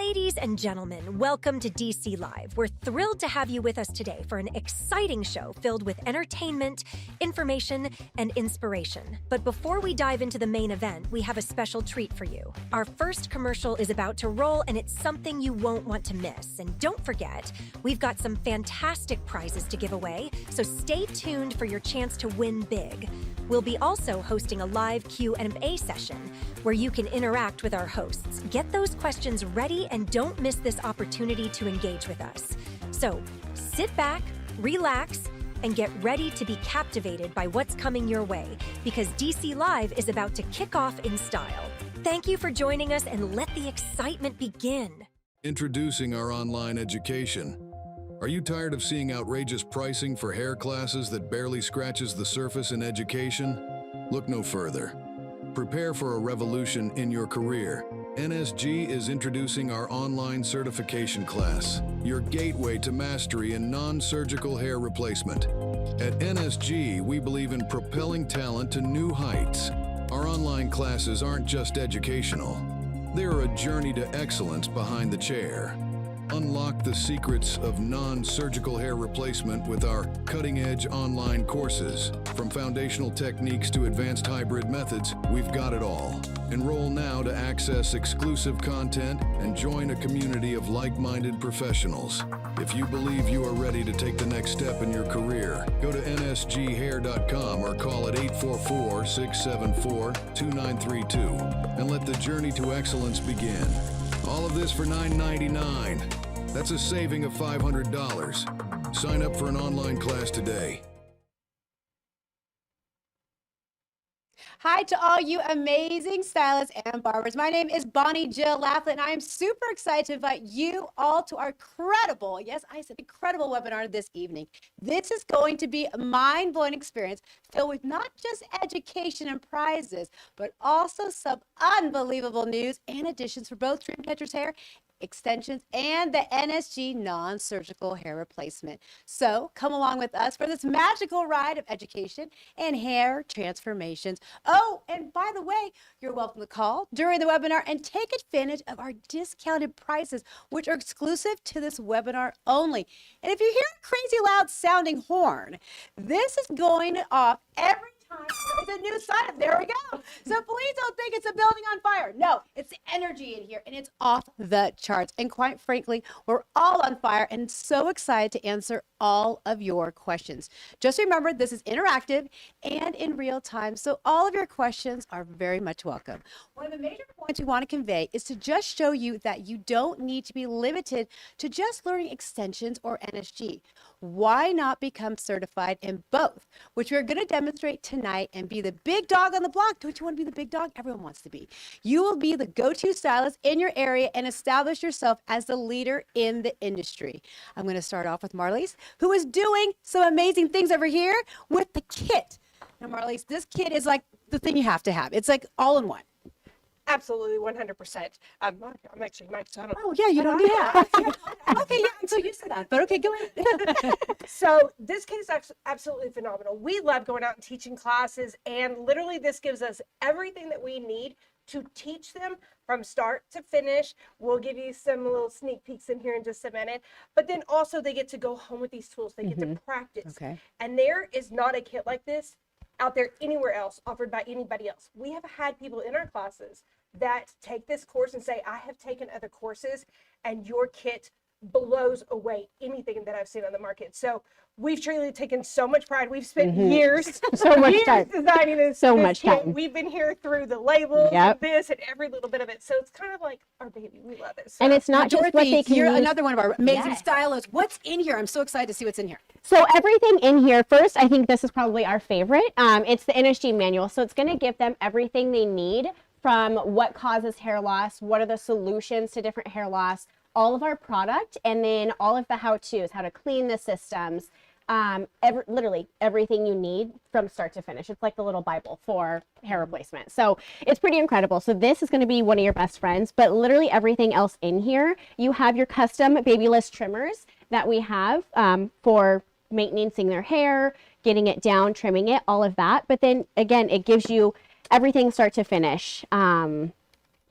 Ladies and gentlemen, welcome to DC Live. We're thrilled to have you with us today for an exciting show filled with entertainment, information, and inspiration. But before we dive into the main event, we have a special treat for you. Our first commercial is about to roll, and it's something you won't want to miss. And don't forget, we've got some fantastic prizes to give away, so stay tuned for your chance to win big. We'll be also hosting a live Q&A session where you can interact with our hosts. Get those questions ready and don't miss this opportunity to engage with us. So sit back, relax, and get ready to be captivated by what's coming your way, because DC Live is about to kick off in style. Thank you for joining us, and let the excitement begin. Introducing our online education. Are you tired of seeing outrageous pricing for hair classes that barely scratches the surface in education? Look no further. Prepare for a revolution in your career. NSG is introducing our online certification class, your gateway to mastery in non-surgical hair replacement. At NSG, we believe in propelling talent to new heights. Our online classes aren't just educational. They're a journey to excellence behind the chair. Unlock the secrets of non-surgical hair replacement with our cutting-edge online courses. From foundational techniques to advanced hybrid methods, we've got it all. Enroll now to access exclusive content and join a community of like-minded professionals. If you believe you are ready to take the next step in your career, go to nsghair.com or call at 844-674-2932 and let the journey to excellence begin. All of this for $9.99. That's a saving of $500. Sign up for an online class today. Hi to all you amazing stylists and barbers. My name is Bonnie Jill Laughlin, and I am super excited to invite you all to our incredible, yes, I said incredible webinar this evening. This is going to be a mind-blowing experience filled with not just education and prizes, but also some unbelievable news and additions for both DreamCatchers Hair extensions and the NSG non-surgical hair replacement. So come along with us for this magical ride of education and hair transformations. Oh, and by the way, you're welcome to call during the webinar and take advantage of our discounted prices, which are exclusive to this webinar only. And if you hear a crazy loud sounding horn, this is going off every time there's a new sign up. There we go. So please don't think it's a building on fire. No, it's the energy in here, and it's off the charts. And quite frankly, we're all on fire and so excited to answer all of your questions. Just remember, this is interactive and in real time, so all of your questions are very much welcome. One of the major points we want to convey is to just show you that you don't need to be limited to just learning extensions or NSG. Why not become certified in both, which we're going to demonstrate tonight and be the big dog on the block. Don't you want to be the big dog? Everyone wants to be. You will be the go-to stylist in your area and establish yourself as the leader in the industry. I'm going to start off with Marlies, who is doing some amazing things over here with the kit. Now, Marlies, this kit is like the thing you have to have. It's like all in one. Absolutely, 100%. I'm actually Mike, so I don't. Oh, yeah, you don't do that. Okay, yeah, I'm so used to that, but okay, go ahead. So this kit is absolutely phenomenal. We love going out and teaching classes, and literally this gives us everything that we need to teach them from start to finish. We'll give you some little sneak peeks in here in just a minute, but then also they get to go home with these tools. They get to practice. Okay. And there is not a kit like this out there anywhere else offered by anybody else. We have had people in our classes that take this course and say, I have taken other courses and your kit blows away anything that I've seen on the market. So we've truly taken so much pride. We've spent years, years designing this kit. We've been here through the labels, this and every little bit of it. So it's kind of like our baby. We love it. So. And it's not just what they can use. Another one of our amazing stylists. What's in here? I'm so excited to see what's in here. So everything in here, first, I think this is probably our favorite. It's the NSG manual. So it's going to give them everything they need from what causes hair loss, what are the solutions to different hair loss, all of our product, and then all of the how-tos, how to clean the systems, literally everything you need from start to finish. It's like the little Bible for hair replacement. So it's pretty incredible. So this is going to be one of your best friends, but literally everything else in here, you have your custom babyless trimmers that we have for maintaining their hair, getting it down, trimming it, all of that. But then again, it gives you everything start to finish.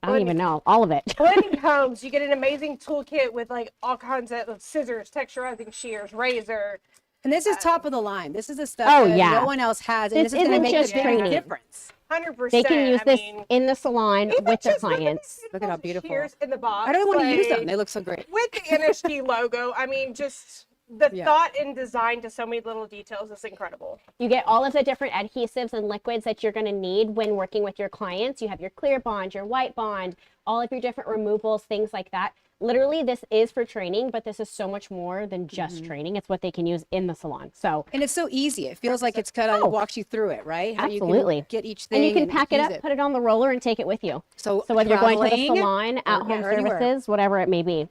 I don't even know all of it. Blending combs, you get an amazing toolkit with like all kinds of scissors, texturizing shears, razor. And this is top of the line. This is the stuff Oh, that yeah. no one else has. And This this is going to isn't make just a big training. difference. 100%. They can use I this mean, in the salon even with their just look at these clients. Look at how beautiful. shears in the box. I don't want to use them. like, They look so great. with the NSG logo. I mean, just the Yeah. thought and design to so many little details is incredible. You get all of the different adhesives and liquids that you're going to need when working with your clients. You have your clear bond, your white bond, all of your different removals, things like that. Literally, this is for training, but this is so much more than just training. It's what they can use in the salon. So, And it's so easy. It feels like it's kind of walks you through it, right? How absolutely. You can get each thing. and you can pack it use up, put it on the roller, and take it with you. So whether you're going to the traveling salon, at home or anywhere. services, whatever it may be.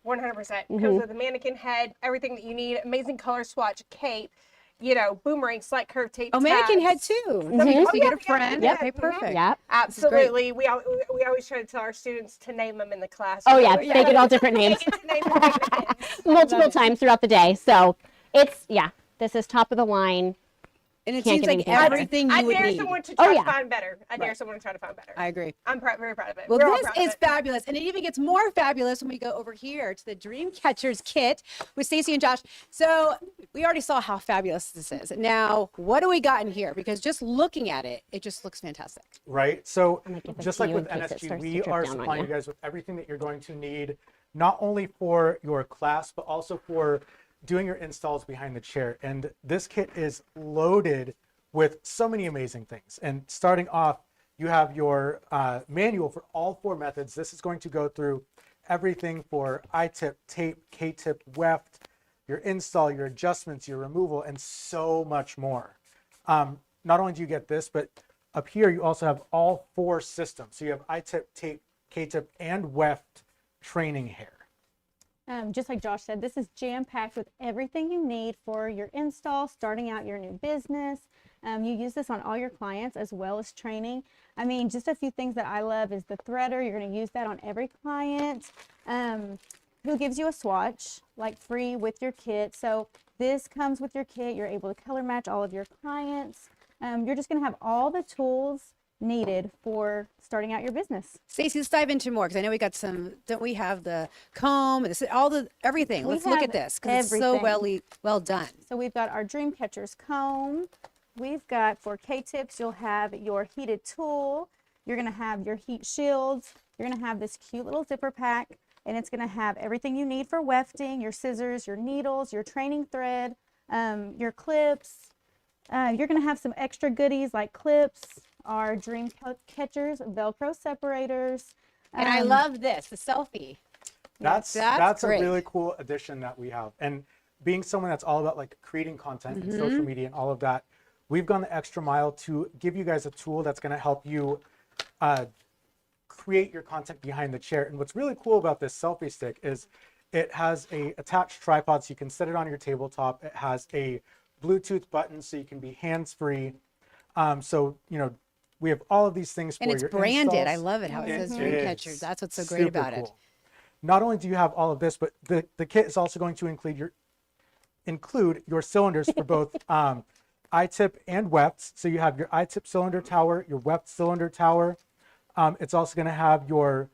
100%. Comes with the mannequin head, everything that you need, amazing color swatch, cape, you know, boomerang, slight curve tape. Oh, mannequin head tabs. too. So Mhm. you Oh, get yeah, a friend. yeah, Okay, yeah. perfect. Yeah. Absolutely. We always try to tell our students to name them in the class. Oh, yeah. They get all different They names get to name their mannequins. multiple times throughout the day. So, it's, yeah, this is top of the line. And it Can't seems get like anything better. everything I you would dare need. someone to Oh, try yeah. to find better. I dare Right. someone to try to find better. I agree. I'm very proud of it. Well, We're all this proud of is it. fabulous. And it even gets more fabulous when we go over here to the DreamCatchers kit with Stacey and Josh. So we already saw how fabulous this is. Now, what do we got in here? Because just looking at it, it just looks fantastic. Right. So gonna give this just to like you with in case it NSG, starts to we drip are down on supplying you. you guys with everything that you're going to need, not only for your class, but also for doing your installs behind the chair. And this kit is loaded with so many amazing things. And starting off, you have your manual for all 4 methods. This is going to go through everything for I-tip, tape, K-tip, weft, your install, your adjustments, your removal, and so much more. Not only do you get this, but up here you also have all 4 systems. So you have I-tip, tape, K-tip, and weft training hair. Just like Josh said, this is jam-packed with everything you need for your install, starting out your new business. You use this on all your clients as well as training. I mean, just a few things that I love is the threader. You're going to use that on every client. Who gives you a swatch, like free with your kit. So this comes with your kit. You're able to color match all of your clients. You're just going to have all the tools needed for starting out your business. Stacey, let's dive into more because I know we got some. Don't we have the comb and all the everything? We Let's look at have this because it's so everything. well done. So we've got our DreamCatchers comb. We've got for K-tips, you'll have your heated tool. You're going to have your heat shields. You're going to have this cute little zipper pack, and it's going to have everything you need for wefting, your scissors, your needles, your training thread, your clips. You're going to have some extra goodies like clips, our DreamCatchers Velcro separators. And I love this, the selfie. That's great. a really cool addition that we have. And being someone that's all about like creating content and social media and all of that, we've gone the extra mile to give you guys a tool that's going to help you create your content behind the chair. And what's really cool about this selfie stick is it has a attached tripod so you can set it on your tabletop. It has a Bluetooth button so you can be hands-free. So, you know, we have all of these things for And it's your branded. installs. I love it how it says DreamCatchers. is That's what's so great super about it. cool. Not only do you have all of this, but the kit is also going to include your cylinders for both I-tip and wefts. So you have your I-tip cylinder tower, your weft cylinder tower. It's also going to have your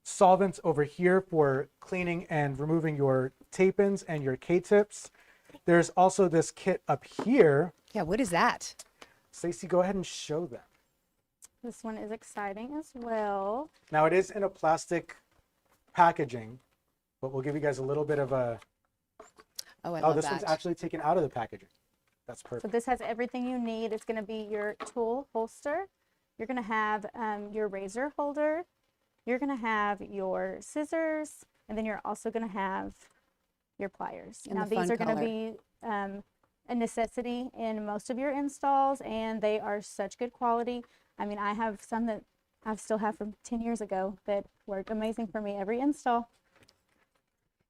solvents over here for cleaning and removing your tape-ins and your K-tips. There's also this kit up here. Yeah, what is that? Stacey, go ahead and show them. This one is exciting as well. Now it is in a plastic packaging, but we'll give you guys a little bit of a, Oh, I oh, love this that. one's actually taken out of the packaging. That's So perfect. this has everything you need. It's going to be your tool holster. You're going to have your razor holder. You're going to have your scissors, and then you're also going to have your pliers. And now the these fun are going to color. be a necessity in most of your installs, and they are such good quality. I mean, I have some that I still have from 10 years ago that work amazing for me every install.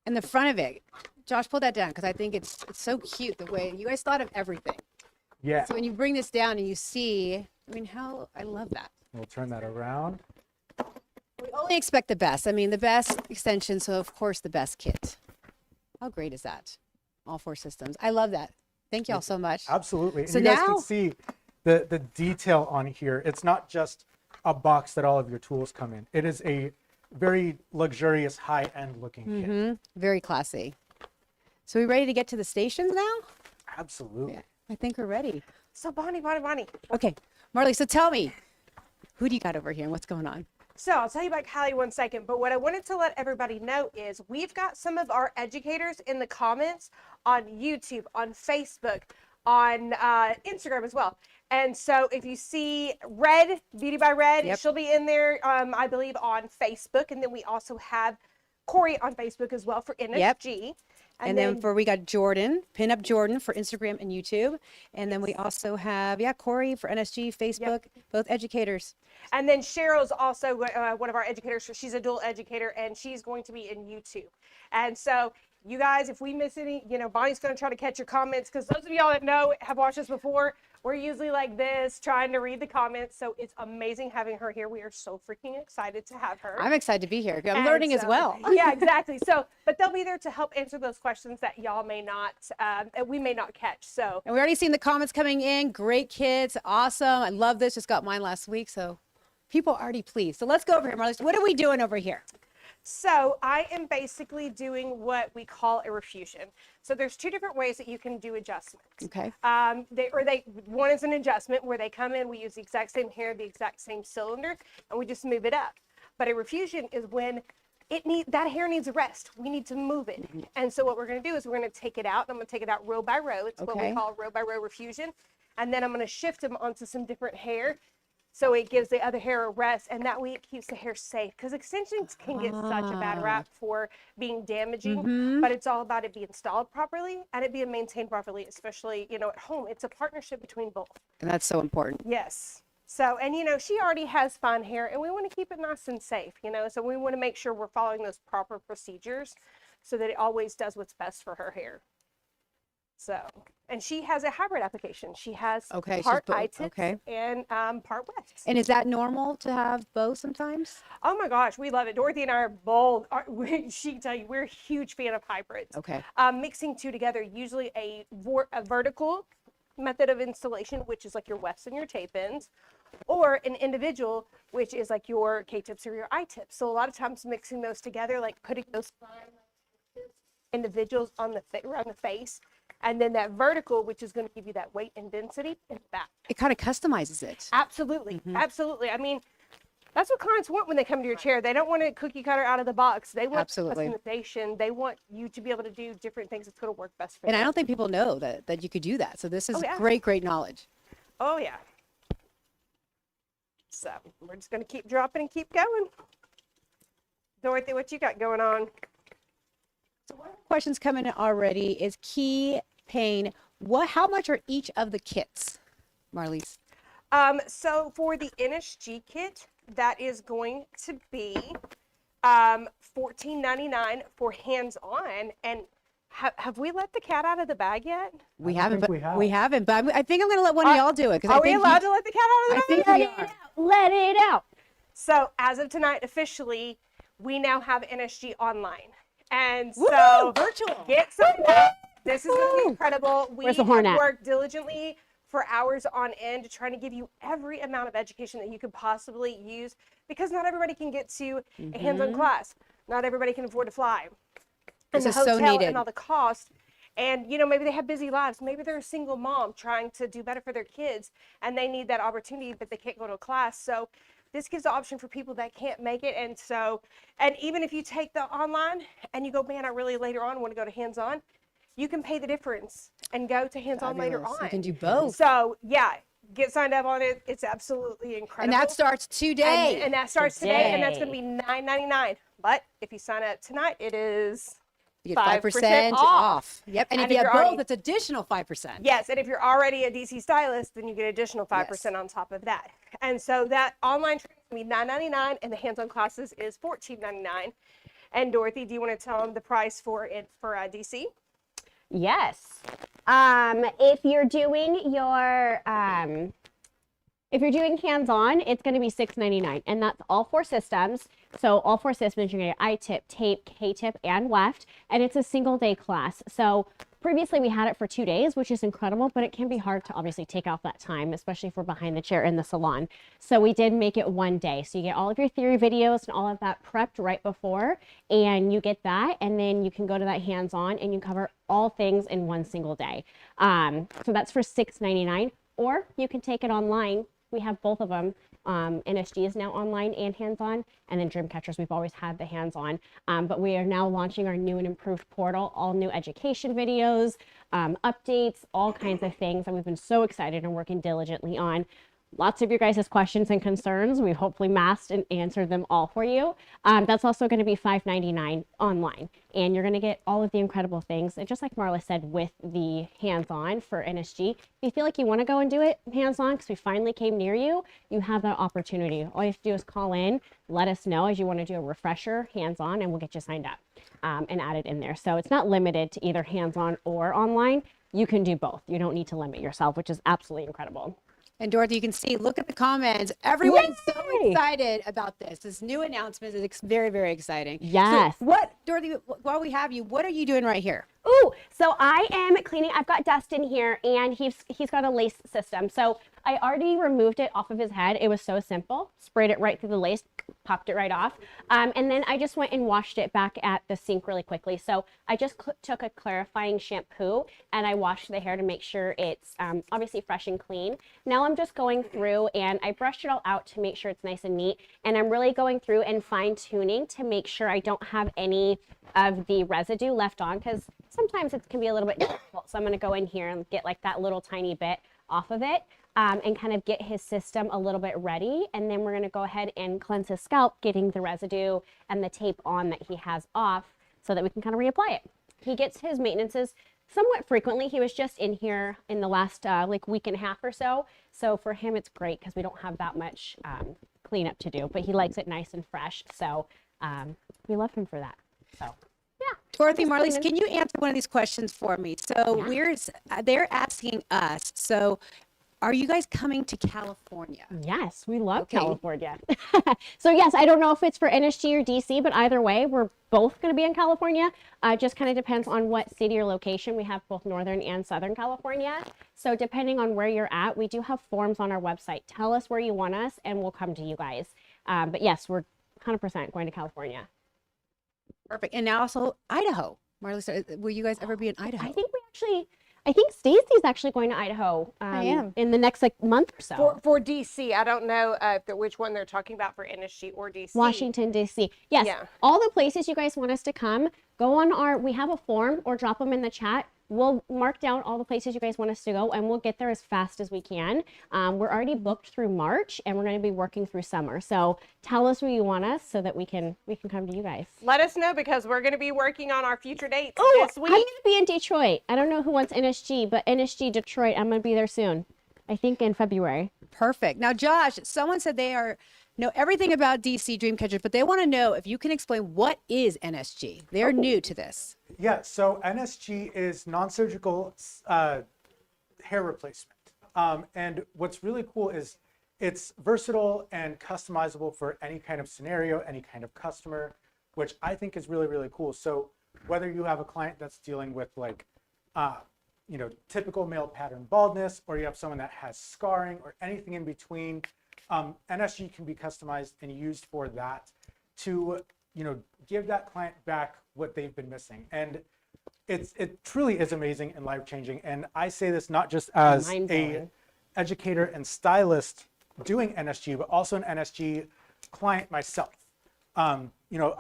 And the front of it, Josh, pull that down because I think it's so cute the way you guys thought of everything. Yeah, So when you bring this down and you see, I mean, I love that. we'll turn that around. We only expect the best. I mean, the best extension, so of course the best kit. How great is that? All 4 systems. I love that. Thank y'all so much. Absolutely. And So you guys now- can see the detail on here. It's not just a box that all of your tools come in. It is a very luxurious, high-end looking kit. Very classy. So we ready to get to the stations now? Absolutely. Yeah, I think we're ready. So Bonnie. Okay, Marley, so tell me, who do you got over here and what's going on? So I'll tell you about Callie one second, but what I wanted to let everybody know is we've got some of our educators in the comments on YouTube, on Facebook, on Instagram as well. And so if you see Red, Beauty by Red, Yep. she'll be in there, I believe, on Facebook. And then we also have Corey on Facebook as well for NSG. And then we got Jordan, Pin Up Jordan for Instagram and YouTube. And then we also have, Corey for NSG, Facebook, both educators. And then Cheryl's also one of our educators. She's a dual educator, and she's going to be in YouTube. And so you guys, if we miss any, Bonnie's going to try to catch your comments, because those of y'all that know, have watched us before, we're usually like this, trying to read the comments. So it's amazing having her here. We are so freaking excited to have her. I'm excited to be here. I'm And learning as so- well. Yeah, exactly. So, but they'll be there to help answer those questions that y'all may not, that we may not catch. So, And we already seen the comments coming in. Great kids. Awesome. I love this. Just got mine last week. So people are already pleased. So let's go over here, Marley. What are we doing over here? So I am basically doing what we call a refusion. So there's two different ways that you can do adjustments. Okay. One is an adjustment where they come in, we use the exact same hair, the exact same cylinder, and we just move it up. But a refusion is when that hair needs a rest. We need to move it. And so what we're going to do is we're going to take it out, and I'm going to take it out row by row. It's what we Okay. call row by row refusion. And then I'm going to shift them onto some different hair, so it gives the other hair a rest, and that way it keeps the hair safe, because extensions can get such a bad rap for being damaging, but it's all about it being installed properly and it being maintained properly, especially, at home. It's a partnership between both. And that's so important. Yes. So, and she already has fine hair, and we want to keep it nice and safe, so we want to make sure we're following those proper procedures so that it always does what's best for her hair. So, and she has a hybrid application. She has Okay, she's part both. eye-tips Okay. and part wefts. And is that normal to have both sometimes? Oh my gosh, we love it. Dorothy and I are bold. She can tell you, we're a huge fan of hybrids. Okay. Mixing two together, usually a vertical method of installation, which is like your wefts and your tape-ins, or an individual, which is like your K-tips or your I-tips. So a lot of times mixing those together, like putting those individuals on around the face, and then that vertical, which is going to give you that weight and density in the back. It kind of customizes it. Absolutely. Absolutely. I mean, that's what clients want when they come to your chair. They don't want a cookie cutter out of the box. They want Absolutely. customization. They want you to be able to do different things that's going to work best for And them. I don't think people know that you could do that. So this is Oh, yeah. great knowledge. Oh, yeah. So we're just going to keep dropping and keep going. Dorothy, what you got going on? Questions coming in already is key pain. How much are each of the kits, Marlies? So for the NSG kit, that is going to be $14.99 for hands-on. And have we let the cat out of the bag yet? We don't haven't, think but we have. I think I'm going to let one of y'all do it. Are we allowed to let the cat out of the bag? I think we are. Let it out. So as of tonight, officially, we now have NSG online. And Woo, so virtual. get signed up. This is going to be incredible. We Where's the have horn at? worked diligently for hours on end to try to give you every amount of education that you could possibly use, because not everybody can get to a hands-on class. Not everybody can afford to fly. And This the is so hotel needed. and all the cost. And, maybe they have busy lives. Maybe they're a single mom trying to do better for their kids, and they need that opportunity, but they can't go to a class. So this gives the option for people that can't make it. And even if you take the online and you go, man, I really later on want to go to hands-on, you can pay the difference and go to hands-on later Fabulous. on. You can do both. So yeah, get signed up on it. It's absolutely incredible. And that starts today. And that starts today, and that's Today. going to be $9.99. But if you sign up tonight, it is You get 5% 5% off. off. Yep. And, And if you if have you're both, already- it's additional 5%. yes. And if you're already a DC stylist, then you get additional 5% on top of that. And so that online training is going to be $9.99, and the hands-on classes is $14.99. And Dorothy, do you want to tell them the price for it for DC? Yes. If you're doing your if you're doing hands-on, it's going to be $6.99, and that's all 4 systems. So all 4 systems, you're going to get I-tip, tape, K-tip, and weft, and it's a single day class. So previously we had it for 2 days, which is incredible, but it can be hard to obviously take off that time, especially if we're behind the chair in the salon. So we did make it 1 day. So you get all of your theory videos and all of that prepped right before, and you get that, and then you can go to that hands-on and you cover all things in one single day. So that's for $6.99, or you can take it online. We have both of them. NSG is now online and hands-on, and then DreamCatchers, we've always had the hands-on, but we are now launching our new and improved portal, all new education videos, updates, all kinds of things that we've been so excited and working diligently on. Lots of your guys' questions and concerns. We've hopefully masked and answered them all for you. That's also going to be $5.99 online. And you're going to get all of the incredible things. And just like Marla said, with the hands-on for NSG, if you feel like you want to go and do it hands-on because we finally came near you, you have that opportunity. All you have to do is call in, let us know as you want to do a refresher hands-on, and we'll get you signed up and added in there. So it's not limited to either hands-on or online. You can do both. You don't need to limit yourself, which is absolutely incredible. And Dorothy, you can see, look at the comments. Everyone's so Yay! excited about this. This new announcement is very, very exciting. Yes. So what, Dorothy, while we have you, what are you doing right here? Ooh, so I am cleaning. I've got Dustin here, and he's got a lace system. So I already removed it off of his head. It was so simple. Sprayed it right through the lace, popped it right off. And then I just went and washed it back at the sink really quickly. So I just took a clarifying shampoo and I washed the hair to make sure it's obviously fresh and clean. Now I'm just going through and I brushed it all out to make sure it's nice and neat. And I'm really going through and fine tuning to make sure I don't have any of the residue left on, because sometimes it can be a little bit difficult. So I'm going to go in here and get like that little tiny bit off of it. And kind of get his system a little bit ready. And then we're going to go ahead and cleanse his scalp, getting the residue and the tape on that he has off so that we can kind of reapply it. He gets his maintenances somewhat frequently. He was just in here in the last like week and a half or so. So for him, it's great because we don't have that much cleanup to do, but he likes it nice and fresh. So we love him for that. So yeah. Dorothy, Marlies, can you answer one of these questions for me? So they're asking us, so are you guys coming to California? Yes, we love California. So yes, I don't know if it's for NSG or DC, but either way, we're both going to be in California. Just kind of depends on what city or location. We have both Northern and Southern California. So depending on where you're at, we do have forms on our website. Tell us where you want us and we'll come to you guys. But yes, we're 100% going to California. Perfect. And now also Idaho. Marlies, will you guys ever be in Idaho? I think Stacy's actually going to Idaho in the next like month or so. For DC, I don't know which one they're talking about for NSG or DC. Washington, D.C. Yes, Yeah. All the places you guys want us to come, go on we have a form or drop them in the chat. We'll mark down all the places you guys want us to go and we'll get there as fast as we can. We're already booked through March and we're going to be working through summer. So tell us where you want us so that we can come to you guys. Let us know because we're going to be working on our future dates this week. I'm going to be in Detroit. I don't know who wants NSG, but NSG Detroit, I'm going to be there soon. I think in February. Perfect. Now, Josh, someone said they know everything about DC Dreamcatchers, but they want to know if you can explain what is NSG. They're new to this. Yeah, so NSG is non-surgical hair replacement. And what's really cool is it's versatile and customizable for any kind of scenario, any kind of customer, which I think is really, really cool. So whether you have a client that's dealing with like, typical male pattern baldness, or you have someone that has scarring or anything in between, NSG can be customized and used for that to, give that client back what they've been missing. And it truly is amazing and life-changing. And I say this not just as a educator and stylist doing NSG, but also an NSG client myself. I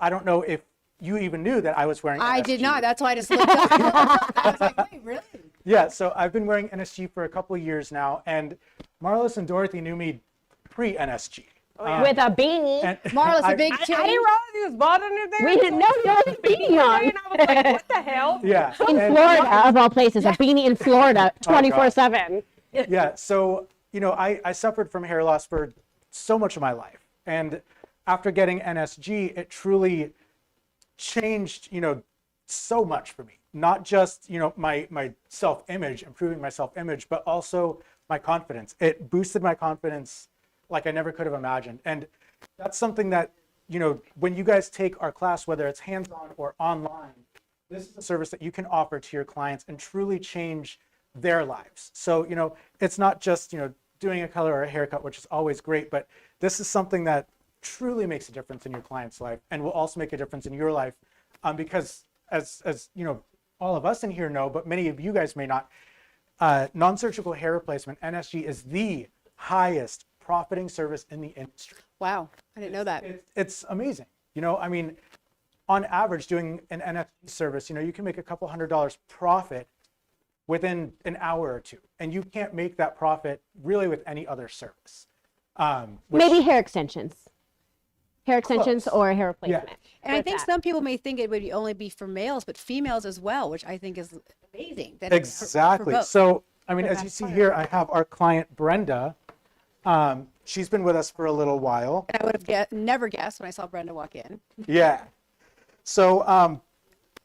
don't know if you even knew that I was wearing NSG. I did not. That's why I just looked up. I was like, wait, really? Yeah, so I've been wearing NSG for a couple of years now, and Marlis and Dorothy knew me pre-NSG. With a beanie. Marlis, a big I change. didn't realize he was bald under there. We didn't know you had a beanie on. And I was like, what the hell? Yeah. In and- Florida, of all places, a beanie in Florida, 24/7. Yeah, so, I suffered from hair loss for so much of my life. And after getting NSG, it truly changed, so much for me. Not just, my self-image, improving my self-image, but also my confidence. It boosted my confidence like I never could have imagined. And that's something that, when you guys take our class, whether it's hands-on or online, this is a service that you can offer to your clients and truly change their lives. So, it's not just, doing a color or a haircut, which is always great, but this is something that truly makes a difference in your client's life and will also make a difference in your life. Because as all of us in here know, but many of you guys may not, non-surgical hair replacement, NSG, is the highest profiting service in the industry. Wow, I didn't know that. It's amazing. On average, doing an NSG service, you can make a couple $100 profit within an hour or two. And you can't make that profit really with any other service. Maybe hair extensions. Hair extensions Close. or hair replacement. Yeah. And I with think that. some people may think it would only be for males, but females as well, which I think is amazing. That it's for Exactly. both. So, as you see here, I have our client, Brenda. She's been with us for a little while. I would have never guessed when I saw Brenda walk in. Yeah. So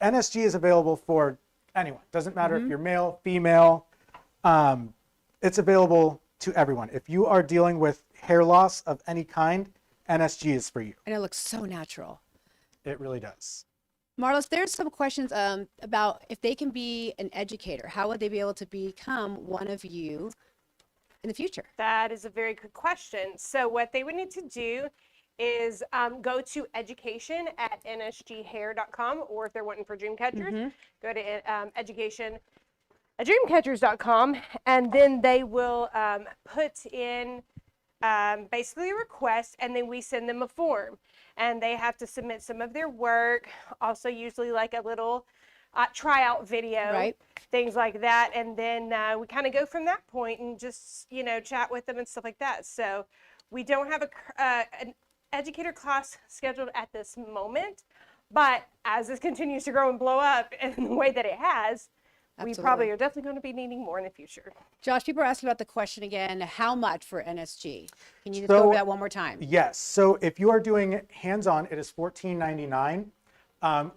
NSG is available for anyone. Doesn't matter if you're male, female. It's available to everyone. If you are dealing with hair loss of any kind, NSG is for you. And it looks so natural. It really does. Marlos, there's some questions about if they can be an educator. How would they be able to become one of you in the future? That is a very good question. So what they would need to do is go to education at nsghair.com, or if they're wanting for DreamCatchers, go to education at DreamCatchers.com, and then they will put in basically a request, and then we send them a form, and they have to submit some of their work, also usually like a little tryout video, Right. things like that, and then we kind of go from that point and just chat with them and stuff like that. So we don't have an educator class scheduled at this moment, but as this continues to grow and blow up in the way that it has, we Absolutely. probably are definitely going to be needing more in the future. Josh, people are asking about the question again, how much for NSG? Can you just So- go over that one more time? Yes. So if you are doing hands-on, it is $14.99.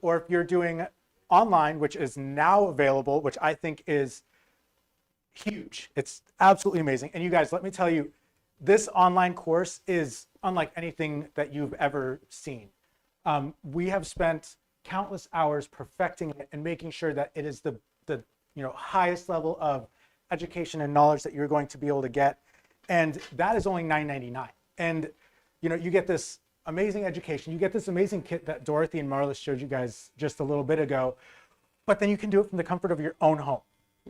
Or if you're doing online, which is now available, which I think is huge. It's absolutely amazing. And you guys, let me tell you, this online course is unlike anything that you've ever seen. We have spent countless hours perfecting it and making sure that it is the highest level of education and knowledge that you're going to be able to get. And that is only $9.99. And you get this amazing education. You get this amazing kit that Dorothy and Marla showed you guys just a little bit ago. But then you can do it from the comfort of your own home,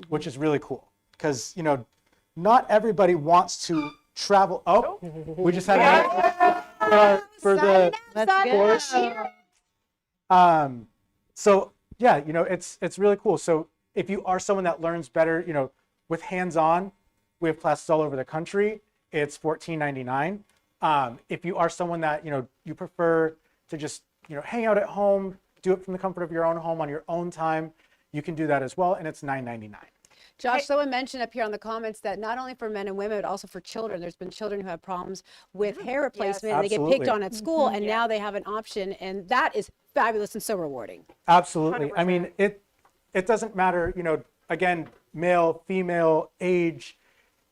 which is really cool. Because, not everybody wants to travel. Oh, we just had a for the course. So yeah, it's really cool. So if you are someone that learns better, with hands-on, we have classes all over the country. It's $14.99. If you are someone that you prefer to just hang out at home, do it from the comfort of your own home on your own time, you can do that as well, and it's $9.99. Josh, someone mentioned up here on the comments that not only for men and women, but also for children. There's been children who have problems with hair replacement and they get picked Absolutely. on at school, and now they have an option, and that is fabulous and so rewarding. Absolutely. I mean, it doesn't matter, again, male, female, age.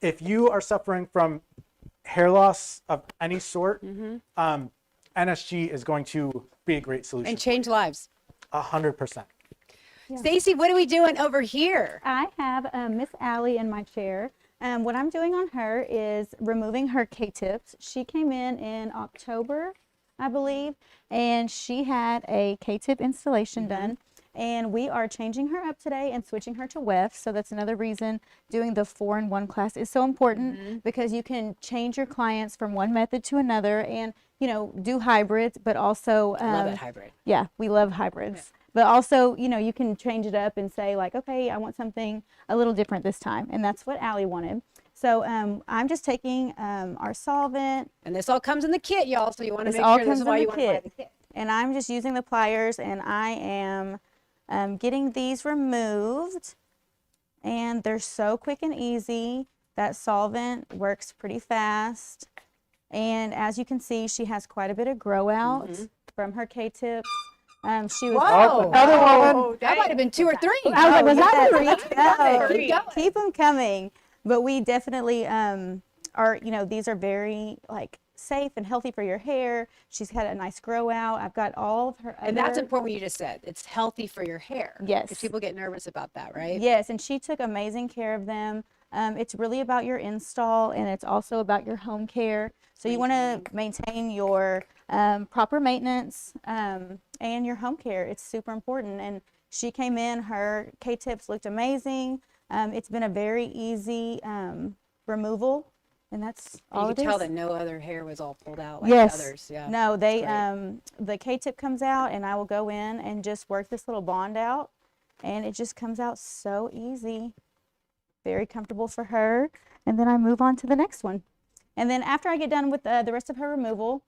If you are suffering from hair loss of any sort, NSG is going to be a great solution. And change lives. 100%. Stacy, what are we doing over here? I have Miss Allie in my chair. What I'm doing on her is removing her K-tips. She came in October, I believe, and she had a K-tip installation done. And we are changing her up today and switching her to wefts. So that's another reason doing the 4-in-1 class is so important, because you can change your clients from one method to another and, do hybrids, but also Love it, hybrid. yeah, we love hybrids. But also, you can change it up and say like, okay, I want something a little different this time. And that's what Allie wanted. So I'm just taking our solvent. And this all comes in the kit, y'all, so you want to This make all sure this is comes why in you the want to buy kit. the kit. And I'm just using the pliers, and I am getting these removed. And they're so quick and easy. That solvent works pretty fast. And as you can see, she has quite a bit of grow out from her K-tips. She was Whoa. Another one. That might have been 2 or 3. I was like, was that three? No. Keep going. Keep them coming. But we definitely are, these are very like safe and healthy for your hair. She's had a nice grow out. I've got all of her And that's other- important what you just said. It's healthy for your hair. Yes. Because people get nervous about that, right? Yes, and she took amazing care of them. It's really about your install, and it's also about your home care. So you want to maintain your proper maintenance and your home care. It's super important. And she came in, her K-tips looked amazing. It's been a very easy removal, and that's all You it could tell is. that no other hair was all pulled out like Yes. the others. Yeah. No, they That's the K-tip comes out, and I will go in and just work this little bond out, and it just comes out so easy. Very comfortable for her. And then I move on to the next one. And then after I get done with the rest of her removal,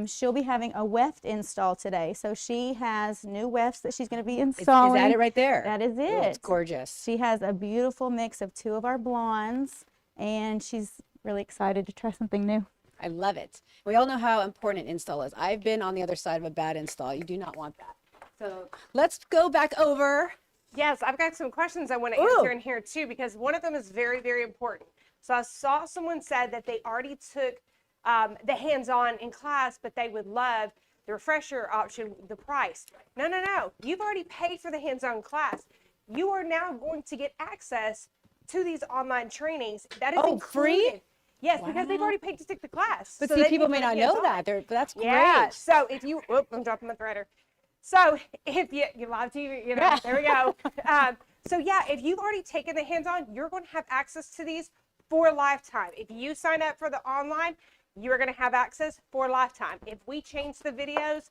she'll be having a weft install today. So she has new wefts that she's going to be Is installing. that it right there? That is Oh, it. it's gorgeous. She has a beautiful mix of 2 of our blondes, and she's really excited to try something new. I love it. We all know how important an install is. I've been on the other side of a bad install. You do not want that. So let's go back over. Yes, I've got some questions I want to Ooh. answer in here too, because one of them is very, very important. So I saw someone said that they already took the hands-on in class, but they would love the refresher option, the price. No, no, no. You've already paid for the hands-on class. You are now going to get access to these online trainings. That is Oh, free? included. Yes, because they've already paid to take the class. But So see, they people need may to not be know hands-on. that. That's great. Yeah. So if you, whoop, I'm dropping my threader. So if you live TV, you know, there we go. So yeah, if you've already taken the hands-on, you're going to have access to these for a lifetime. If you sign up for the online, you're going to have access for a lifetime. If we change the videos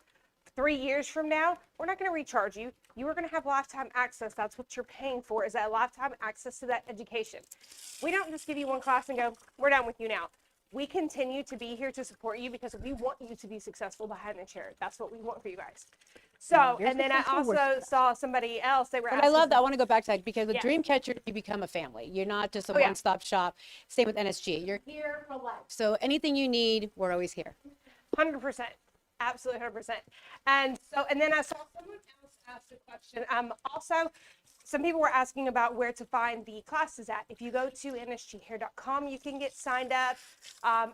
3 years from now, we're not going to recharge you. You are going to have lifetime access. That's what you're paying for, is that lifetime access to that education. We don't just give you one class and go, we're done with you now. We continue to be here to support you because we want you to be successful behind the chair. That's what we want for you guys. So, and then I also saw somebody else, they were But I love that. I want to go back to that because with Yeah. DreamCatcher, you become a family. You're not just a Oh, yeah. one-stop shop. Same with NSG. You're here for life. So anything you need, we're always here. 100%. Absolutely 100%. And so, and then I saw someone else ask a question. Also, some people were asking about where to find the classes at. If you go to nsghair.com, you can get signed up.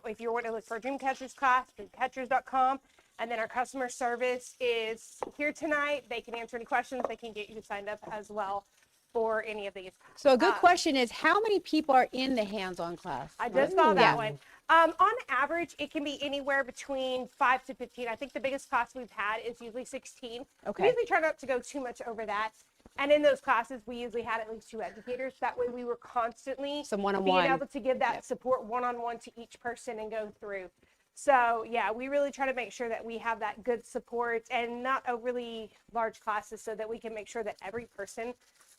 If you want to look for a DreamCatchers class, DreamCatchers.com. And then our customer service is here tonight. They can answer any questions. They can get you signed up as well for any of these. So a good question is, how many people are in the hands-on class? I just saw that Yeah. one. On average, it can be anywhere between 5 to 15. I think the biggest class we've had is usually 16. Okay. We usually try not to go too much over that. And in those classes, we usually had at least 2 educators. That way we were constantly Some one-on-one. being able to give that support one-on-one to each person and go through. So yeah, we really try to make sure that we have that good support and not overly large classes so that we can make sure that every person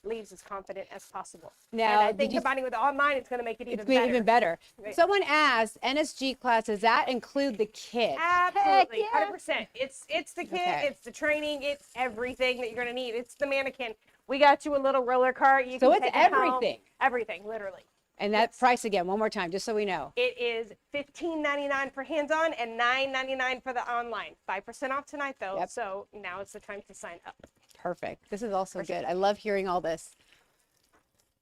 leaves as confident as possible. Now, and I did think you- combining with the online, it's going to make it even It's better. even better. Right. Someone asked, NSG class, does that include the kit? Absolutely, yeah. 100%. It's the kit, Okay. it's the training, it's everything that you're going to need. It's the mannequin. We got you a little roller cart. You So can it's take it home. everything. Everything, literally. And that price again, one more time, just so we know. It is $15.99 for hands-on and $9.99 for the online. 5% off tonight, though. Yep. So now is the time to sign up. Perfect. This is also good. I love hearing all this.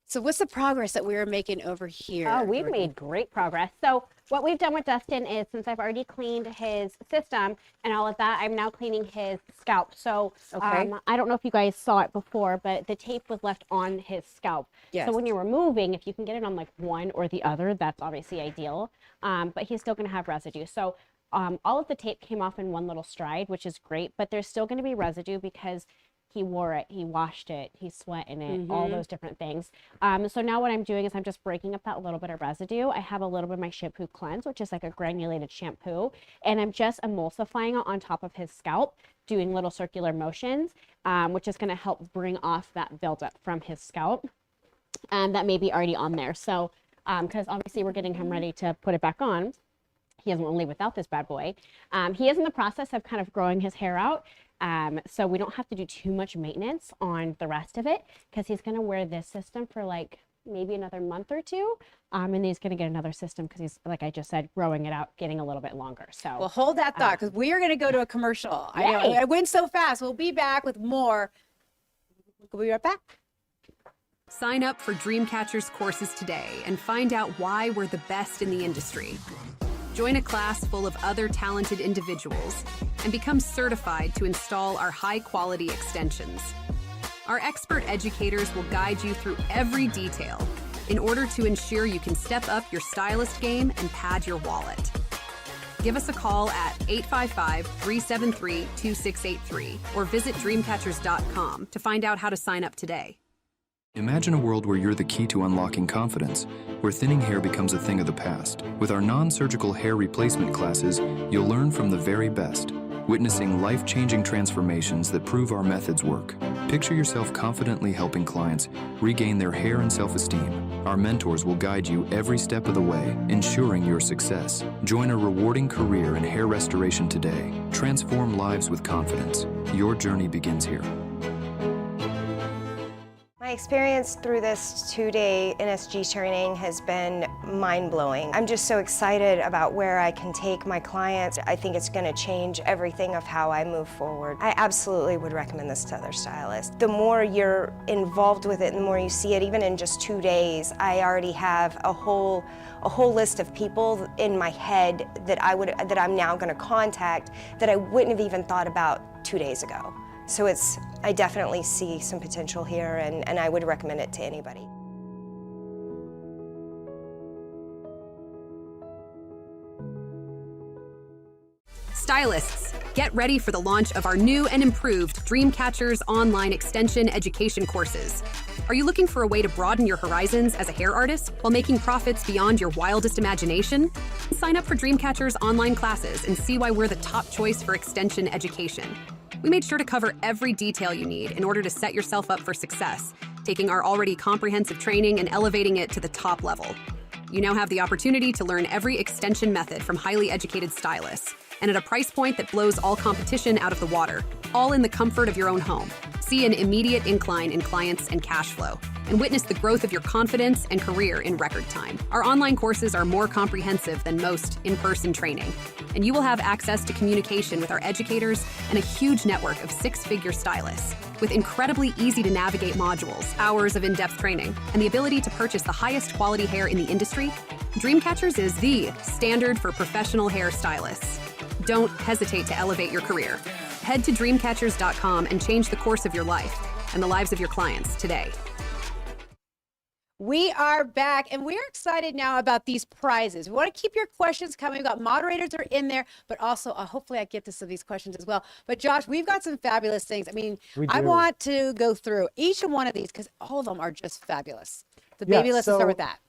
So what's the progress that we are making over here? Oh, we've made great progress. So what we've done with Dustin is, since I've already cleaned his system and all of that, I'm now cleaning his scalp. So Okay. I don't know if you guys saw it before, but the tape was left on his scalp. Yes. So when you're removing, if you can get it on like one or the other, that's obviously ideal. But he's still going to have residue. So all of the tape came off in one little stride, which is great, but there's still going to be residue because he wore it, he washed it, he sweat in it, all those different things. So now what I'm doing is I'm just breaking up that little bit of residue. I have a little bit of my shampoo cleanse, which is like a granulated shampoo, and I'm just emulsifying it on top of his scalp, doing little circular motions, which is going to help bring off that buildup from his scalp that may be already on there. So, because obviously we're getting him ready to put it back on. He doesn't want to leave without this bad boy. He is in the process of kind of growing his hair out. So we don't have to do too much maintenance on the rest of it because he's going to wear this system for like maybe another month or two. And then he's going to get another system because he's, like I just said, growing it out, getting a little bit longer. So Well, hold that thought because we are going to go to a commercial. I know Yay. I went so fast. We'll be back with more. We'll be right back. Sign up for DreamCatchers courses today and find out why we're the best in the industry. Join a class full of other talented individuals and become certified to install our high-quality extensions. Our expert educators will guide you through every detail in order to ensure you can step up your stylist game and pad your wallet. Give us a call at 855-373-2683 or visit DreamCatchers.com to find out how to sign up today. Imagine a world where you're the key to unlocking confidence, where thinning hair becomes a thing of the past. With our non-surgical hair replacement classes, you'll learn from the very best, witnessing life-changing transformations that prove our methods work. Picture yourself confidently helping clients regain their hair and self-esteem. Our mentors will guide you every step of the way, ensuring your success. Join a rewarding career in hair restoration today. Transform lives with confidence. Your journey begins here. My experience through this 2-day NSG training has been mind-blowing. I'm just so excited about where I can take my clients. I think it's going to change everything of how I move forward. I absolutely would recommend this to other stylists. The more you're involved with it and the more you see it, even in just 2 days, I already have a whole list of people in my head that I'm now going to contact that I wouldn't have even thought about 2 days ago. So I definitely see some potential here, and I would recommend it to anybody. Stylists, get ready for the launch of our new and improved DreamCatchers online extension education courses. Are you looking for a way to broaden your horizons as a hair artist while making profits beyond your wildest imagination? Sign up for DreamCatchers online classes and see why we're the top choice for extension education. We made sure to cover every detail you need in order to set yourself up for success, taking our already comprehensive training and elevating it to the top level. You now have the opportunity to learn every extension method from highly educated stylists, and at a price point that blows all competition out of the water, all in the comfort of your own home. See an immediate incline in clients and cash flow, and witness the growth of your confidence and career in record time. Our online courses are more comprehensive than most in-person training, and you will have access to communication with our educators and a huge network of six-figure stylists. With incredibly easy-to-navigate modules, hours of in-depth training, and the ability to purchase the highest quality hair in the industry, DreamCatchers is the standard for professional hair stylists. Don't hesitate to elevate your career. Head to DreamCatchers.com and change the course of your life and the lives of your clients today. We are back, and we're excited now about these prizes. We want to keep your questions coming. We've got moderators are in there, but also hopefully I get to some of these questions as well. But Josh, we've got some fabulous things. I mean, I want to go through each one of these because all of them are just fabulous. So maybe let's start with that.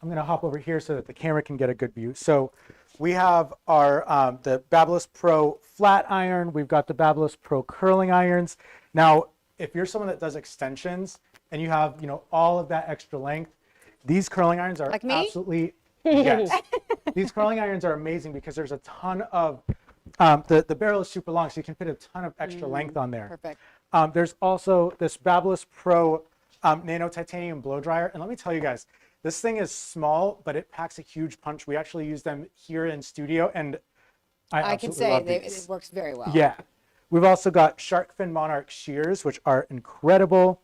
I'm going to hop over here so that the camera can get a good view. So we have our the Babyliss Pro flat iron. We've got the Babyliss Pro curling irons. Now, if you're someone that does extensions and you have, all of that extra length, these curling irons are absolutely, yes. These curling irons are amazing because there's a ton of, the barrel is super long, so you can fit a ton of extra length on there. Perfect. There's also this Babyliss Pro Nano Titanium Blow Dryer. And let me tell you guys, this thing is small, but it packs a huge punch. We actually use them here in studio, and I can say it works very well. Yeah. We've also got Shark Fin Monarch shears, which are incredible.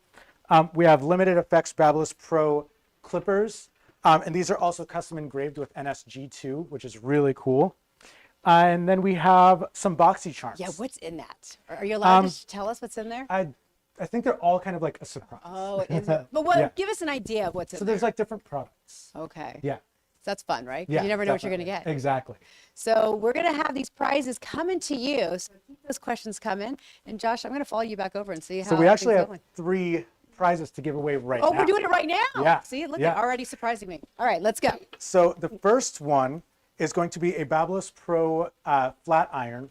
We have limited effects Babyliss Pro clippers, and these are also custom engraved with NSG too, which is really cool. And then we have some boxy charms. Yeah, what's in that? Are you allowed to tell us what's in there? I think they're all kind of like a surprise. Oh, it is. But give us an idea of what's in there. So there's like different products. Okay. Yeah. That's fun, right? Yeah, you never know what you're going to get. Exactly. So we're going to have these prizes coming to you. So keep those questions coming. And Josh, I'm going to follow you back over and see how. So we actually have 3 prizes to give away right now. Oh, we're doing it right now. Yeah. See, look at already surprising me. All right, let's go. So the first one is going to be a Babyliss Pro flat iron.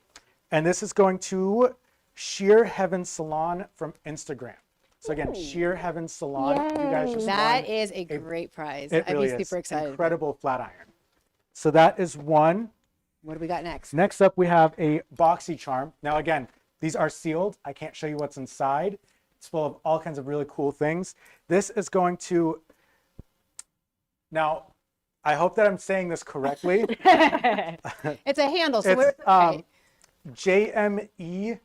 And this is going to Sheer Heaven Salon from Instagram. So again, Sheer Heaven Salon. You guys just that is a great prize. It really I'd be super excited. Incredible flat iron. So that is one. What do we got next? Next up, we have a boxy charm. Now again, these are sealed. I can't show you what's inside. It's full of all kinds of really cool things. This is going to, now, I hope that I'm saying this correctly. It's a handle. So it's JME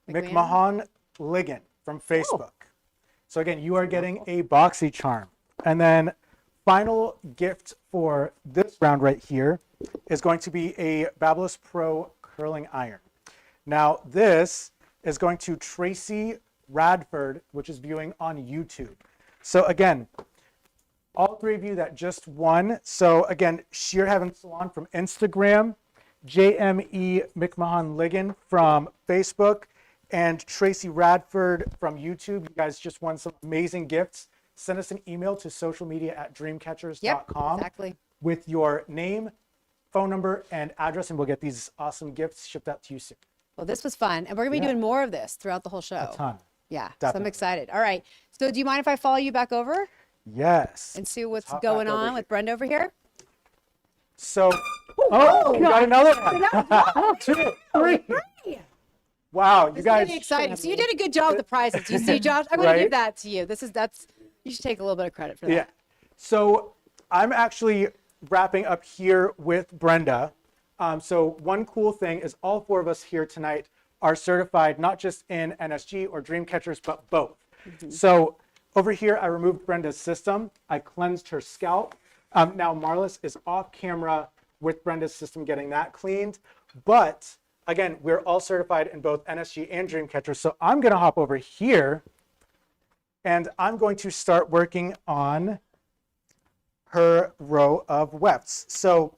McMahon Ligon from Facebook. So again, you are getting a boxy charm. And then final gift for this round right here is going to be a Babyliss Pro curling iron. Now this is going to Tracy Radford, which is viewing on YouTube. So again, all three of you that just won. So again, Sheer Heaven Salon from Instagram, JME McMahon Ligon from Facebook, and Tracy Radford from YouTube. You guys just won some amazing gifts. Send us an email to socialmedia@dreamcatchers.com exactly. with your name, phone number, and address, and we'll get these awesome gifts shipped out to you soon. Well, this was fun. And we're going to be doing more of this throughout the whole show. A ton. Yeah. So I'm Definitely. excited. All right. So do you mind if I follow you back over Yes. and see what's hop going back over on here. with Brenda over here? So, we got another one. 2, 3. Wow, you This is guys. getting exciting. So you did a good job with the prizes. You see, Josh, I'm going to Right? give that to you. You should take a little bit of credit for that. Yeah. So I'm actually wrapping up here with Brenda. So one cool thing is all 4 of us here tonight are certified not just in NSG or DreamCatchers, but both. So over here, I removed Brenda's system. I cleansed her scalp. Now Marlis is off camera with Brenda's system getting that cleaned. But again, we're all certified in both NSG and DreamCatchers. So I'm going to hop over here and I'm going to start working on her row of wefts. So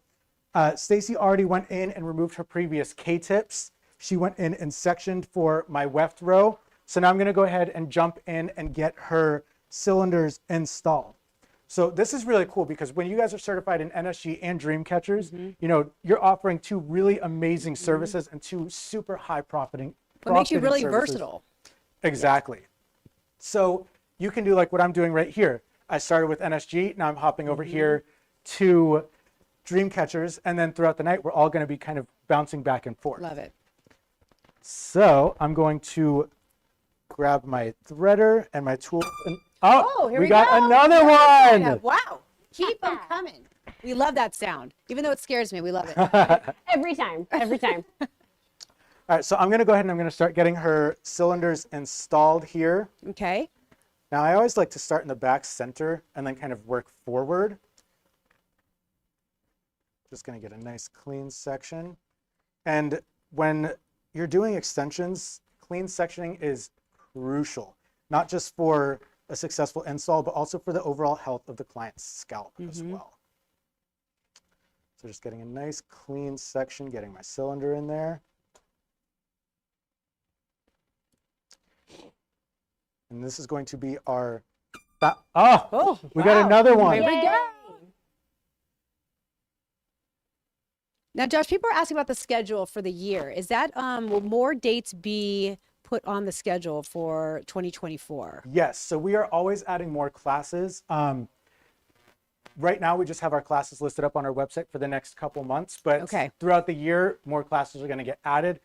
Stacy already went in and removed her previous K-tips. She went in and sectioned for my weft row. So now I'm going to go ahead and jump in and get her cylinders installed. So this is really cool because when you guys are certified in NSG and DreamCatchers, you know, you're offering 2 really amazing services and 2 super high profiting. What makes you really services. versatile. Exactly. So you can do like what I'm doing right here. I started with NSG, now I'm hopping over here to DreamCatchers, and then throughout the night, we're all going to be kind of bouncing back and forth. Love it. So I'm going to grab my threader and my tool. And, Here we got another one. Yeah, wow. Keep them coming. We love that sound. Even though it scares me, we love it. Every time, every time. All right, so I'm going to go ahead and I'm going to start getting her cylinders installed here. Okay. Now, I always like to start in the back center and then kind of work forward. Just going to get a nice clean section. And when you're doing extensions, clean sectioning is crucial, not just for a successful install, but also for the overall health of the client's scalp as well. So just getting a nice clean section, getting my cylinder in there. And this is going to be our, we got another one. Here we go. Now, Josh, people are asking about the schedule for the year. Is that, will more dates be put on the schedule for 2024? Yes, so we are always adding more classes. Right now, we just have our classes listed up on our website for the next couple months, but throughout the year, more classes are going to get added.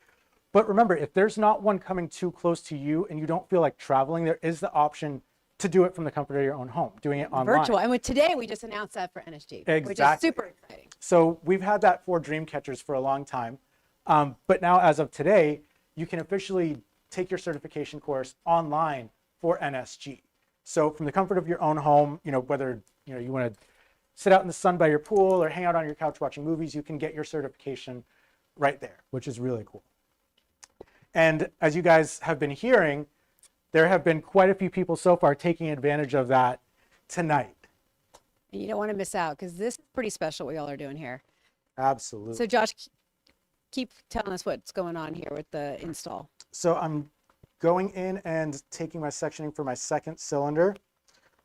But remember, if there's not one coming too close to you and you don't feel like traveling, there is the option to do it from the comfort of your own home, doing it online. Virtual. And with today, we just announced that for NSG, which is super exciting. So we've had that for DreamCatchers for a long time. But now, as of today, you can officially take your certification course online for NSG. So from the comfort of your own home, you know, whether you want to sit out in the sun by your pool or hang out on your couch watching movies, you can get your certification right there, which is really cool. And as you guys have been hearing, there have been quite a few people so far taking advantage of that tonight. And you don't want to miss out because this is pretty special what y'all are doing here. Absolutely. So Josh, keep telling us what's going on here with the install. So I'm going in and taking my sectioning for my second cylinder,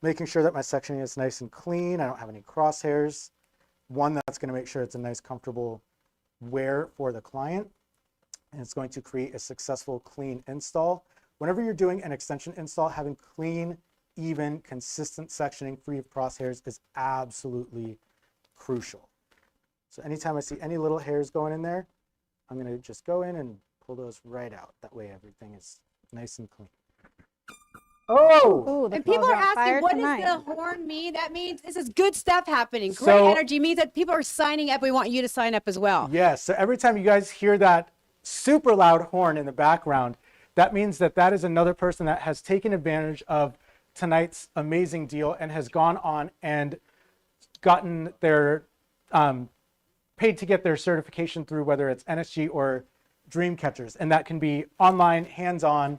making sure that my sectioning is nice and clean. I don't have any crosshairs. One that's going to make sure it's a nice, comfortable wear for the client. And it's going to create a successful, clean install. Whenever you're doing an extension install, having clean, even, consistent sectioning free of crosshairs is absolutely crucial. So anytime I see any little hairs going in there, I'm going to just go in and pull those right out. That way everything is nice and clean. And people are asking, what does the horn mean? That means this is good stuff happening. Great energy means that people are signing up. We want you to sign up as well. Yes. So every time you guys hear that super loud horn in the background, that means that that is another person that has taken advantage of tonight's amazing deal and has gone on and gotten their paid to get their certification through whether it's NSG or DreamCatchers, and that can be online, hands-on.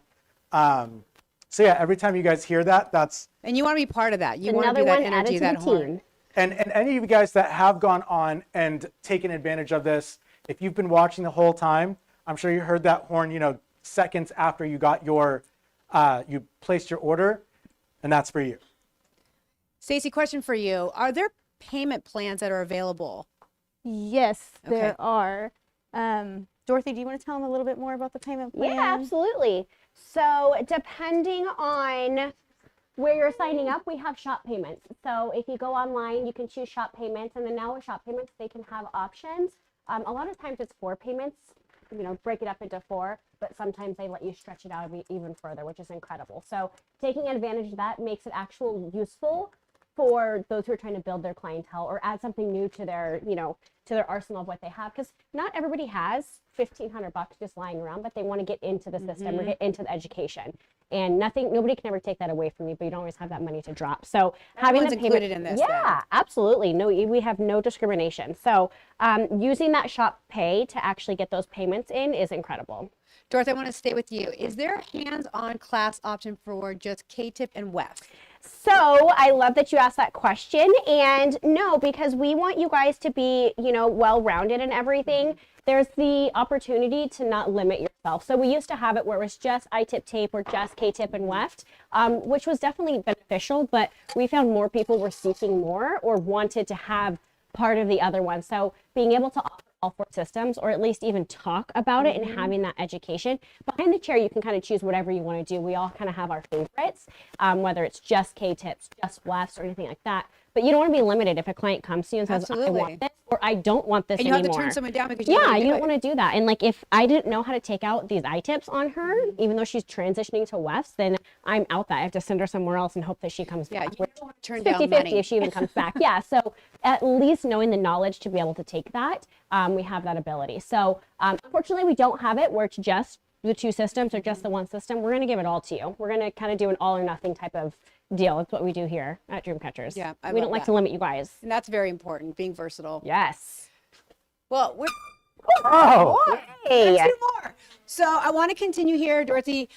So yeah, every time you guys hear that, that's And you want to be part of that. You want to Another be that one added energy, to that the horn. team. and any of you guys that have gone on and taken advantage of this, if you've been watching the whole time, I'm sure you heard that horn, you know, seconds after you got your you placed your order, and that's for you. Stacey, question for you. Are there payment plans that are available? Yes, there Okay. are. Dorothy, do you want to tell them a little bit more about the payment plan? Yeah, absolutely. So depending on where you're signing up, we have shop payments. So if you go online, you can choose shop payments, and then now with shop payments, they can have options. A lot of times it's 4 payments, you know, break it up into 4, but sometimes they let you stretch it out even further, which is incredible. So taking advantage of that makes it actually useful for those who are trying to build their clientele or add something new to their, you know, to their arsenal of what they have. Because not everybody has $1,500 just lying around, but they want to get into the system or get into the education. And nobody can ever take that away from you, but you don't always have that money to drop. So having Everyone's the payment, included in this, yeah, absolutely. No, we have no discrimination. So using that shop pay to actually get those payments in is incredible. Dorothy, I want to stay with you. Is there a hands-on class option for just K-tip and weft? So I love that you asked that question. And no, because we want you guys to be, you know, well-rounded in everything. There's the opportunity to not limit yourself. So we used to have it where it was just I-tip tape or just K-tip and weft, which was definitely beneficial, but we found more people were seeking more or wanted to have part of the other one. So being able to offer all 4 systems, or at least even talk about it and having that education. Behind the chair, you can kind of choose whatever you want to do. We all kind of have our favorites, whether it's just K-tips, just wefts, or anything like that. But you don't want to be limited if a client comes to you and says, I Absolutely. want this, or I don't want this And you anymore. have to turn someone down because you Yeah, don't you don't want to do that. And like, if I didn't know how to take out these I-tips on her, even though she's transitioning to wefts, then I'm out that. I have to send her somewhere else and hope that she comes Yeah, back. you don't want to turn down 50-50 money. if she even comes back. Yeah, so at least knowing the knowledge to be able to take that, we have that ability. So unfortunately, we don't have it where it's just the 2 systems or just the 1 system. We're going to give it all to you. We're going to kind of do an all or nothing type of deal. That's what we do here at DreamCatchers. Yeah, I we love don't like that. to limit you guys. And that's very important, being versatile. Yes. Well, we're Oh, Hey. there's 2 more. So I want to continue here, Dorothy.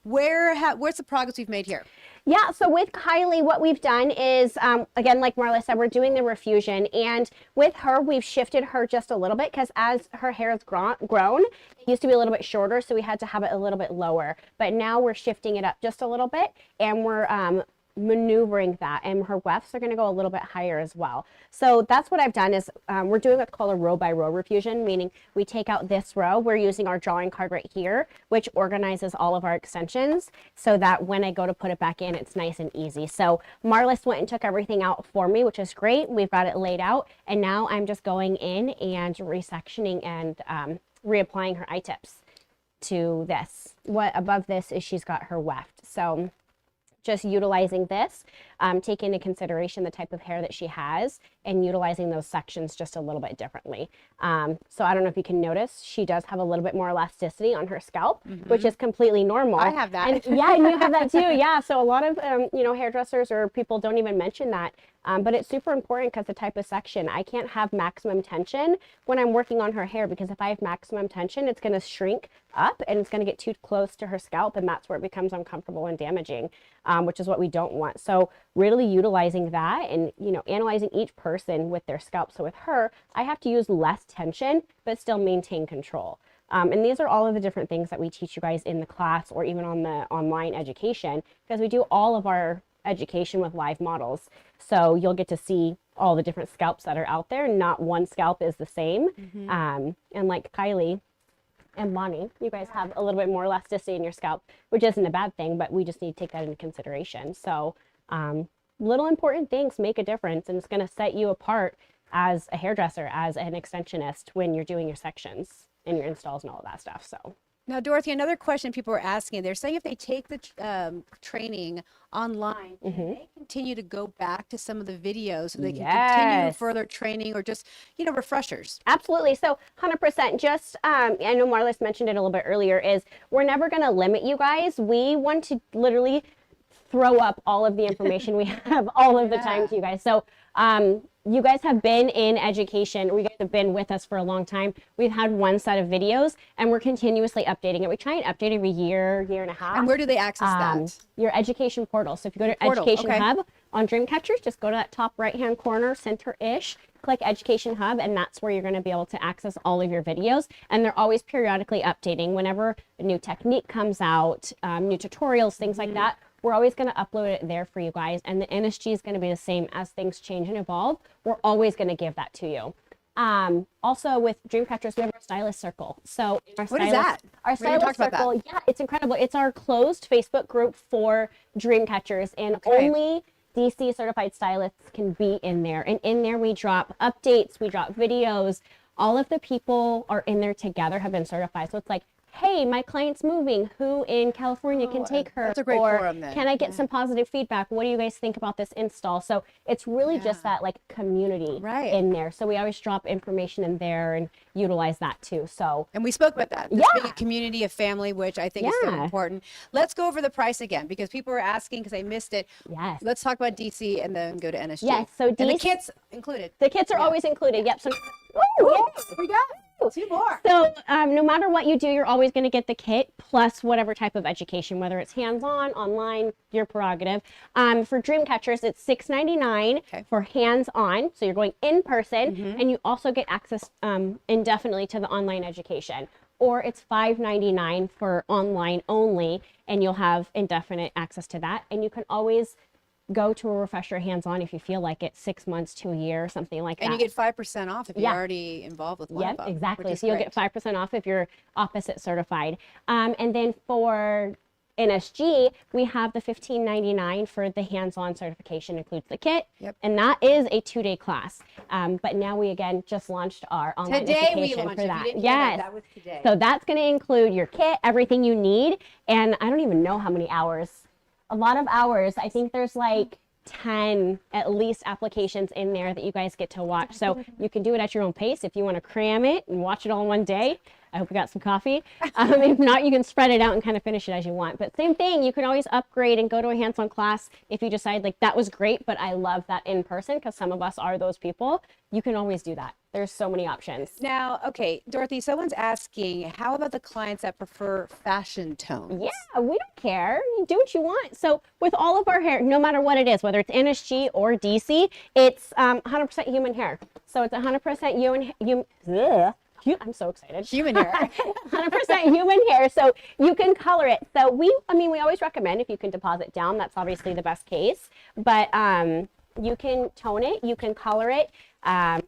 Where's the progress we've made here? Yeah, so with Kylie, what we've done is, again, like Marla said, we're doing the refusion. And with her, we've shifted her just a little bit because as her hair has grown, it used to be a little bit shorter, so we had to have it a little bit lower. But now we're shifting it up just a little bit, and we're maneuvering that, and her wefts are going to go a little bit higher as well. So that's what I've done is we're doing what's called a row by row refusion, meaning we take out this row. We're using our drawing card right here, which organizes all of our extensions so that when I go to put it back in, it's nice and easy. So Marlis went and took everything out for me, which is great. We've got it laid out, and now I'm just going in and resectioning and reapplying her I-tips to this. What above this is she's got her weft. So just utilizing this, take into consideration the type of hair that she has and utilizing those sections just a little bit differently. So I don't know if you can notice, she does have a little bit more elasticity on her scalp, which is completely normal. I have that. And, yeah, and you have that too. Yeah, so a lot of, hairdressers or people don't even mention that. But it's super important because the type of section, I can't have maximum tension when I'm working on her hair, because if I have maximum tension, it's going to shrink up and it's going to get too close to her scalp, and that's where it becomes uncomfortable and damaging, which is what we don't want. So really utilizing that and, analyzing each person with their scalp. So with her, I have to use less tension, but still maintain control. And these are all of the different things that we teach you guys in the class or even on the online education, because we do all of our education with live models. So you'll get to see all the different scalps that are out there. Not one scalp is the same. And like Kylie and Bonnie, you guys have a little bit more elasticity in your scalp, which isn't a bad thing, but we just need to take that into consideration. So little important things make a difference, and it's going to set you apart as a hairdresser, as an extensionist when you're doing your sections and your installs and all of that stuff. So Now, Dorothy, another question people are asking, they're saying if they take the training online, can they continue to go back to some of the videos so they can continue Yes. further training or just, refreshers? absolutely. So 100%, just, I know Marlis mentioned it a little bit earlier, is we're never going to limit you guys. We want to literally throw up all of the information we have all of the time to you guys. So you guys have been in education. You guys have been with us for a long time. We've had one set of videos and we're continuously updating it. We try and update every year, year and a half. And where do they access that? Your education portal. So if you go to Portal, Education okay. Hub on Dreamcatchers, just go to that top right-hand corner, center-ish, click Education Hub, and that's where you're going to be able to access all of your videos. And they're always periodically updating. Whenever a new technique comes out, new tutorials, things like that, we're always going to upload it there for you guys. And the NSG is going to be the same as things change and evolve. We're always going to give that to you. Also with Dreamcatchers, we have our stylist circle. So our What is that? Our We haven't stylist talked about circle, yeah, it's incredible. It's our closed Facebook group for Dreamcatchers, and only DC certified stylists can be in there. And in there we drop updates, we drop videos. All of the people are in there together, have been certified. So it's like, hey, my client's moving. Who in California can take her? That's a great or forum then. can I get some positive feedback? What do you guys think about this install? So it's really just that like community in there. So we always drop information in there and utilize that too. So And we spoke about that. This being a community, a family, which I think is so important. Let's go over the price again because people were asking because I missed it. Yes. Let's talk about DC and then go to NSG. Yes. So and the DC kits included. The kits are always included. Yep. So Here we go. 2 more. So no matter what you do, you're always going to get the kit plus whatever type of education, whether it's hands-on, online, your prerogative. For Dreamcatchers, it's $6.99 for hands-on. So you're going in person, and you also get access indefinitely to the online education. Or it's $5.99 for online only, and you'll have indefinite access to that. And you can always go to a refresher hands-on if you feel like it, 6 months to a year, something like that. And you get 5% off if you're already involved with one of them. Yep, exactly. Which So you'll is get 5% off if you're opposite certified. And then for NSG, we have the $15.99 for the hands-on certification, includes the kit. Yep. And that is a 2-day class. But now we again just launched our online education for that. Yes. That was today. So that's going to include your kit, everything you need. And I don't even know how many hours. A lot of hours. I think there's like 10 at least applications in there that you guys get to watch. So you can do it at your own pace if you want to cram it and watch it all in one day. I hope you got some coffee. If not, you can spread it out and kind of finish it as you want. But same thing, you can always upgrade and go to a hands-on class if you decide like that was great, but I love that in person because some of us are those people. You can always do that. There's so many options. Now, okay, Dorothy, someone's asking, how about the clients that prefer fashion tones? Yeah, we don't care. You do what you want. So with all of our hair, no matter what it is, whether it's NSG or DC, it's 100% human hair. So it's 100% I'm so excited. Human hair. 100% human hair. So you can color it. So we always recommend if you can deposit down, that's obviously the best case. But you can tone it, you can color it,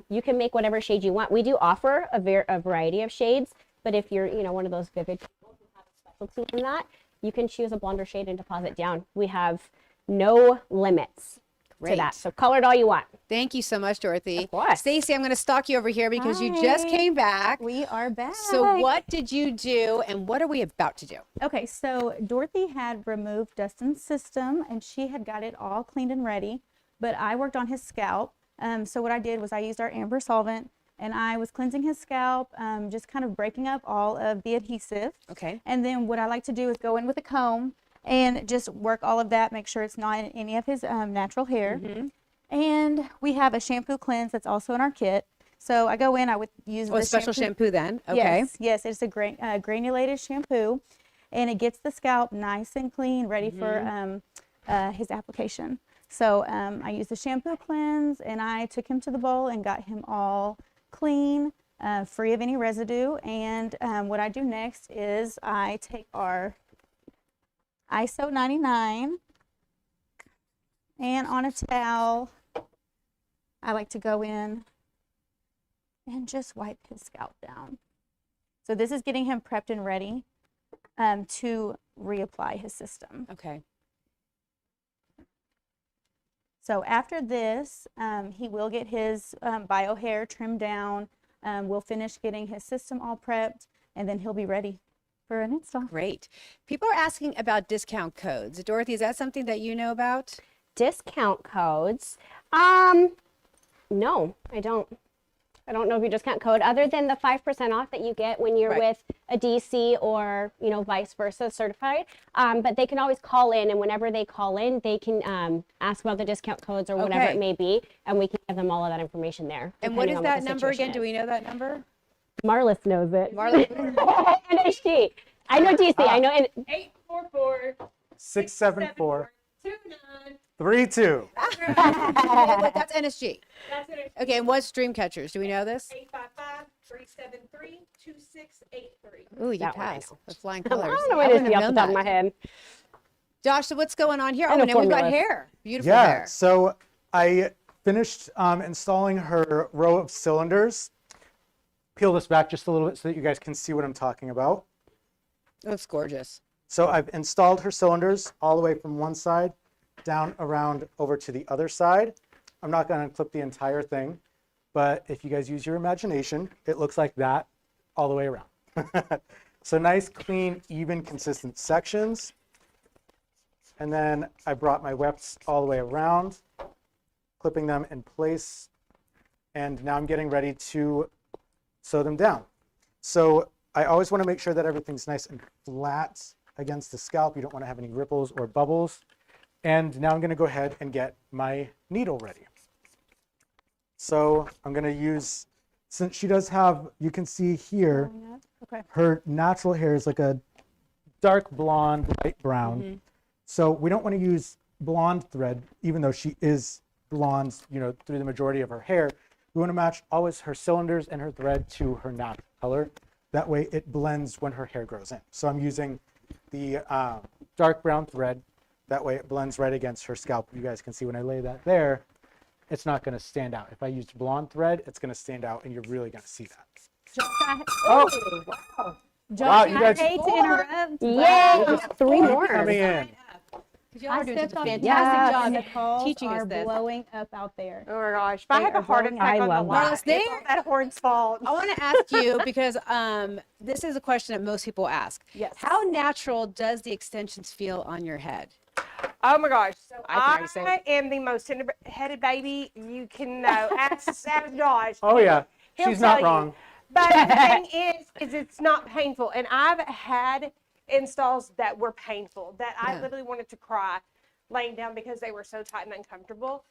you can make whatever shade you want. We do offer a variety of shades, but if you're, one of those vivid people who have a specialty in that, you can choose a blonder shade and deposit down. We have no limits to that. So color it all you want. Thank you so much, Dorothy. Of course. Stacey, I'm going to stalk you over here because you just came back. We are back. So what did you do and what are we about to do? Okay, so Dorothy had removed Dustin's system and she had got it all cleaned and ready, but I worked on his scalp. So what I did was I used our amber solvent and I was cleansing his scalp, just kind of breaking up all of the adhesive. Okay. And then what I like to do is go in with a comb and just work all of that, make sure it's not in any of his natural hair. And we have a shampoo cleanse that's also in our kit. So I go in, I would use a special shampoo then. Okay. Yes, it's a granulated shampoo, and it gets the scalp nice and clean, ready for his application. So I used the shampoo cleanse, and I took him to the bowl and got him all clean, free of any residue. And what I do next is I take our ISO 99, and on a towel, I like to go in and just wipe his scalp down. So this is getting him prepped and ready to reapply his system. Okay. So after this, he will get his bio hair trimmed down. We'll finish getting his system all prepped, and then he'll be ready for an install. Great. People are asking about discount codes. Dorothy, is that something that you know about? Discount codes? No, I don't. I don't know if you discount code, other than the 5% off that you get when you're with a DC or, you know, vice versa certified. But they can always call in, and whenever they call in, they can ask about the discount codes or whatever it may be, and we can give them all of that information there. And what is depending on that the number situation again? Do is. we know that number? Marlis knows it. Marley. NSG. I know DC. I know. 844 674 29. 32. Wait, that's NSG. That's it. Okay, and what's DreamCatchers? Do we know this? 855-373-2683. Ooh, you That one I passed. know. The flying I colors. don't know I what it wouldn't is have off the known top of my that. head. Josh, so what's going on here? I Oh, know and then we've got formulas. hair. Beautiful Yeah, hair. so I finished installing her row of cylinders. Peel this back just a little bit so that you guys can see what I'm talking about. It looks gorgeous. So I've installed her cylinders all the way from one side down around over to the other side. I'm not going to clip the entire thing, but if you guys use your imagination, it looks like that all the way around. So nice, clean, even, consistent sections. And then I brought my wefts all the way around, clipping them in place. And now I'm getting ready to sew them down. So I always want to make sure that everything's nice and flat against the scalp. You don't want to have any ripples or bubbles. And now I'm going to go ahead and get my needle ready. So I'm going to use, since she does have, you can see here, her natural hair is like a dark blonde, light brown. So we don't want to use blonde thread, even though she is blonde, you know, through the majority of her hair. We want to match always her cylinders and her thread to her natural color. That way it blends when her hair grows in. So I'm using the dark brown thread. That way it blends right against her scalp. You guys can see when I lay that there, it's not going to stand out. If I used blonde thread, it's going to stand out and you're really going to see that. Wow. Wow, Josh, you I guys- hate to interrupt. Yay! 3 more. Coming in. Y'all I are doing stepped such a on fantastic job and the calls teaching us are this. blowing up out there. Oh my gosh. If I They have a are heart blowing attack up. on I the love line, that. it's all that horn's fault. I want to ask you because this is a question that most people ask. Yes. How natural does the extensions feel on your head? Oh my gosh. So I think I said- I am the most tender-headed baby you can know. Ask Josh. Oh yeah, He'll she's not tell you. wrong. But the thing is it's not painful. And I've had installs that were painful, that I literally wanted to cry laying down because they were so tight and uncomfortable.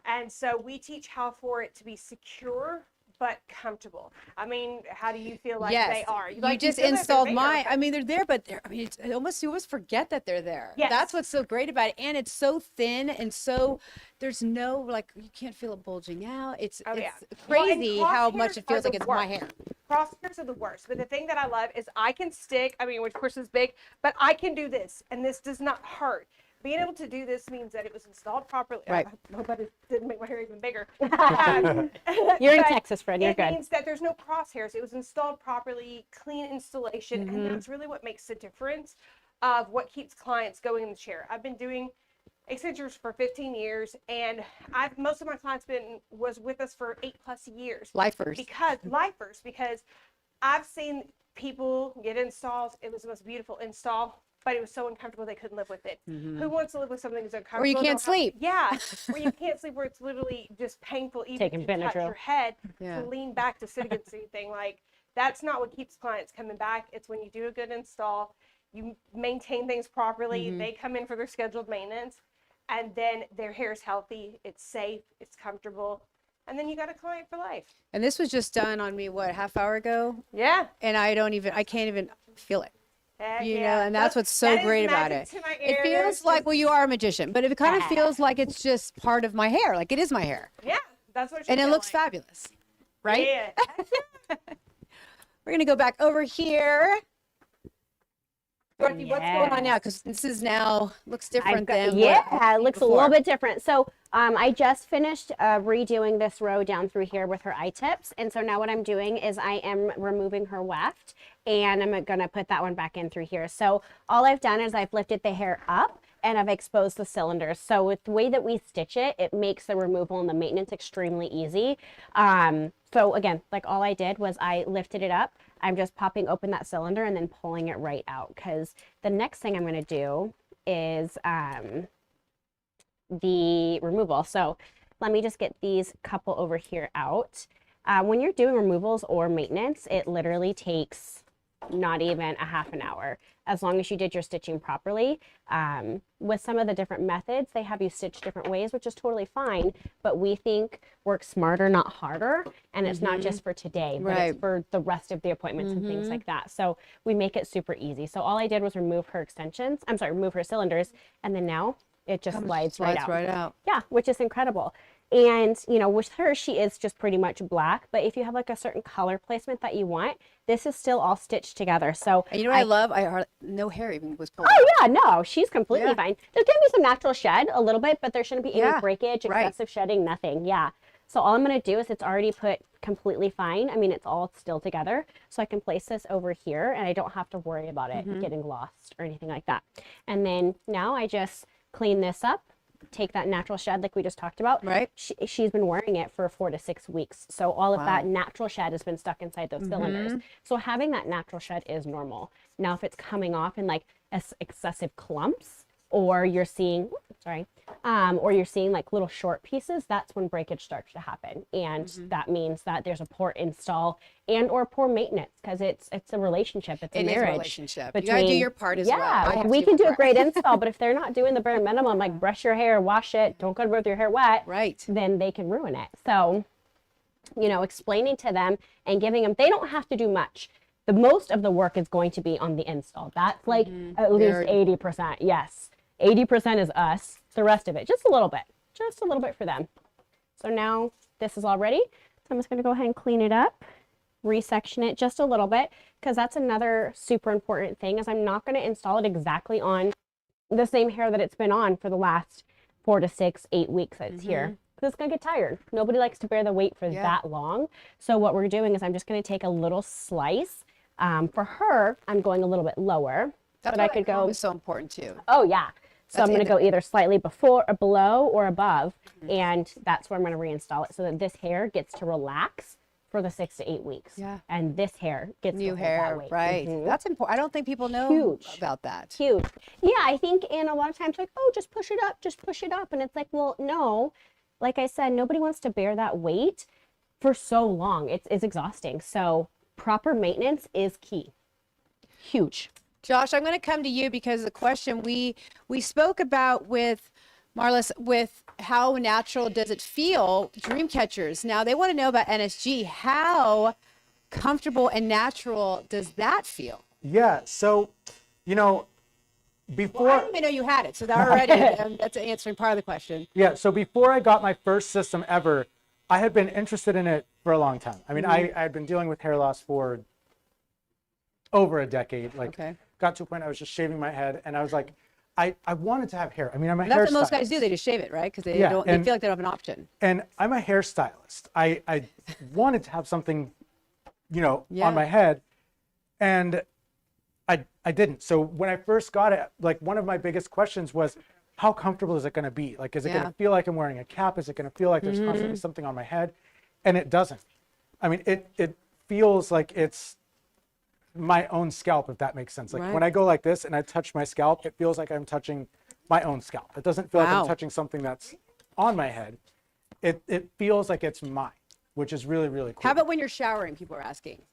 And so we teach how for it to be secure but comfortable. I mean, how do you feel like they are? You Like, just feel that they're installed there, mine. but- I mean, they're there, but I mean, it's almost you almost forget that they're there. Yes. That's what's so great about it, and it's so thin and so there's no like you can't feel it bulging out. It's Oh, yeah. it's Well, and crazy how crosshairs much it are feels like the it's my worst. hair. Crosshairs are the worst, but the thing that I love is I can stick, I mean, which of course is big, but I can do this, and this does not hurt. Being able to do this means that it was installed properly. Right. I hope I didn't make my hair even bigger. You're in But Texas, Fred. You're it good. means that there's no crosshairs. It was installed properly, clean installation, and that's really what makes the difference of what keeps clients going in the chair. I've been doing extensions for 15 years, and most of my clients was with us for 8+ years. Lifers. Because I've seen people get installs. It was the most beautiful install, but it was so uncomfortable they couldn't live with it. Who wants to live with something that's uncomfortable? Or you can't don't have- sleep. Yeah, where you can't sleep, where it's literally just painful even Taking to touch Benadryl. your head, Yeah. to lean back, to sit against anything. Like, that's not what keeps clients coming back. It's when you do a good install, you maintain things properly, they come in for their scheduled maintenance, and then their hair is healthy, it's safe, it's comfortable, and then you got a client for life. And this was just done on me what, half hour ago, Yeah. and I can't even feel it. Heck You know, yeah. and that's what's so That is great about magic it. to my It ear. feels It's like, just- well, you are a magician, but it kind of feels like it's just part of my hair. Like it is my hair. Yeah, that's what. And it feel looks like. fabulous. Right? Yeah. We're going to go back over here. Dorothy, what's going on Yeah. now? Because this is now looks I've different got- than what yeah, it looks a little before. bit different. So I just finished redoing this row down through here with her eye tips. And so now what I'm doing is I am removing her weft and I'm going to put that one back in through here. So all I've done is I've lifted the hair up and I've exposed the cylinders. So with the way that we stitch it, it makes the removal and the maintenance extremely easy. So again, like all I did was I lifted it up. I'm just popping open that cylinder and then pulling it right out, because the next thing I'm going to do is the removal. So let me just get these couple over here out. When you're doing removals or maintenance, it literally takes not even a half an hour, as long as you did your stitching properly. With some of the different methods, they have you stitch different ways, which is totally fine, but we think work smarter, not harder. And it's not just for today, but it's for the rest of the appointments and things like that. So we make it super easy. So all I did was remove her remove her cylinders, and then now it just slides right out. Yeah, which is incredible. And, you know, with her, she is just pretty much black. But if you have like a certain color placement that you want, this is still all stitched together. So And you know what I love? No hair even was pulled. Oh yeah, no, she's completely fine. There's gonna be some natural shed a little bit, but there shouldn't be any breakage, excessive shedding, nothing. Yeah. So all I'm gonna do is it's already put completely fine. I mean, it's all still together. So I can place this over here and I don't have to worry about it getting lost or anything like that. And then now I just clean this up, take that natural shed like we just talked about. Right. She's been wearing it for 4 to 6 weeks. So all of that natural shed has been stuck inside those cylinders. So having that natural shed is normal. Now, if it's coming off in like excessive clumps, or you're seeing, or you're seeing like little short pieces, that's when breakage starts to happen. And that means that there's a poor install and or poor maintenance, because it's a relationship, it's a marriage. It is a relationship. You gotta do your part as well. Yeah, we can do a great install, but if they're not doing the bare minimum, like brush your hair, wash it, don't go to bed with your hair wet, then they can ruin it. So, you know, explaining to them and giving them, they don't have to do much. The most of the work is going to be on the install. That's like at least 80%. Yes. 80% is us, the rest of it, just a little bit for them. So now this is all ready. So I'm just gonna go ahead and clean it up, resection it just a little bit, because that's another super important thing, is I'm not gonna install it exactly on the same hair that it's been on for the last 4 to 6, 8 weeks that it's here, because it's gonna get tired. Nobody likes to bear the weight for that long. So what we're doing is I'm just gonna take a little slice. For her, I'm going a little bit lower. That's but I could go. Is so important too. Oh yeah. So I'm going to go either slightly before or below or above, and that's where I'm going to reinstall it so that this hair gets to relax for the 6 to 8 weeks. Yeah. And this hair gets new to hair, hold that weight. right? That's important. I don't think people know about that. Huge. Yeah, I think, and a lot of times like, oh, just push it up, and it's like, well, no. Like I said, nobody wants to bear that weight for so long. It's exhausting. So proper maintenance is key. Huge. Josh, I'm going to come to you because the question we spoke about with Marlis, with how natural does it feel, Dreamcatchers. Now they want to know about NSG. How comfortable and natural does that feel? Yeah. So, you know, before I didn't even know you had it, so that already that's answering part of the question. Yeah. So before I got my first system ever, I had been interested in it for a long time. I mean, I had been dealing with hair loss for over a decade. Like, got to a point I was just shaving my head, and I was like, I wanted to have hair. I mean, I'm a hairstylist. That's what most guys do. They just shave it, right? Because they feel like they don't have an option. And I'm a hairstylist. I wanted to have something, you know, on my head, and I didn't. So when I first got it, like one of my biggest questions was, how comfortable is it going to be? Like, is it going to feel like I'm wearing a cap? Is it going to feel like there's constantly something on my head? And it doesn't. I mean, it feels like it's my own scalp, if that makes sense. Like when I go like this and I touch my scalp, it feels like I'm touching my own scalp. It doesn't feel like I'm touching something that's on my head. It feels like it's mine, which is really, really cool. How about when you're showering? People are asking.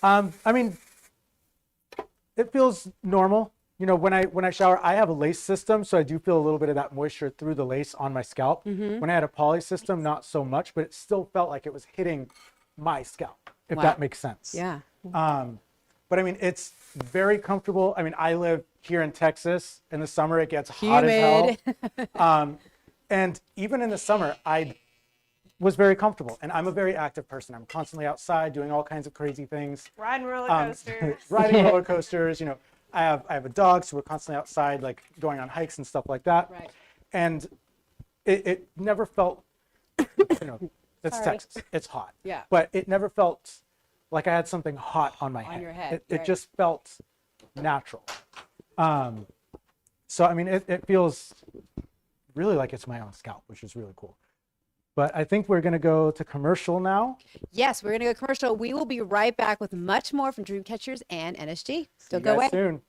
I mean, it feels normal. You know, when I shower, I have a lace system, so I do feel a little bit of that moisture through the lace on my scalp. When I had a poly system, not so much, but it still felt like it was hitting my scalp, if that makes sense. Yeah. But I mean, it's very comfortable. I mean, I live here in Texas. In the summer, it gets hot as hell. And even in the summer, I was very comfortable. And I'm a very active person. I'm constantly outside doing all kinds of crazy things. Riding roller coasters. Riding roller coasters. You know, I have a dog, so we're constantly outside, like going on hikes and stuff like that. Right. And it never felt, you know, it's Texas. It's hot. Yeah. But it never felt like I had something hot on my head. On your head. It just felt natural. So, I mean, it feels really like it's my own scalp, which is really cool. But I think we're going to go to commercial now. Yes, we're going to go commercial. We will be right back with much more from Dreamcatchers and NSG. Don't go away. Soon.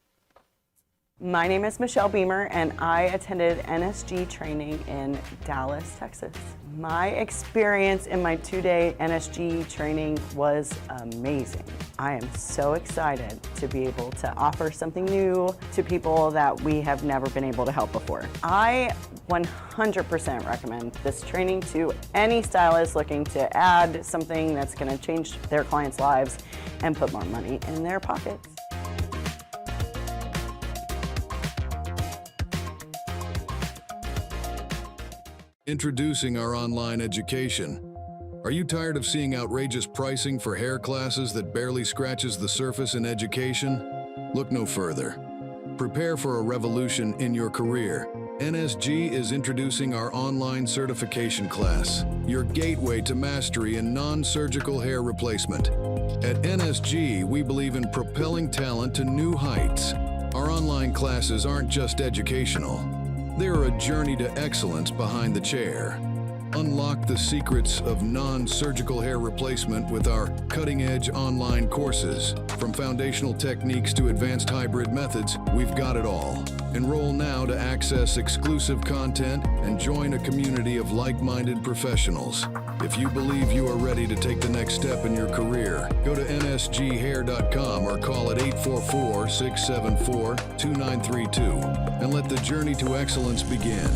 My name is Michelle Beamer, and I attended NSG training in Dallas, Texas. My experience in my 2-day NSG training was amazing. I am so excited to be able to offer something new to people that we have never been able to help before. I 100% recommend this training to any stylist looking to add something that's going to change their clients' lives and put more money in their pockets. Introducing our online education. Are you tired of seeing outrageous pricing for hair classes that barely scratches the surface in education? Look no further. Prepare for a revolution in your career. NSG is introducing our online certification class, your gateway to mastery in non-surgical hair replacement. At NSG, we believe in propelling talent to new heights. Our online classes aren't just educational. They're a journey to excellence behind the chair. Unlock the secrets of non-surgical hair replacement with our cutting-edge online courses. From foundational techniques to advanced hybrid methods, we've got it all. Enroll now to access exclusive content and join a community of like-minded professionals. If you believe you are ready to take the next step in your career, go to nsghair.com or call at 844-674-2932 and let the journey to excellence begin.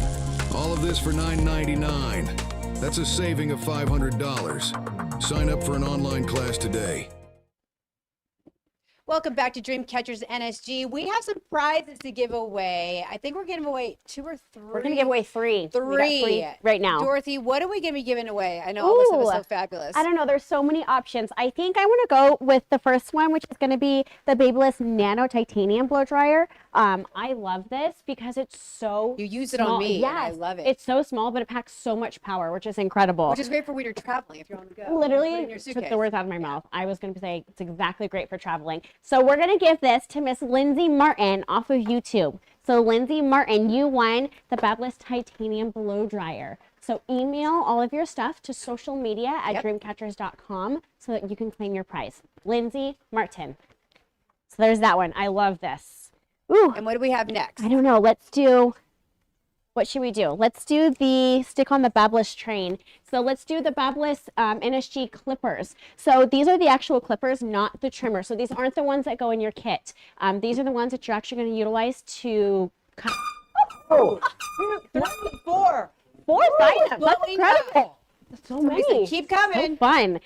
All of this for $9.99. That's a saving of $500. Sign up for an online class today. Welcome back to DreamCatchers NSG. We have some prizes to give away. I think we're giving away 2 or 3. We're going to give away 3. Three. We got 3 right now. Dorothy, what are we going to be giving away? I know all this stuff is so fabulous. I don't know. There's so many options. I think I want to go with the first one, which is going to be the Babyliss Nano Titanium Blow Dryer. I love this because it's so You use it small. on me, Yes, and I love it. It's so small, but it packs so much power, which is incredible. Which is great for when you're traveling, if you're on the go. Literally took the words out of my mouth. I was going to say it's exactly great for traveling. So we're going to give this to Miss Lindsay Martin off of YouTube. So Lindsay Martin, you won the Babyliss Titanium Blow Dryer. So email all of your stuff to social media at dreamcatchers.com so that you can claim your prize. Lindsay Martin. So there's that one. I love this. Ooh. And what do we have next? I don't know. Let's do, what should we do? Let's do the stick on the Babyliss train. So let's do the Babyliss NSG clippers. So these are the actual clippers, not the trimmer. So these aren't the ones that go in your kit. These are the ones that you're actually going to utilize to cut. Oh, 4. 4 items. That's incredible. So many. Keep coming. So fun.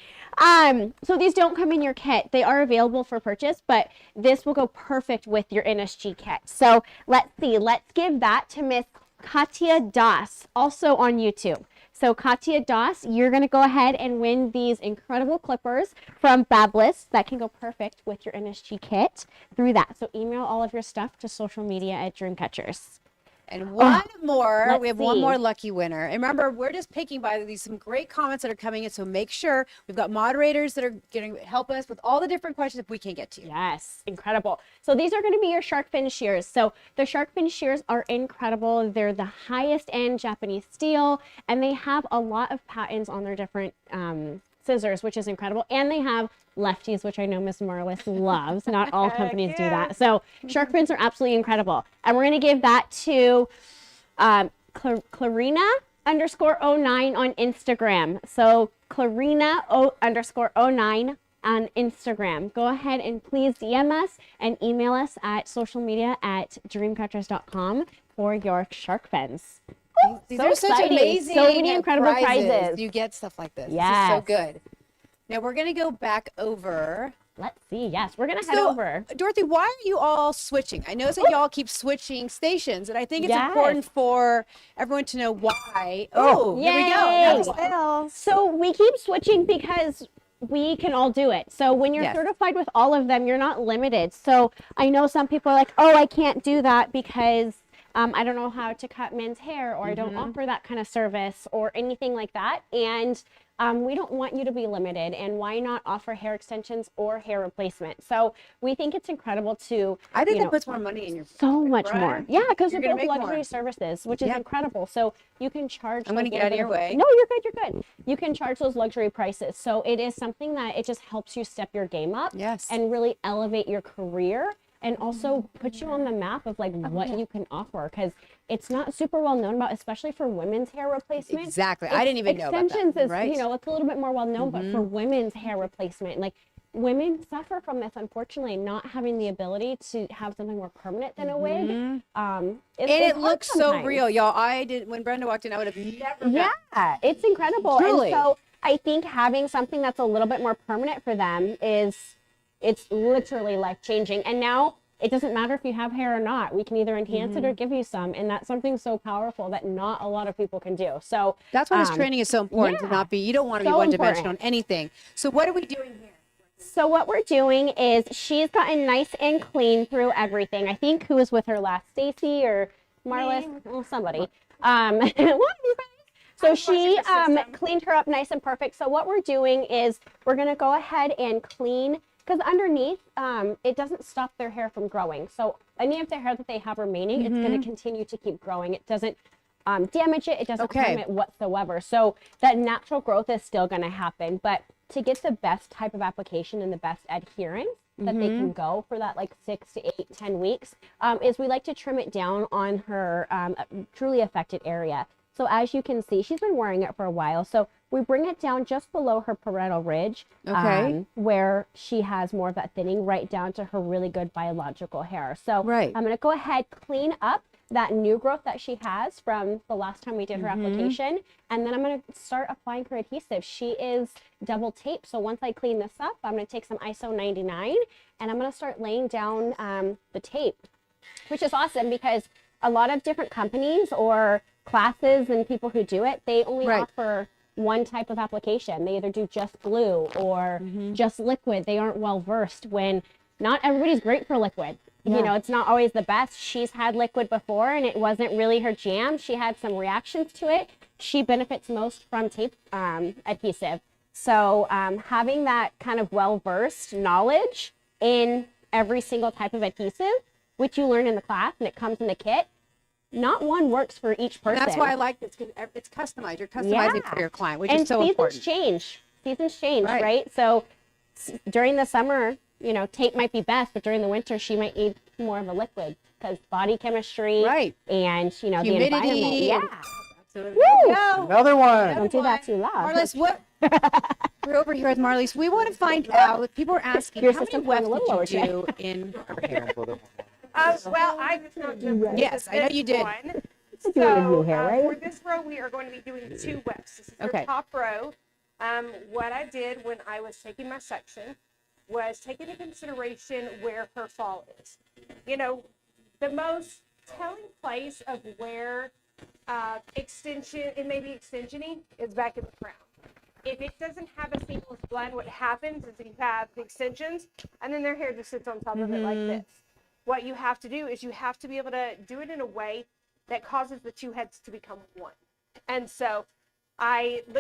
So these don't come in your kit. They are available for purchase, but this will go perfect with your NSG kit. So let's see. Let's give that to Miss Katya Das, also on YouTube. So Katya Das, you're going to go ahead and win these incredible clippers from Babyliss that can go perfect with your NSG kit through that. So email all of your stuff to social media at DreamCatchers. And one more. We have one see. more lucky winner. And remember, we're just picking by these some great comments that are coming in. So make sure we've got moderators that are going to help us with all the different questions if we can't get to you. Yes, incredible. So these are going to be your shark fin shears. So the shark fin shears are incredible. They're the highest end Japanese steel, and they have a lot of patents on their different scissors, which is incredible. And they have lefties, which I know Miss Marlis loves. Not all companies do that. So shark fins are absolutely incredible. And we're going to give that to Clarina_09 on Instagram. So Clarina_09 on Instagram. Go ahead and please DM us and email us at social media at dreamcatchers.com for your shark fins. These So are such exciting. amazing So many incredible prizes. You get stuff like this. Yes. This is so good. Now we're going to go back over. Let's see. Yes, we're going to head over. Dorothy, why are you all switching? I notice that y'all keep switching stations, and I think it's important for everyone to know why. Oh, here we go. Yay. That's why. So we keep switching because we can all do it. So when you're certified with all of them, you're not limited. So I know some people are like, oh, I can't do that because I don't know how to cut men's hair, or I don't offer that kind of service or anything like that. And we don't want you to be limited, and why not offer hair extensions or hair replacement? So we think it's incredible to, I think that puts more money in your so much right? more. Yeah, because You're we're gonna both make luxury more. services, which is incredible. So you can charge. I'm gonna those get out of little your bit way. No, you're good. You're good. You can charge those luxury prices. So it is something that it just helps you step your game up. Yes. And really elevate your career. and also put you on the map of like what you can offer, because it's not super well known about, especially for women's hair replacement. Exactly. I didn't even know about that. Extensions is, Right. you know, it's a little bit more well known, but for women's hair replacement, like women suffer from this, unfortunately, not having the ability to have something more permanent than a wig. And It's it hard looks so sometimes. real, y'all. When Brenda walked in, I would have never. Yeah, it's incredible. Truly. And so I think having something that's a little bit more permanent for them it's literally life changing. And now it doesn't matter if you have hair or not. We can either enhance it or give you some. And that's something so powerful that not a lot of people can do. So That's why this training is so important to not be. You don't want to be so one dimensional on important. anything. So what are we doing here? So what we're doing is she's gotten nice and clean through everything. I think who was with her last, Stacy or Marlis? Oh, somebody. What, you guys? So she cleaned her up nice and perfect. So what we're doing is we're going to go ahead and clean, because underneath, it doesn't stop their hair from growing. So any of the hair that they have remaining, it's going to continue to keep growing. It doesn't damage it. It doesn't harm it whatsoever. So that natural growth is still going to happen. But to get the best type of application and the best adherence that they can go for that like 6 to 8, 10 weeks, is we like to trim it down on her truly affected area. So as you can see, she's been wearing it for a while. So we bring it down just below her parietal ridge, where she has more of that thinning, right down to her really good biological hair. So I'm going to go ahead, clean up that new growth that she has from the last time we did her application. And then I'm going to start applying her adhesive. She is double taped. So once I clean this up, I'm going to take some ISO 99 and I'm going to start laying down the tape, which is awesome because a lot of different companies or classes and people who do it, they only offer one type of application. They either do just glue or just liquid. They aren't well versed when not everybody's great for liquid. You know, it's not always the best. She's had liquid before and it wasn't really her jam. She had some reactions to it. She benefits most from tape adhesive. So having that kind of well-versed knowledge in every single type of adhesive, which you learn in the class and it comes in the kit, not one works for each person. That's why I like this, because it's customized. You're customizing for your client, which is so important. Seasons change, right? So during the summer, you know, tape might be best, but during the winter, she might need more of a liquid because body chemistry, and you know, humidity, the environment. Woo! Another one. Don't do that too loud. Marlis, what? We're over here with Marlis. We want to find out. People are asking, Your how many system's wefts going a little did you do in her hair? Well, I just know Yes, I know you did. So new hair, right? for this row, we are going to be doing 2 wefts. This is your top row. What I did when I was taking my section was take into consideration where her fall is. You know, the most telling place of where extension, it may be extensioning, is back in the crown. If it doesn't have a seamless blend, what happens is you have the extensions and then their hair just sits on top of it like this. What you have to do is you have to be able to do it in a way that causes the 2 heads to become one. And so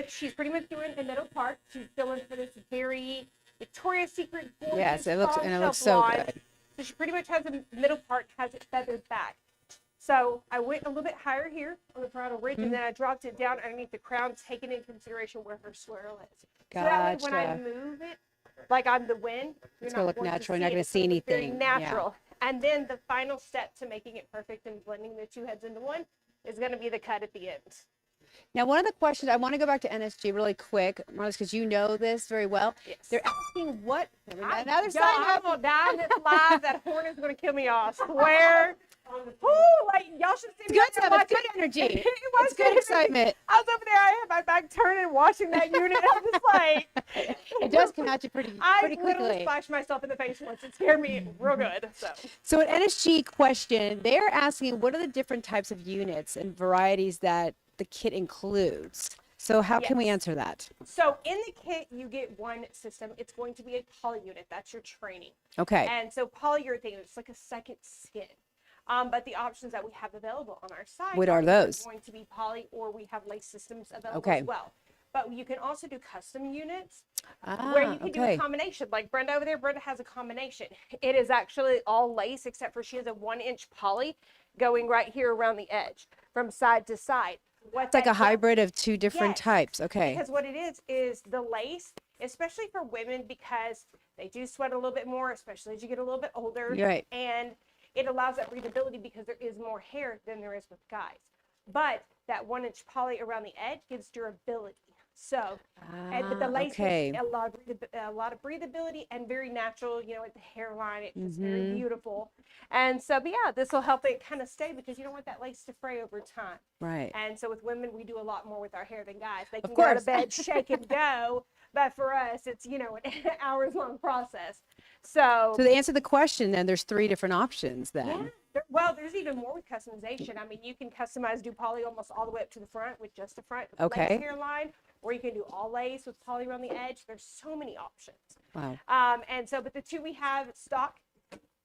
she's pretty much doing the middle part. She's filling for this very Victoria's Secret gorgeous Yes, it looks soft so blonde. good. So she pretty much has the middle part, has it feathered back. So I went a little bit higher here on the parietal ridge, and then I dropped it down underneath the crown, taking into consideration where her swirl is. So that way when I move it, like on the wind, It's going to look natural. You're not going to see anything. very natural. And then the final step to making it perfect and blending the 2 heads into one is going to be the cut at the end. Now, one of the questions, I want to go back to NSG really quick, Marlis, because you know this very well. Yes. They're asking what, another sign I'm up. gonna die in this live. That horn is gonna kill me off. Swear. Woo, like y'all should see It's me good out there stuff. It's watching. good energy. It was It's good excitement. I was over there. I had my back turned and watching that unit. I'm just like, It does come at you pretty I literally quickly. splashed myself in the face once. It scared me real good. So an NSG question, they're asking what are the different types of units and varieties that the kit includes? So how can we answer that? So in the kit, you get one system. It's going to be a poly unit. That's your training. Okay. And so polyurethane, it's like a second skin. But the options that we have available on our site What are those? Going to be poly, or we have lace systems available as well. But you can also do custom units where you can do a combination. Like Brenda over there, Brenda has a combination. It is actually all lace except for she has a 1-inch poly going right here around the edge from side to side. It's like a hybrid of 2 different types. Okay. Because what it is the lace, especially for women, because They do sweat a little bit more, especially as you get a little bit older. Right. And it allows that breathability because there is more hair than there is with guys. But that 1-inch poly around the edge gives durability. So, but the lace okay. is a lot of breathability and very natural, you know, at the hairline. It's just very beautiful. And so, but yeah, this will help it kind of stay because you don't want that lace to fray over time. Right. And so with women, we do a lot more with our hair than guys. They can Of go out course. of bed, shake and go. But for us, it's, you know, an hours-long process. So So to answer the question, then there's 3 different options then. yeah. Well, there's even more with customization. I mean, you can customize, do poly almost all the way up to the front with just the front Okay. lace hairline, or you can do all lace with poly around the edge. There's so many options. Wow. And so, but the 2 we have stock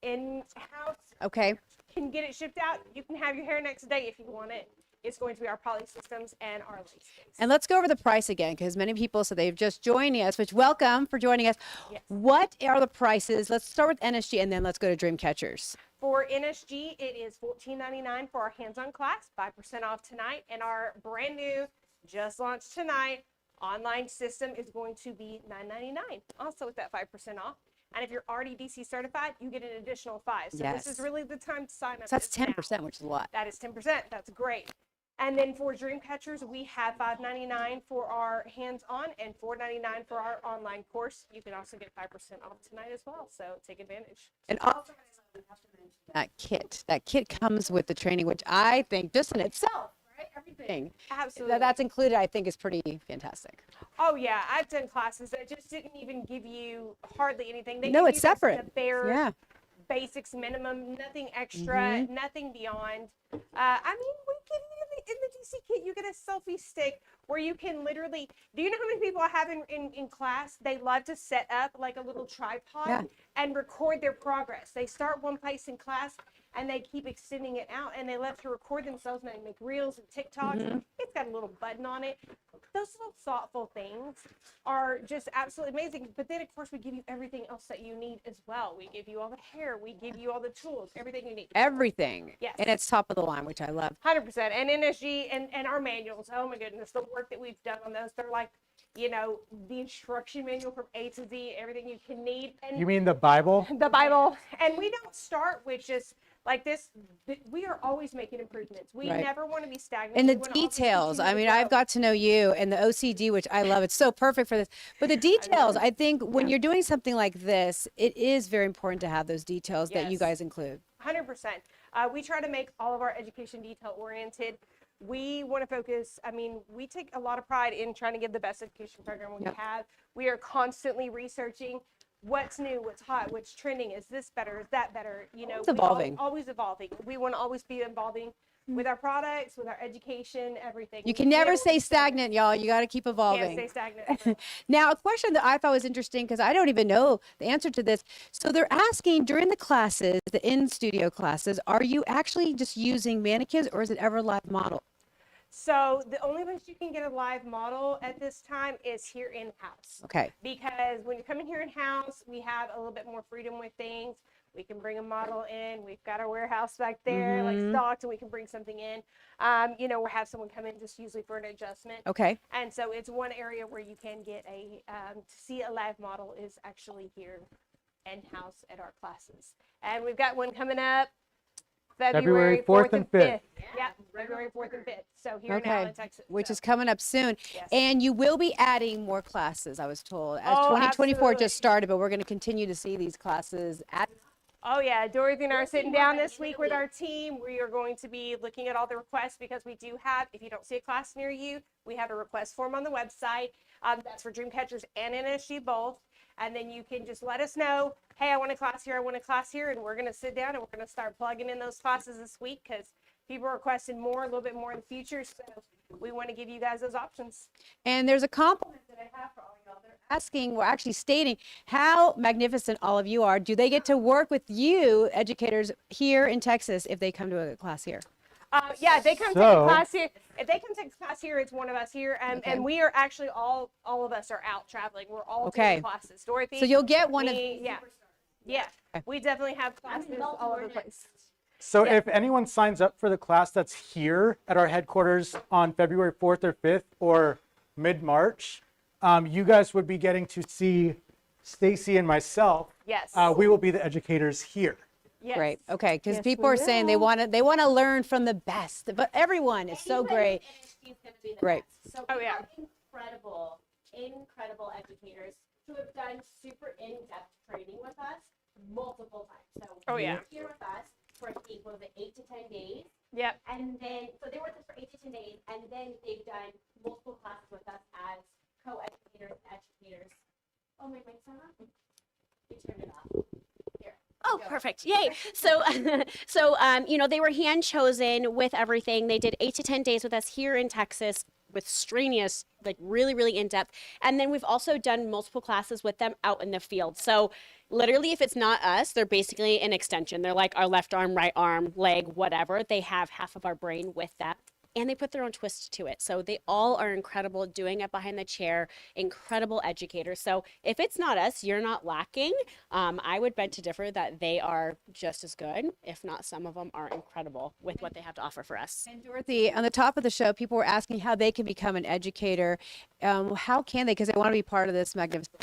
in-house, Okay. can get it shipped out. You can have your hair next day if you want it. It's going to be our poly systems and our lace days. And let's go over the price again, because many people said they've just joined us, which welcome for joining us. Yes. What are the prices? Let's start with NSG and then let's go to DreamCatchers. For NSG, it is $14.99 for our hands-on class, 5% off tonight, and our brand new, just launched tonight, online system is going to be $9.99, also with that 5% off. And if you're already DC certified, you get an additional 5. So Yes. this is really the time to sign up. So that's is now. 10%, which is a lot. That is 10%. That's great. And then for DreamCatchers, we have $5.99 for our hands-on and $4.99 for our online course. You can also get 5% off tonight as well. So take advantage. And also, that kit comes with the training, which I think just in itself, right? Everything. Absolutely. That's included, I think is pretty fantastic. Oh yeah, I've done classes that just didn't even give you hardly anything. They No, give it's you just separate. The bare Yeah. basics minimum, nothing extra, nothing beyond. I mean, we give you in the DC kit, you get a selfie stick where you can literally, do you know how many people I have in class? They love to set up like a little tripod Yeah. and record their progress. They start one place in class and they keep extending it out and they love to record themselves and they make reels and TikToks. It's got a little button on it. Those little thoughtful things are just absolutely amazing. But then, of course, we give you everything else that you need as well. We give you all the hair. We give you all the tools, everything you need. Everything. Yes. And it's top of the line, which I love. 100%. And NSG and our manuals, oh my goodness, the work that we've done on those, they're like, you know, the instruction manual from A to Z, everything you can need. And You mean the Bible? the Bible. And we don't start with just like this. We are always making improvements. We Right. never want to be stagnant. And the We wanna always details, continue I to mean, grow. I've got to know you and the OCD, which I love. It's so perfect for this. But the details, I think when you're doing something like this, it is very important to have those details that you Yes. guys include. 100%. We try to make all of our education detail oriented. We want to focus, I mean, we take a lot of pride in trying to give the best education program we have. We are constantly researching what's new, what's hot, what's trending. Is this better? Is that better? You know, It's evolving. Always evolving. We want to always be evolving with our products, with our education, everything. You can never stay stagnant, y'all. You got to keep Can't evolving. stay stagnant. Now, a question that I thought was interesting because I don't even know the answer to this. So they're asking during the classes, the in-studio classes, are you actually just using mannequins or is it ever live model? So the only place you can get a live model at this time is here in-house. Okay. Because when you're coming here in-house, we have a little bit more freedom with things. We can bring a model in. We've got our warehouse back there, like stocked, and we can bring something in. You know, we'll have someone come in just usually for an adjustment. Okay. And so it's one area where you can get a, to see a live model is actually here in-house at our classes. And we've got one coming up February 4th and 5th. Yeah, February 4th and 5th. So here in Allen, Texas. Which So- is coming up soon. Yes. And you will be adding more classes, I was told. As Oh, 2024 absolutely. just started, but we're going to continue to see these classes at Oh yeah, Dorothy and I are sitting down this week with our team. We are going to be looking at all the requests because we do have, if you don't see a class near you, we have a request form on the website. That's for DreamCatchers and NSG both. And then you can just let us know, hey, I want a class here, I want a class here, and we're going to sit down and we're going to start plugging in those classes this week because people are requesting more, a little bit more in the future. So we want to give you guys those options. And there's a compliment that I have for all y'all. They're asking, well, actually stating how magnificent all of you are. Do they get to work with you, educators, here in Texas if they come to a class here? Yeah, they come take a class here. If they come take a class here, it's one of us here. Okay. And we are actually all of us are out traveling. We're all Okay. taking classes. Dorothy. So you'll get one of me, yeah. Yeah. We definitely have classes all over the place. So if anyone signs up for the class that's here at our headquarters on February 4th or 5th or mid-March, you guys would be getting to see Stacy and myself, Yes. we will be the educators here. Yes. Great. Okay, because Yes, people we are saying they will. want to learn from the best, but everyone is so great. Great. So we have incredible educators who have done super in-depth training with us multiple times. So they're here with us for I think was it 8 to 10 days. Yep. And then so they were with us for 8 to 10 days, and then they've done multiple classes with us as co-educators and educators. Oh, my mic's not on? You turned it off. Here. Oh, perfect. Yay. So, you know, they were hand chosen with everything. They did 8 to 10 days with us here in Texas with strenuous, like really, really in depth. And then we've also done multiple classes with them out in the field. So literally, if it's not us, they're basically an extension. They're like our left arm, right arm, leg, whatever. They have half of our brain with that. And they put their own twist to it. So they all are incredible doing it behind the chair, incredible educators. So if it's not us, you're not lacking. I would beg to differ that they are just as good, if not some of them are incredible with what they have to offer for us. And Dorothy, on the top of the show, people were asking how they can become an educator. How can they? Because they want to be part of this magnificent.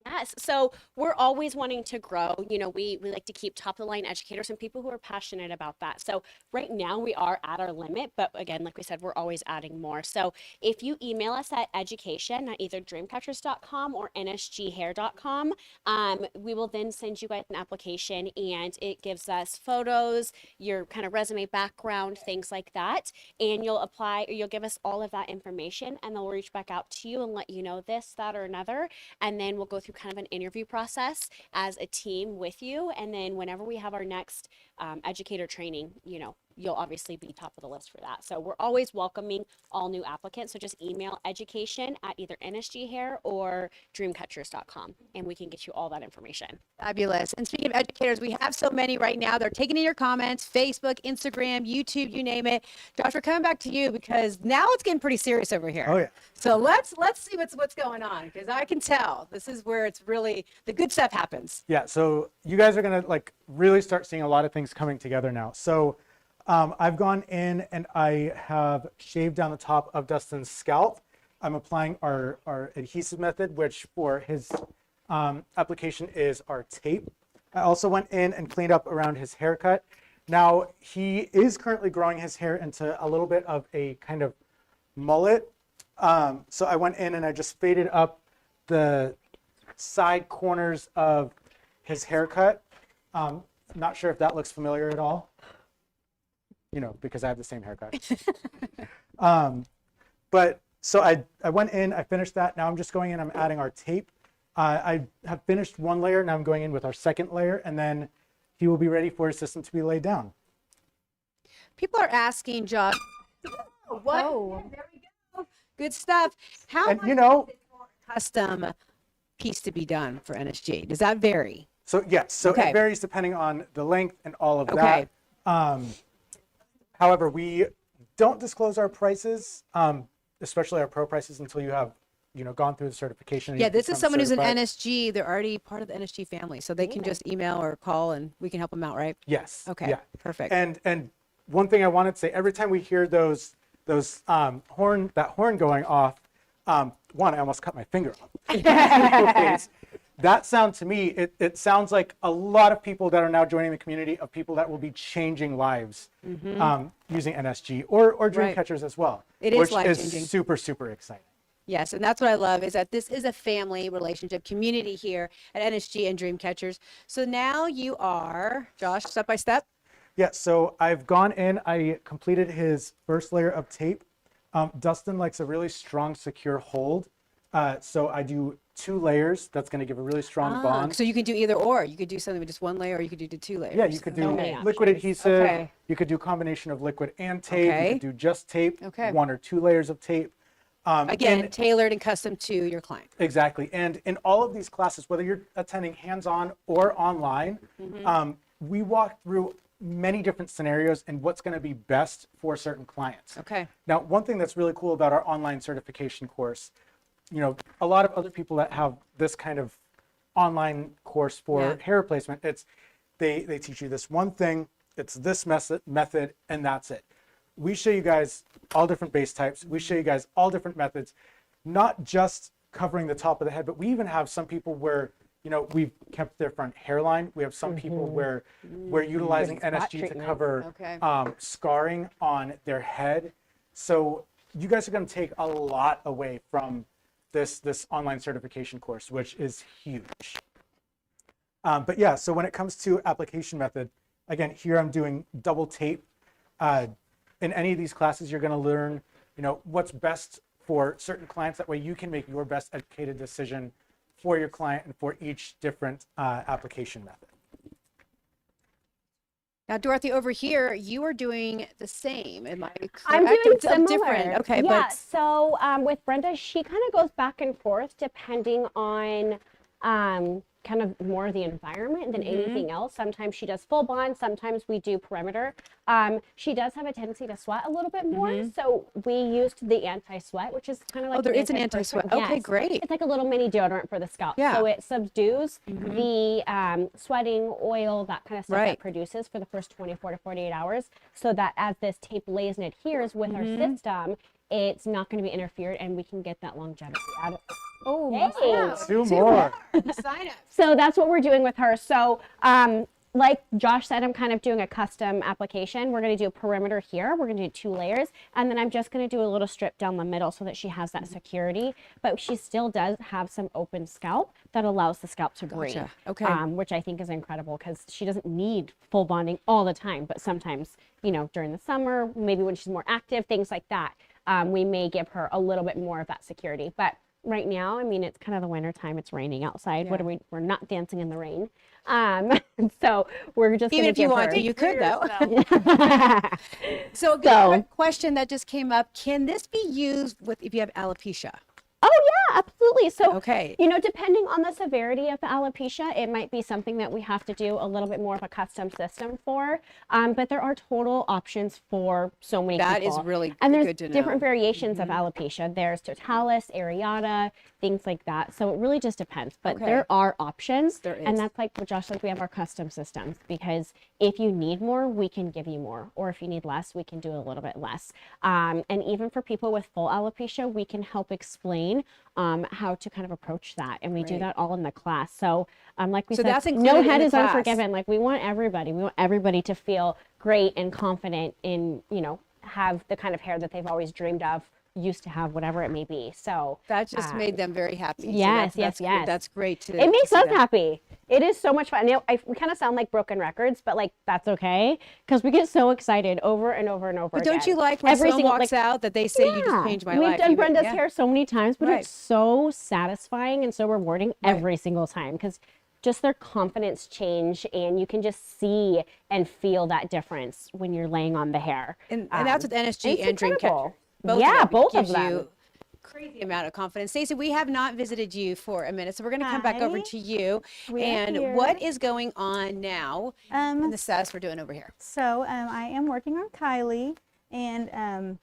Yes. So we're always wanting to grow. You know, we like to keep top of the line educators and people who are passionate about that. So right now we are at our limit, but again, like we said, we're always adding more. So if you email us at education at either dreamcatchers.com or nsghair.com, we will then send you guys an application, and it gives us photos, your kind of resume background, things like that. And you'll apply, or you'll give us all of that information, and they'll reach back out to you and let you know this, that, or another. And then we'll go through kind of an interview process as a team with you. And then whenever we have our next educator training, you know, you'll obviously be top of the list for that. So we're always welcoming all new applicants. So just email education at either NSG Hair or dreamcatchers.com, and we can get you all that information. Fabulous. And speaking of educators, we have so many right now. They're taking in your comments, Facebook, Instagram, YouTube, you name it. Josh, we're coming back to you because now it's getting pretty serious over here. Oh, yeah. So let's see what's going on, because I can tell this is where it's really the good stuff happens. Yeah, so you guys are going to like really start seeing a lot of things coming together now. So I've gone in and I have shaved down the top of Dustin's scalp. I'm applying our adhesive method, which for his application is our tape. I also went in and cleaned up around his haircut. Now, he is currently growing his hair into a little bit of a kind of mullet. So I went in and I just faded up the side corners of his haircut. Not sure if that looks familiar at all. You know, because I have the same haircut. But so I went in, I finished that. Now I'm just going in, I'm adding our tape. I have finished one layer, now I'm going in with our second layer, and then he will be ready for his system to be laid down. People are asking, Josh, what? Oh. There we go. Good stuff. How And much you know, is it for a custom piece to be done for NSG? Does that vary? so yes, so Okay. it varies depending on the length and all of Okay. that. However, we don't disclose our prices, especially our pro prices, until you have, you know, gone through the certification. and Yeah, you this is become someone who's an certified. NSG. They're already part of the NSG family, so they can just email or call and we can help them out, right? Yes. Okay, Yeah. perfect. And one thing I wanted to say, every time we hear that horn going off, one, I almost cut my finger off. That sound to me, it sounds like a lot of people that are now joining the community of people that will be changing lives using NSG or Right. DreamCatchers as well. It is which life-changing. is super, super exciting. Yes, and that's what I love is that this is a family relationship community here at NSG and DreamCatchers. So now you are, Josh, step by step. Yeah, so I've gone in, I completed his first layer of tape. Dustin likes a really strong, secure hold. So I do 2 layers. That's going to give a really strong bond. So you can do either or. You could do something with just 1 layer or you could do 2 layers. Yeah, you could do Okay. liquid adhesive. Okay. You could do combination of liquid and tape. Okay. You could do just tape, Okay. 1 or 2 layers of tape. Again, and- tailored and custom to your client. exactly. And in all of these classes, whether you're attending hands-on or online, we walk through many different scenarios and what's going to be best for certain clients. Okay. Now, one thing that's really cool about our online certification course, you know, a lot of other people that have this kind of online course for Yeah. hair replacement, it's they teach you this one thing, it's this method, and that's it. We show you guys all different base types. We show you guys all different methods, not just covering the top of the head, but we even have some people where, you know, we've kept their front hairline. We have some people where we're utilizing NSG to cover scarring on their head. So you guys are going to take a lot away from this online certification course, which is huge. But yeah, so when it comes to application method, again, here I'm doing double tape. In any of these classes, you're going to learn, you know, what's best for certain clients. That way you can make your best educated decision for your client and for each different application method. Now, Dorothy, over here, you are doing the same. Am I correct? I'm doing Or similar. different? Okay, yeah, but so with Brenda, she kind of goes back and forth depending on kind of more the environment than anything else. Sometimes she does full bond, sometimes we do perimeter. She does have a tendency to sweat a little bit more, so we used the anti-sweat, which is kind of like there is an anti-sweat. Okay, great. It's like a little mini deodorant for the scalp. Yeah. So it subdues the sweating, oil, that kind of stuff that produces for the first 24 to 48 hours, so that as this tape lays and adheres with our system, it's not going to be interfered and we can get that longevity out of it. Oh, Hey. Two more. sign up. So that's what we're doing with her. So like Josh said, I'm kind of doing a custom application. We're going to do a perimeter here. We're going to do 2 layers. And then I'm just going to do a little strip down the middle so that she has that security. But she still does have some open scalp that allows the scalp to breathe. Okay. Which I think is incredible because she doesn't need full bonding all the time. But sometimes, you know, during the summer, maybe when she's more active, things like that, we may give her a little bit more of that security. But right now, I mean, it's kind of the winter time. It's raining outside. What are we're not dancing in the rain. So we're just Even if you want to, you could though. So, a question that just came up: can this be used with if you have alopecia? Oh yeah, absolutely. So, Okay. you know, depending on the severity of the alopecia, it might be something that we have to do a little bit more of a custom system for. But there are total options for so many That people. is really and there's good to know. different variations of alopecia. There's totalis, areata, things like that. So it really just depends. But there are options. There is. And that's like what Josh said, we have our custom systems because if you need more, we can give you more. Or if you need less, we can do a little bit less. And even for people with full alopecia, we can help explain how to kind of approach that, and we do that all in the class. So like we said, that's no included in head the is class. unforgiven. Like we want everybody to feel great and confident in, you know, have the kind of hair that they've always dreamed of, used to have, whatever it may be. So That just made them very happy. Yes, so that's yes. That's great to. it makes to see us that. happy. It is so much fun. You know, we kind of sound like broken records, but like that's okay because we get so excited over and over and over But again. don't you like when Every someone single, walks out that they say you just changed my We've life? done You- Brenda's yeah. hair so many times, but Right. it's so satisfying and so rewarding every single time because just their confidence change and you can just see and feel that difference when you're laying on the hair. And that's with NSG it's and DreamCatchers. incredible. Both Yeah, of them. both of Gives them. You crazy amount of confidence. Stacey, we have not visited you for a minute, so we're going to come back over Hi. to you. We are And here. what is going on now in the status we're doing over here? So I am working on Kylie, and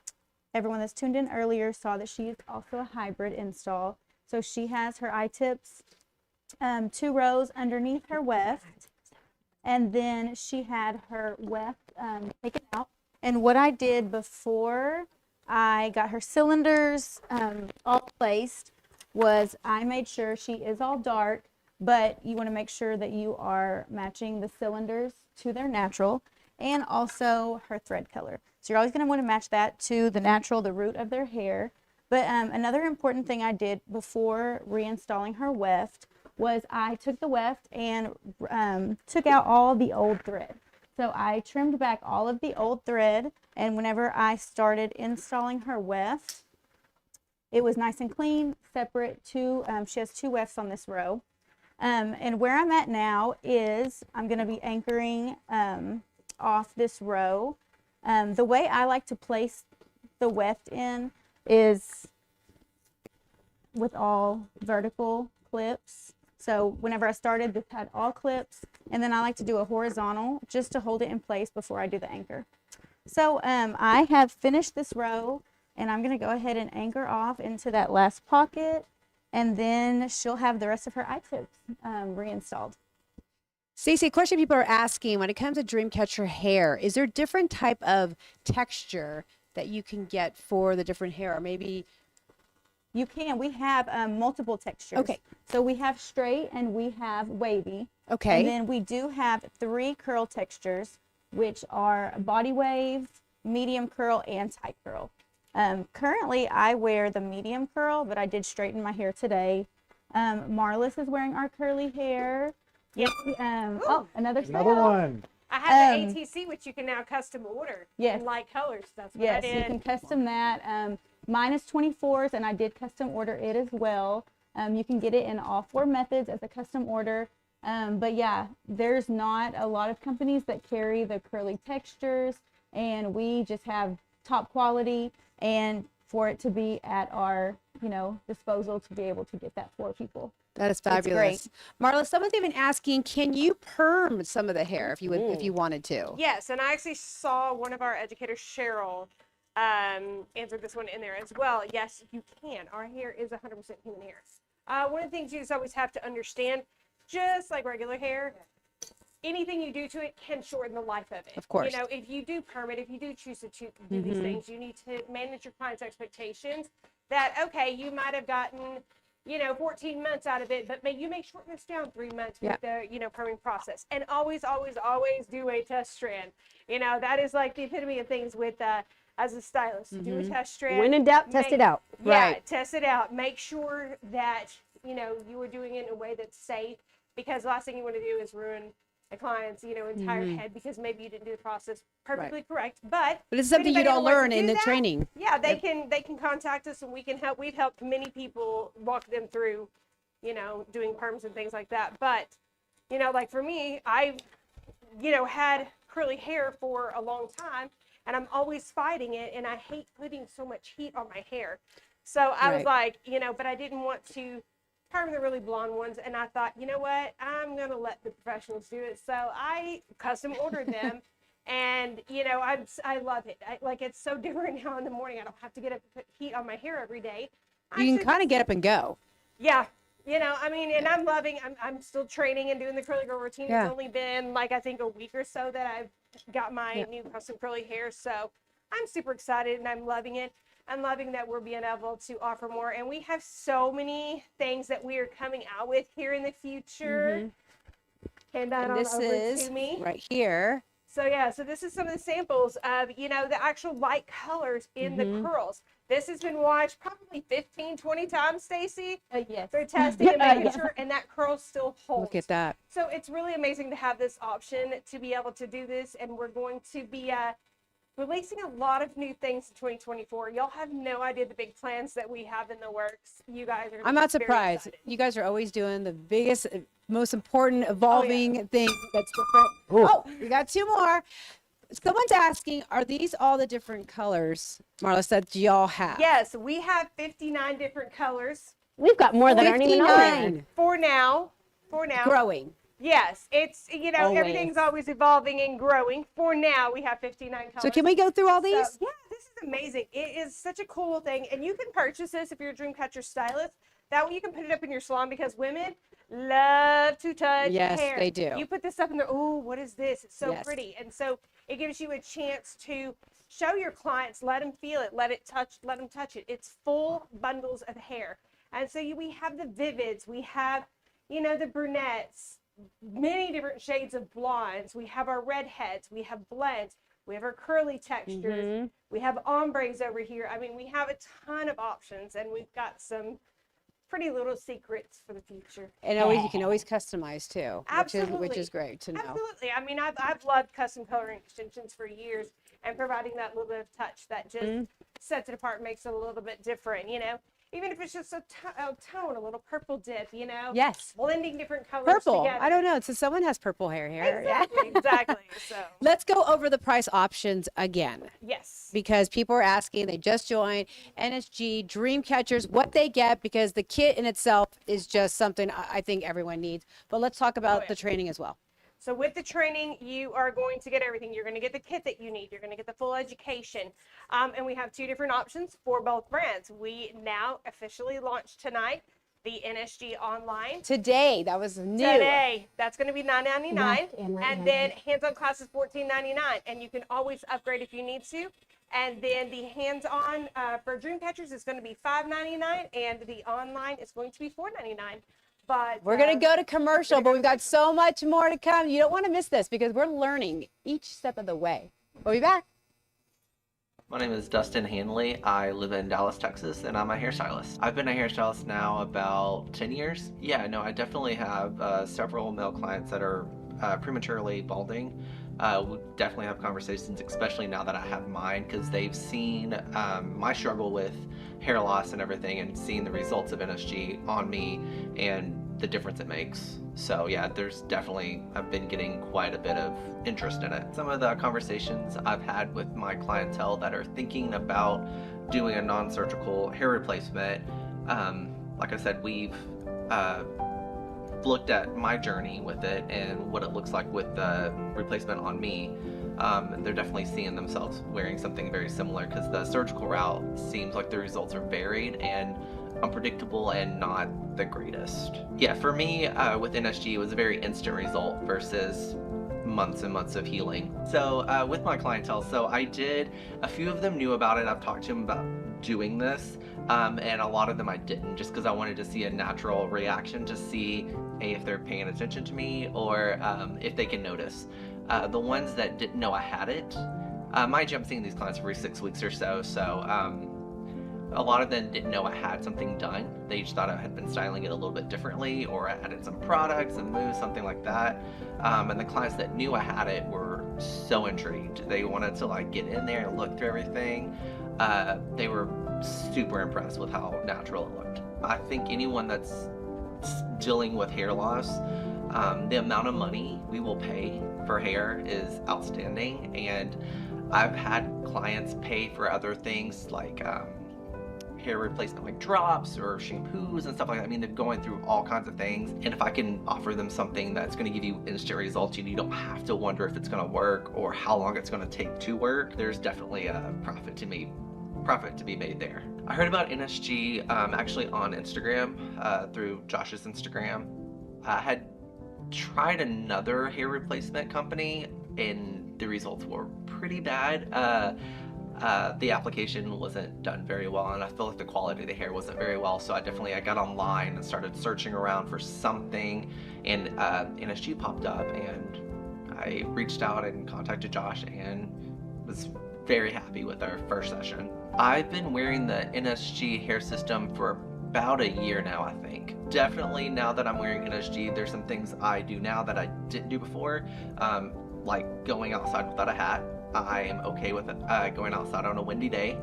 everyone that's tuned in earlier saw that she is also a hybrid install. So she has her I-tips 2 rows underneath her weft, and then she had her weft taken out. And what I did before I got her cylinders all placed was I made sure she is all dark, but you want to make sure that you are matching the cylinders to their natural and also her thread color. So you're always going to want to match that to the natural, the root of their hair. But another important thing I did before reinstalling her weft was I took the weft and took out all the old thread. So I trimmed back all of the old thread, and whenever I started installing her weft, it was nice and clean, separate. She has 2 wefts on this row. And where I'm at now is I'm going to be anchoring off this row. The way I like to place the weft in is with all vertical clips. So whenever I started, this had all clips, and then I like to do a horizontal just to hold it in place before I do the anchor. So I have finished this row, and I'm going to go ahead and anchor off into that last pocket, and then she'll have the rest of her I-tips reinstalled. Stacey, a question people are asking when it comes to DreamCatcher hair, is there different type of texture that you can get for the different hair, or maybe You can. We have multiple textures. Okay. So we have straight and we have wavy. Okay. And then we do have 3 curl textures, which are body wave, medium curl, and tight curl. Currently, I wear the medium curl, but I did straighten my hair today. Marlis is wearing our curly hair. Yep. Oh, another Another sale. one. I have the ATC, which you can now custom order. Yes. In light colors. That's what I Yes, did. you can custom that. Mine is 24s, and I did custom order it as well. You can get it in all 4 methods as a custom order. But yeah, there's not a lot of companies that carry the curly textures, and we just have top quality, and for it to be at our, disposal to be able to get that for people. That is great. fabulous. Marla, someone's even asking, can you perm some of the hair if you would, if you wanted to? Yes, and I actually saw one of our educators, Cheryl, answer this one in there as well. Yes, you can. Our hair is 100% human hair. One of the things you just always have to understand, just like regular hair, anything you do to it can shorten the life of it. Of course. If you do perm it, if you do choose to do these things, you need to manage your client's expectations that, okay, you might have gotten 14 months out of it, but you may shorten this down 3 months with the, perming process. And always, always, always do a test strand. That is like the epitome of things with, as a stylist, do a test strand. When in doubt, test it out. Yeah, Right. test it out. Make sure that, you are doing it in a way that's safe, because the last thing you want to do is ruin a client's, entire head because maybe you didn't do the process perfectly correct. But But it's something if you anybody don't wants to learn in do the that, training. yeah, they can contact us and we can help. We've helped many people walk them through, doing perms and things like that. But, like for me, I've, had curly hair for a long time and I'm always fighting it, and I hate putting so much heat on my hair. So I was like, but I didn't want to perm the really blonde ones, and I thought, you know what, I'm gonna let the professionals do it. So I custom ordered them. And I love it. It's so different now in the morning. I don't have to get up and put heat on my hair every day. You can kind of get up and go. Yeah. And I'm loving, I'm still training and doing the curly girl routine. Yeah. It's only been I think a week or so that I've got my new custom curly hair. So I'm super excited and I'm loving it. I'm loving that we're being able to offer more. And we have so many things that we are coming out with here in the future. And This is to me. right here. So so this is some of the samples of, the actual light colors in the curls. This has been washed probably 15, 20 times, Stacy. Yes. They're testing and making sure, and that curl still holds. Look at that. So it's really amazing to have this option to be able to do this, and we're going to be releasing a lot of new things in 2024. Y'all have no idea the big plans that we have in the works. You guys are. I'm not very surprised. excited. You guys are always doing the biggest, most important, evolving thing that's different. Oh, we got 2 more. Someone's asking, are these all the different colors, Marla, that y'all have? Yes, we have 59 different colors We've got more that aren't even on there. 59. for now. Growing. Yes, it's Always. everything's always evolving and growing. For now, we have 59 colors. So can we go through all these? So, yeah, this is amazing. It is such a cool thing, and you can purchase this if you're a DreamCatcher stylist. That way you can put it up in your salon because women love to touch Yes, hair. they do. You put this up in there. Oh, what is this? It's so Yes. pretty, and so it gives you a chance to show your clients, let them feel it, let them touch it. It's full bundles of hair, and so we have the vivids, we have the brunettes, many different shades of blondes. We have our redheads, we have blends, we have our curly textures, we have ombres over here. I mean, we have a ton of options, and we've got some pretty little secrets for the future. And you can always customize too, which is great to know. Absolutely. I mean, I've loved custom coloring extensions for years, and providing that little bit of touch that just sets it apart, makes it a little bit different, Even if it's just a tone, a little purple dip, Yes. blending different colors Purple. together. I don't know. So someone has purple hair here. Exactly. So, Let's go over the price options again, yes. because people are asking, they just joined NSG, DreamCatchers, what they get, because the kit in itself is just something I think everyone needs. But let's talk about the training as well. So with the training, you are going to get everything. You're going to get the kit that you need. You're going to get the full education. And we have 2 different options for both brands. We now officially launched tonight the NSG online. Today, that was new. Today, that's going to be $9.99. Left and right And then hands-on classes $14.99. And you can always upgrade if you need to. And then the hands-on for DreamCatchers is going to be $5.99, and the online is going to be $4.99. But We're going to go to commercial, but we've got so much more to come. You don't want to miss this because we're learning each step of the way. We'll be back. My name is Dustin Hanley. I live in Dallas, Texas, and I'm a hairstylist. I've been a hairstylist now about 10 years. Yeah, no, I definitely have several male clients that are prematurely balding. We definitely have conversations, especially now that I have mine, because they've seen my struggle with hair loss and everything, and seen the results of NSG on me and the difference it makes. So yeah, I've been getting quite a bit of interest in it. Some of the conversations I've had with my clientele that are thinking about doing a non-surgical hair replacement, like I said, we've looked at my journey with it and what it looks like with the replacement on me. And they're definitely seeing themselves wearing something very similar, because the surgical route seems like the results are varied and unpredictable and not the greatest. Yeah, for me with NSG, it was a very instant result versus months and months of healing. So with my clientele, a few of them knew about it. I've talked to them about doing this, and a lot of them I didn't, just because I wanted to see a natural reaction to see if they're paying attention to me or if they can notice. The ones that didn't know I had it, mind you, I'm seeing these clients every 6 weeks or so, a lot of them didn't know I had something done. They just thought I had been styling it a little bit differently, or I added some products and moves, something like that. And the clients that knew I had it were so intrigued. They wanted to get in there and look through everything. They were super impressed with how natural it looked. I think anyone that's dealing with hair loss, the amount of money we will pay for hair is outstanding. And I've had clients pay for other things like hair replacement, like drops or shampoos and stuff like that. I mean, they're going through all kinds of things, and if I can offer them something that's going to give you instant results, you don't have to wonder if it's going to work or how long it's going to take to work, there's definitely a profit to be made there. I heard about NSG actually on Instagram, through Josh's Instagram. I had tried another hair replacement company and the results were pretty bad. The application wasn't done very well, and I feel like the quality of the hair wasn't very well, so I got online and started searching around for something, and NSG popped up, and I reached out and contacted Josh and was very happy with our first session. I've been wearing the NSG hair system for about a year now, I think. Definitely now that I'm wearing NSG, there's some things I do now that I didn't do before, like going outside without a hat. I am okay with it, going outside on a windy day.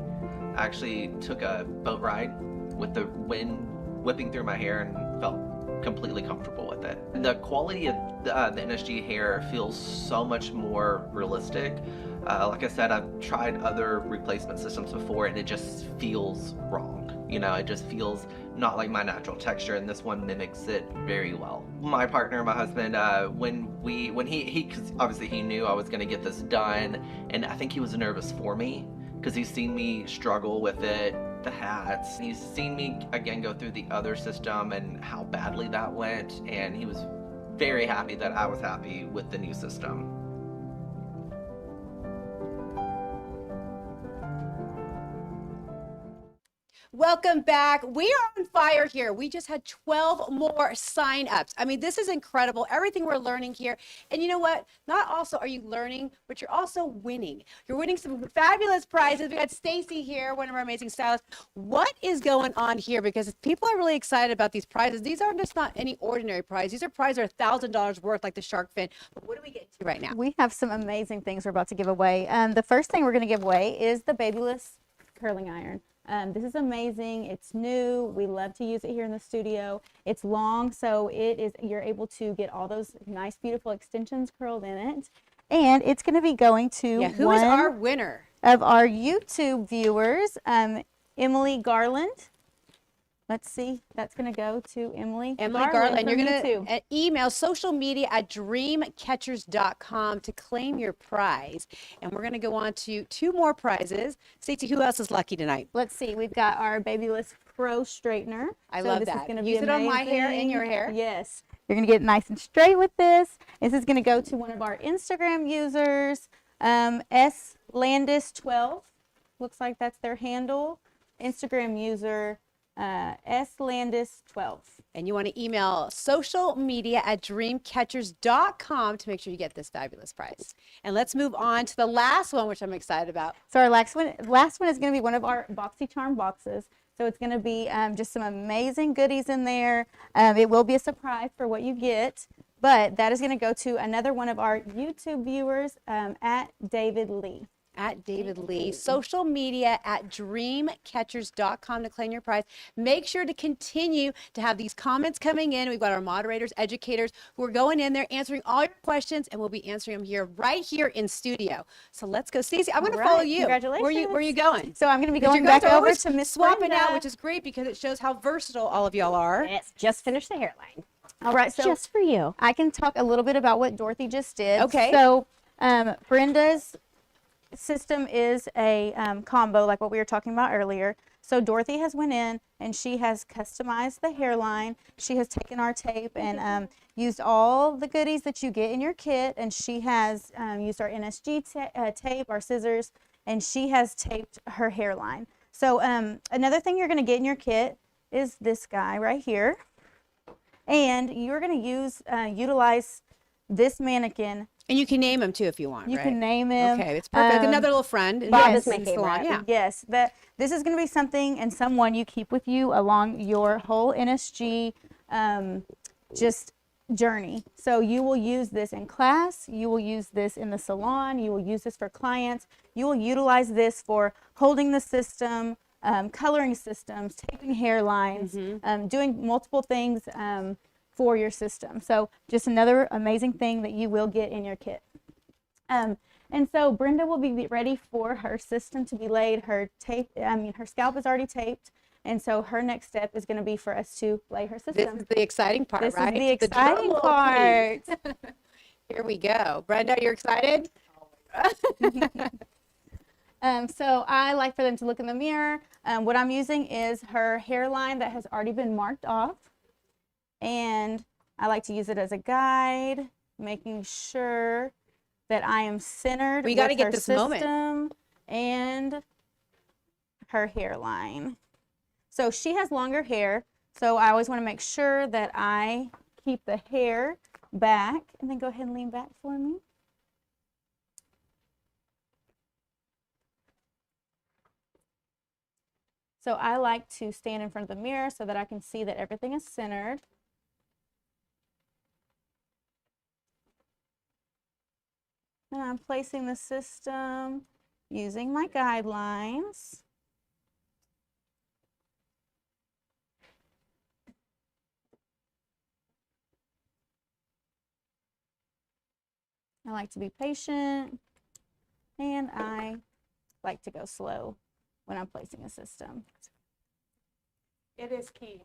I actually took a boat ride with the wind whipping through my hair and felt completely comfortable with it. The quality of the NSG hair feels so much more realistic. Like I said, I've tried other replacement systems before and it just feels wrong. It just feels not like my natural texture, and this one mimics it very well. My partner, my husband, when he cause obviously he knew I was gonna get this done, and I think he was nervous for me because he's seen me struggle with it, the hats. He's seen me again go through the other system and how badly that went, and he was very happy that I was happy with the new system. Welcome back. We are on fire here. We just had 12 more sign-ups. I mean, this is incredible. Everything we're learning here. And you know what? Not also are you learning, but you're also winning. You're winning some fabulous prizes. We got Stacy here, one of our amazing stylists. What is going on here? Because people are really excited about these prizes. These are just not any ordinary prize. These are prizes that are $1,000 worth, like the shark fin. But what do we get to right now? We have some amazing things we're about to give away. The first thing we're going to give away is the Babyless curling iron. This is amazing. It's new. We love to use it here in the studio. It's long, so you're able to get all those nice, beautiful extensions curled in it. And it's going to be going to who is our winner of our YouTube viewers, Emily Garland. Let's see. That's going to go to Emily Garland. And you're going to email social media at DreamCatchers.com to claim your prize. And we're going to go on to 2 more prizes. Stacey, who else is lucky tonight? Let's see. We've got our Babyless Pro Straightener. I love that. Use it on my hair and your hair. Yes. You're going to get it nice and straight with this. This is going to go to one of our Instagram users, S Landis 12. looks like that's their handle. Instagram user slandis12. And you want to email socialmedia@dreamcatchers.com to make sure you get this fabulous price. And let's move on to the last one, which I'm excited about. So our last one is going to be one of our BoxyCharm boxes. So it's going to be just some amazing goodies in there. It will be a surprise for what you get, but that is going to go to another one of our YouTube viewers at David Lee. At David Lee. Social media at dreamcatchers.com to claim your prize. Make sure to continue to have these comments coming in. We've got our moderators, educators who are going in there answering all your questions, and we'll be answering them here, right here in studio. So let's go. Stacey, I'm going to follow you. Congratulations. Where are you going? So I'm going to be going back over to Miss swapping Brenda. out, which is great because it shows how versatile all of y'all are. Yes, just finished the hairline. All right, so Just for you. I can talk a little bit about what Dorothy just did. Okay. So Brenda's system is a combo like what we were talking about earlier. So Dorothy has went in and she has customized the hairline. She has taken our tape and used all the goodies that you get in your kit, and she has used our NSG tape, our scissors, and she has taped her hairline. So another thing you're going to get in your kit is this guy right here, and you're going to utilize this mannequin. And you can name him too if you want. You right? can name him. Okay, it's perfect. Another little friend. Bob is my in the salon, favorite. Yeah. Yes, this is going to be something and someone you keep with you along your whole NSG just journey. So you will use this in class, you will use this in the salon, you will use this for clients, you will utilize this for holding the system, coloring systems, taping hairlines, doing multiple things for your system. So just another amazing thing that you will get in your kit. And so Brenda will be ready for her system to be laid. Her scalp is already taped. And so her next step is going to be for us to lay her system. This is the exciting part, This right? is the drum exciting roll, part. please. Here we go. Brenda, you're excited? So I like for them to look in the mirror. What I'm using is her hairline that has already been marked off. And I like to use it as a guide, making sure that I am centered We with gotta get her this system moment. and her hairline. So she has longer hair, so I always want to make sure that I keep the hair back. And then go ahead and lean back for me. So I like to stand in front of the mirror so that I can see that everything is centered. And I'm placing the system using my guidelines. I like to be patient, and I like to go slow when I'm placing a system. It is key.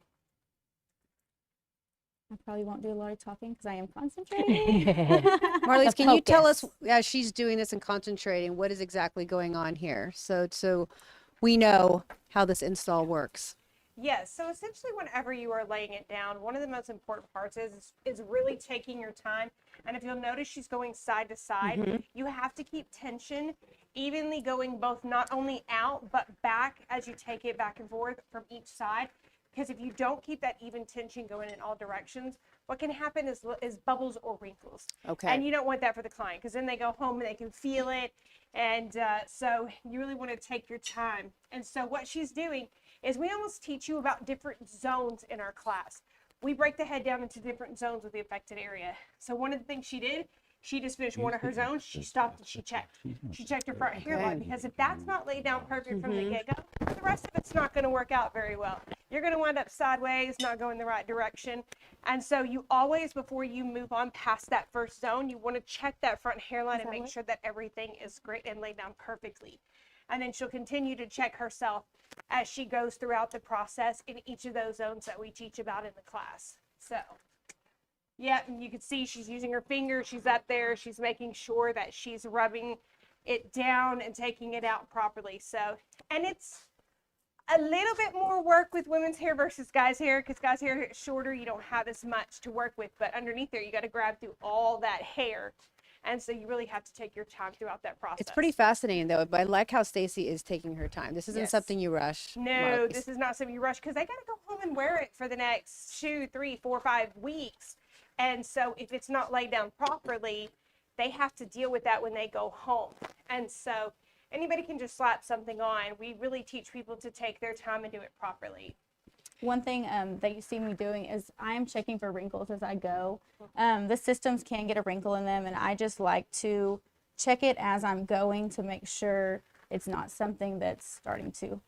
I probably won't do a lot of talking because I am concentrating. Marlies, can you tell us, as she's doing this and concentrating, what is exactly going on here? So we know how this install works. Yes, so essentially whenever you are laying it down, one of the most important parts is really taking your time. And if you'll notice, she's going side to side. You have to keep tension evenly going both not only out, but back as you take it back and forth from each side. Because if you don't keep that even tension going in all directions, what can happen is bubbles or wrinkles. Okay. And you don't want that for the client, because then they go home and they can feel it. And so you really want to take your time. And so what she's doing is we almost teach you about different zones in our class. We break the head down into different zones with the affected area. So one of the things she did, she just finished one of her zones, she stopped and she checked. She checked her front hairline, because if that's not laid down perfect from the get-go, the rest of it's not going to work out very well. You're going to wind up sideways, not going the right direction. And so you always, before you move on past that first zone, you want to check that front hairline and make sure that everything is great and laid down perfectly. And then she'll continue to check herself as she goes throughout the process in each of those zones that we teach about in the class. So, yeah, and you can see she's using her fingers. She's up there. She's making sure that she's rubbing it down and taking it out properly. So, and it's a little bit more work with women's hair versus guys' hair, because guys' hair is shorter. You don't have as much to work with, but underneath there, you got to grab through all that hair. And so you really have to take your time throughout that process. It's pretty fascinating though, but I like how Stacy is taking her time. This isn't Yes. something you rush. No, Marlies. this is not something you rush because they got to go home and wear it for the next 2, 3, 4, 5 weeks. And so if it's not laid down properly, they have to deal with that when they go home. And so anybody can just slap something on. We really teach people to take their time and do it properly. One thing that you see me doing is I am checking for wrinkles as I go. The systems can get a wrinkle in them, and I just like to check it as I'm going to make sure it's not something that's starting to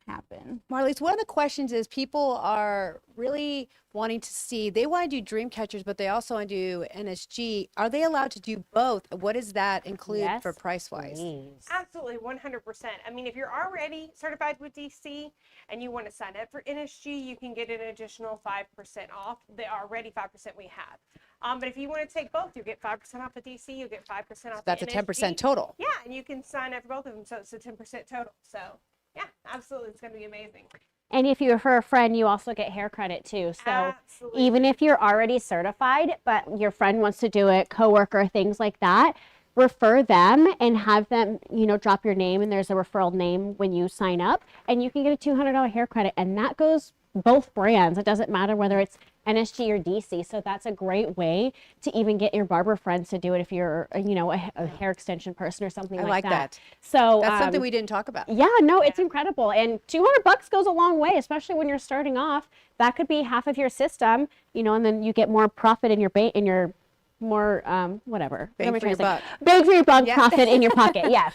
happen. Marlies, one of the questions is people are really wanting to see, they want to do DreamCatchers, but they also want to do NSG. Are they allowed to do both? What does that include Yes, for price-wise? please. Absolutely, 100%. I mean, if you're already certified with DC and you want to sign up for NSG, you can get an additional 5% off the already 5% we have. But if you want to take both, you get 5% off of DC, you get 5% off. That's a the 10% NSG. total. Yeah, and you can sign up for both of them, so it's a 10% total. So yeah, absolutely, it's going to be amazing. And if you refer a friend, you also get hair credit too. So Absolutely. even if you're already certified, but your friend wants to do it, coworker, things like that, refer them and have them, drop your name, and there's a referral name when you sign up, and you can get a $200 hair credit, and that goes both brands. It doesn't matter whether it's NSG or DC. So that's a great way to even get your barber friends to do it if you're, a hair extension person or something I like like that. So That's something we didn't talk about. yeah, no, it's incredible. And $200 goes a long way, especially when you're starting off. That could be half of your system, and then you get more profit in your more whatever. Bang for your buck. Bang for your buck, Yeah. profit in your pocket. Yes.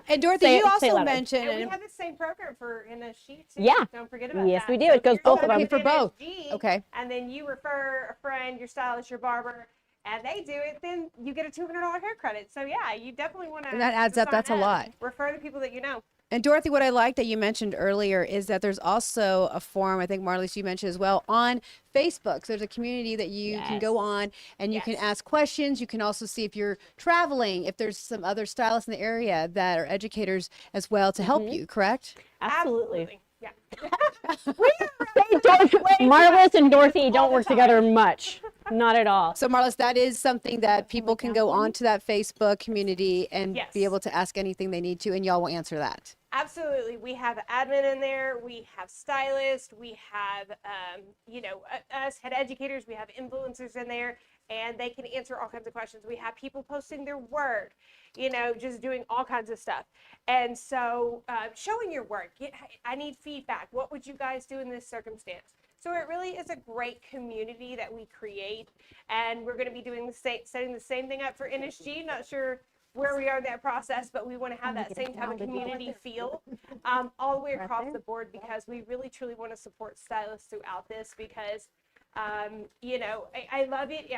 And Dorothy, Say you it also louder. mentioned, And we have the same program for NSG too. Yeah. Don't forget about Yes, that. we do. So It goes if you're both of starting them. For both. with NSG, Okay. And then you refer a friend, your stylist, your barber, and they do it, then you get a $200 hair credit. So yeah, you definitely want to. And that adds up. That's a lot. Refer the people that you know. and Dorothy, what I like that you mentioned earlier is that there's also a forum, I think Marlies, you mentioned as well, on Facebook. So there's a community that you can go on and you can ask questions. You can also see if you're traveling, if there's some other stylists in the area that are educators as well to help you, correct? Absolutely. Yeah. They don't, Marlis and Dorothy don't work together much. Not at all. So Marlis, that is something that people can go onto that Facebook community and Yes. be able to ask anything they need to, and y'all will answer that. Absolutely. We have admin in there. We have stylists. We have, us head educators. We have influencers in there, and they can answer all kinds of questions. We have people posting their work, just doing all kinds of stuff. And so showing your work. I need feedback. What would you guys do in this circumstance? So it really is a great community that we create, and we're going to be doing setting the same thing up for NSG. Not sure where we are in that process, but we want to have that same type of community feel all the way across the board, because we really truly want to support stylists throughout this, because I love it.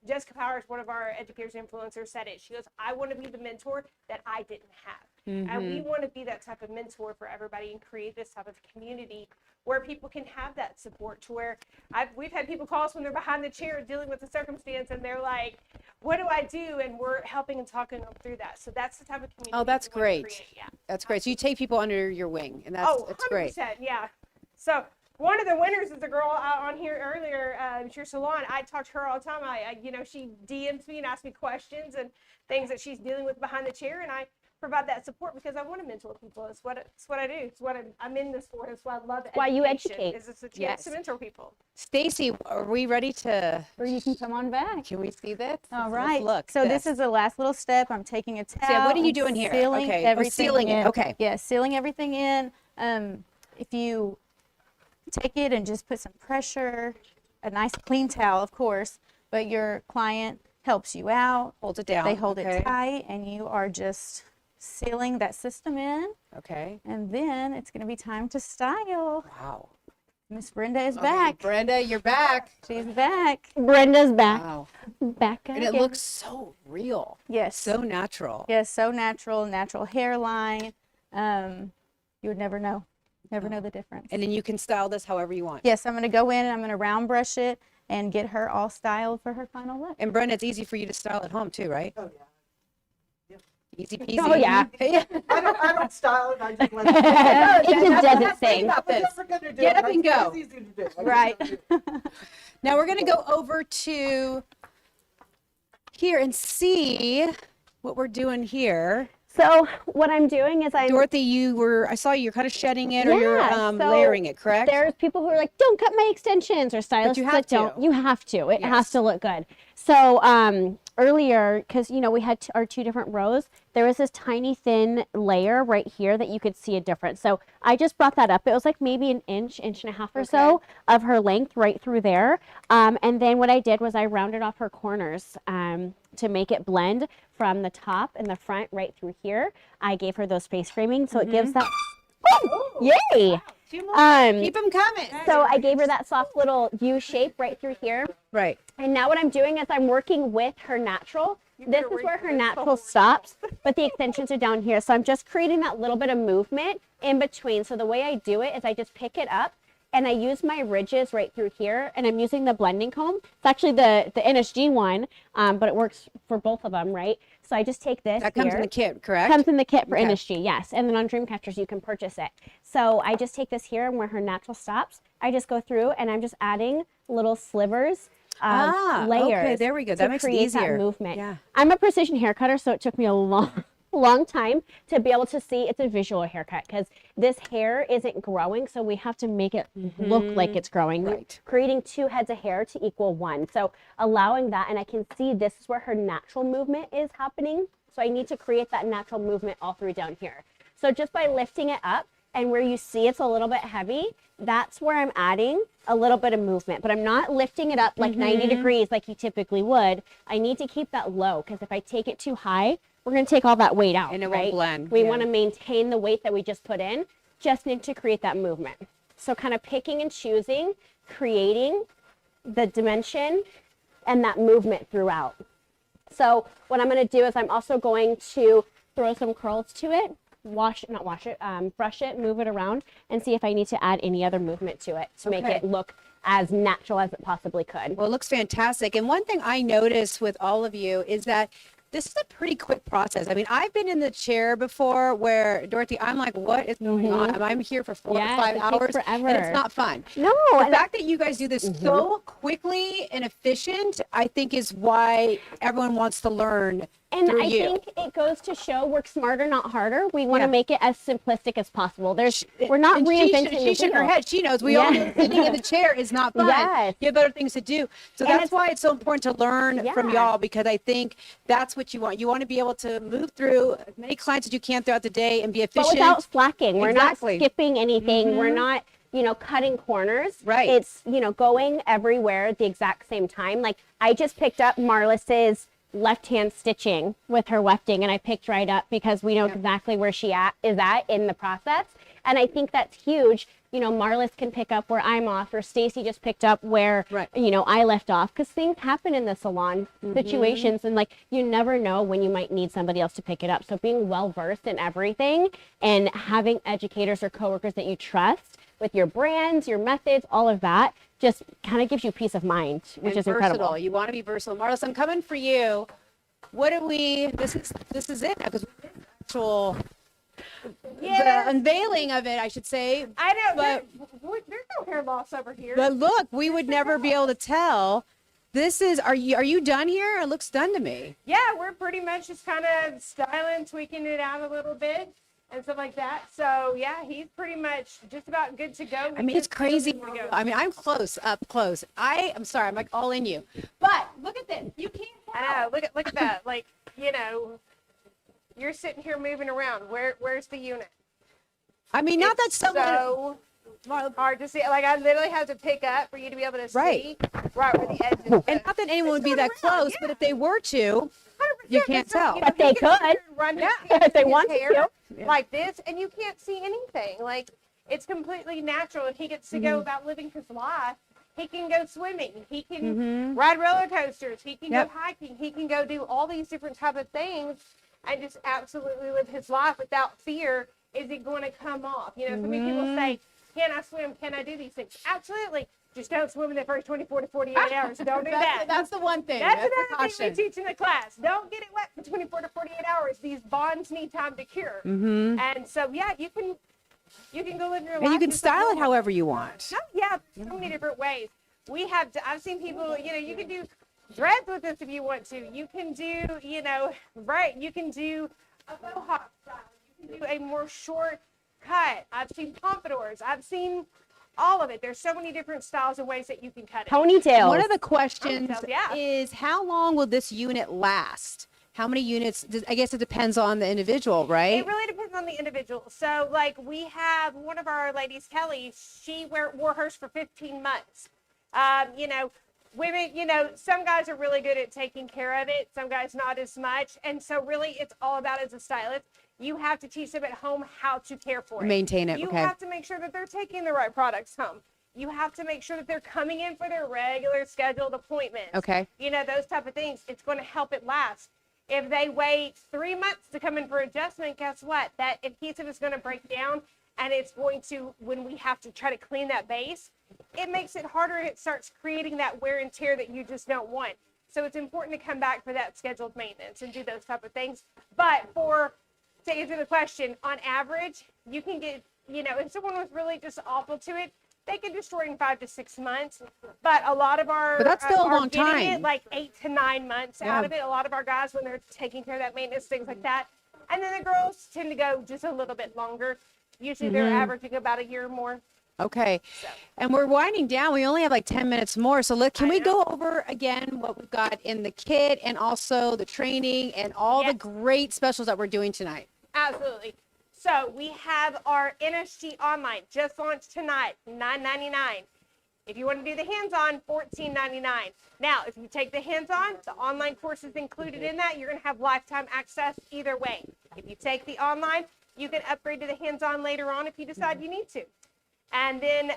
Jessica Powers, one of our educators influencers, said it. She goes, I want to be the mentor that I didn't have. And we want to be that type of mentor for everybody and create this type of community where people can have that support, to where we've had people call us when they're behind the chair dealing with the circumstance, and they're like, what do I do? And we're helping and talking them through that. So that's the type of community. Oh, that's we wanna great. create. Yeah. That's great. So you take people under your wing, and that's 100%, great. yeah. So one of the winners is a girl on here earlier, your salon. I talk to her all the time. She DMs me and asks me questions and things that she's dealing with behind the chair, and I provide that support because I want to mentor people. It's what I do. It's what I'm in this for. It's why I love Why you education, educate. is it's a chance Yes. to mentor people. Stacy, are we ready to? Or you can come on back. Can we see this? All Let's right. look. So this is the last little step. I'm taking a towel. So what are you I'm doing here? Sealing Okay. Oh, everything sealing it. in. Okay. Yeah, sealing everything in. If you take it and just put some pressure, a nice clean towel, of course, but your client helps you out. Hold it down. They hold Okay. it tight, and you are just sealing that system in. Okay. And then it's going to be time to style. Wow. Miss Brenda is Okay, back. Brenda, you're back. She's back. Brenda's back. Wow. Back And again. it looks so real. Yes. So natural. Yes, so natural hairline. You would never know. Never know the difference. And then you can style this however you want. Yes, I'm going to go in and I'm going to round brush it and get her all styled for her final look. And Brenda, it's easy for you to style at home too, right? Oh, yeah. Easy peasy. Oh, yeah. I don't style it. I just let It just does its thing. Get up and go. It's easy to do. Right. Now we're going to go over to here and see what we're doing here. So what I'm doing is Dorothy, I saw you're kind of shedding it, or you're so layering it, correct? There's people who are like, don't cut my extensions, or stylists that don't. You have to. It has to look good. So earlier, because we had our 2 different rows, there was this tiny thin layer right here that you could see a difference. So I just brought that up. It was like maybe an inch and a half or so of her length right through there. And then what I did was I rounded off her corners to make it blend from the top and the front right through here. I gave her those face framing, so it gives that. Oh, yay! Wow. 2 more. Keep them coming. So I gave her that soft little U shape right through here. Right. And now what I'm doing is I'm working with her natural. This is where her natural stops, but the extensions are down here. So I'm just creating that little bit of movement in between. So the way I do it is I just pick it up and I use my ridges right through here, and I'm using the blending comb. It's actually the NSG one, but it works for both of them, right? So I just take this. That comes in the kit, correct? Comes in the kit for NSG, yes. And then on DreamCatchers, you can purchase it. So I just take this here, and where her natural stops, I just go through, and I'm just adding little slivers of layers. Okay, there we go. That makes it easier. That movement. Yeah. I'm a precision hair cutter, so it took me a long time to be able to see it's a visual haircut, because this hair isn't growing, so we have to make it look like it's growing. Right. Creating 2 heads of hair to equal 1. So allowing that, and I can see this is where her natural movement is happening. So I need to create that natural movement all through down here. So just by lifting it up, and where you see it's a little bit heavy, that's where I'm adding a little bit of movement, but I'm not lifting it up like 90 degrees like you typically would. I need to keep that low, because if I take it too high, we're going to take all that weight out, and it right? won't blend. We want to maintain the weight that we just put in, just need to create that movement. So kind of picking and choosing, creating the dimension and that movement throughout. So what I'm going to do is I'm also going to throw some curls to it, brush it, move it around, and see if I need to add any other movement to it to make it look as natural as it possibly could. Well, it looks fantastic. And one thing I noticed with all of you is that this is a pretty quick process. I mean, I've been in the chair before where, Dorothy, I'm like, what is going on? I'm here for 4 to 5 hours, forever. and it's not fun. No. The fact that you guys do this so quickly and efficient, I think is why everyone wants to learn. And I think it goes to show work smarter, not harder. We want to make it as simplistic as possible. We're not reinventing She shook her head. She knows we all know sitting in the chair is not fun. Yes. You have better things to do. So that's why it's so important to learn from y'all, because I think that's what you want. You want to be able to move through as many clients as you can throughout the day and be efficient. But without slacking. We're not skipping anything. We're not, cutting corners. Right. It's, going everywhere at the exact same time. Like I just picked up Marlis's left-hand stitching with her wefting, and I picked right up because we know exactly where she is at in the process. And I think that's huge. Marlis can pick up where I'm off, or Stacy just picked up where, I left off, because things happen in the salon situations, and you never know when you might need somebody else to pick it up. So being well-versed in everything and having educators or coworkers that you trust with your brands, your methods, all of that, just kind of gives you peace of mind, which is incredible. You want to be versatile. Marlis, I'm coming for you. What do we, this is it, because we did the actual the unveiling of it, I should say. I know, but there's no hair loss over here. But look, we would never be able to tell. This is, are you done here? It looks done to me. Yeah, we're pretty much just kind of styling, tweaking it out a little bit and stuff like that. So yeah, he's pretty much just about good to go. I mean, it's crazy. I mean, I'm up close. I'm sorry, I'm like all in you. But look at this. You can't tell. I know. Look at that. Like, you're sitting here moving around. Where's the unit? I mean, not that so hard to see. Like, I literally have to pick up for you to be able to see right where the edge is. And not that anyone would be that close, but if they were to, you can't tell. But they could. Run if they want to. Like this, and you can't see anything. Like, it's completely natural. He gets to go about living his life. He can go swimming. He can ride roller coasters. He can go hiking. He can go do all these different type of things and just absolutely live his life without fear. Is it going to come off? So many people say, can I swim? Can I do these things? Absolutely. Just don't swim in the first 24 to 48 hours. Don't do that. That's the one thing. That's another thing we teach in the class. Don't get it wet for 24 to 48 hours. These bonds need time to cure. And so, yeah, you can go live your life. And you can style it however you want. Yeah, so many different ways. I've seen people, you can do dreads with this if you want to. You can do, you know, right, you can do a mohawk style. You can do a more short cut. I've seen pompadours. I've seen all of it. There's so many different styles and ways that you can cut it. Ponytails. One of the questions Ponytails, yeah. is how long will this unit last? How many units? I guess it depends on the individual, right? It really depends on the individual. So, like, we have one of our ladies, Kelly, she wore hers for 15 months. You know, women, you know, some guys are really good at taking care of it, some guys not as much. And so, really, it's all about, as a stylist, you have to teach them at home how to care for it. Maintain it, You okay. have to make sure that they're taking the right products home. You have to make sure that they're coming in for their regular scheduled appointments. Okay. You know, those type of things. It's going to help it last. If they wait 3 months to come in for adjustment, guess what? That adhesive is going to break down, and it's going to, when we have to try to clean that base, it makes it harder. It starts creating that wear and tear that you just don't want. So it's important to come back for that scheduled maintenance and do those type of things. But to answer the question, on average, you can get, you know, if someone was really just awful to it, they can destroy it in 5 to 6 months. But a lot of our But that's still a are long getting time. it like 8 to 9 months Yeah. out of it. A lot of our guys, when they're taking care of that maintenance, things like that. And then the girls tend to go just a little bit longer. Usually they're averaging about a year or more. Okay. And we're winding down. We only have like 10 minutes more. So can we go over again what we've got in the kit and also the training and all the great specials that we're doing tonight? Absolutely. So we have our NSG online, just launched tonight, $9.99. If you want to do the hands-on, $14.99. Now, if you take the hands-on, the online course is included in that. You're going to have lifetime access either way. If you take the online, you can upgrade to the hands-on later on if you decide you need to. And then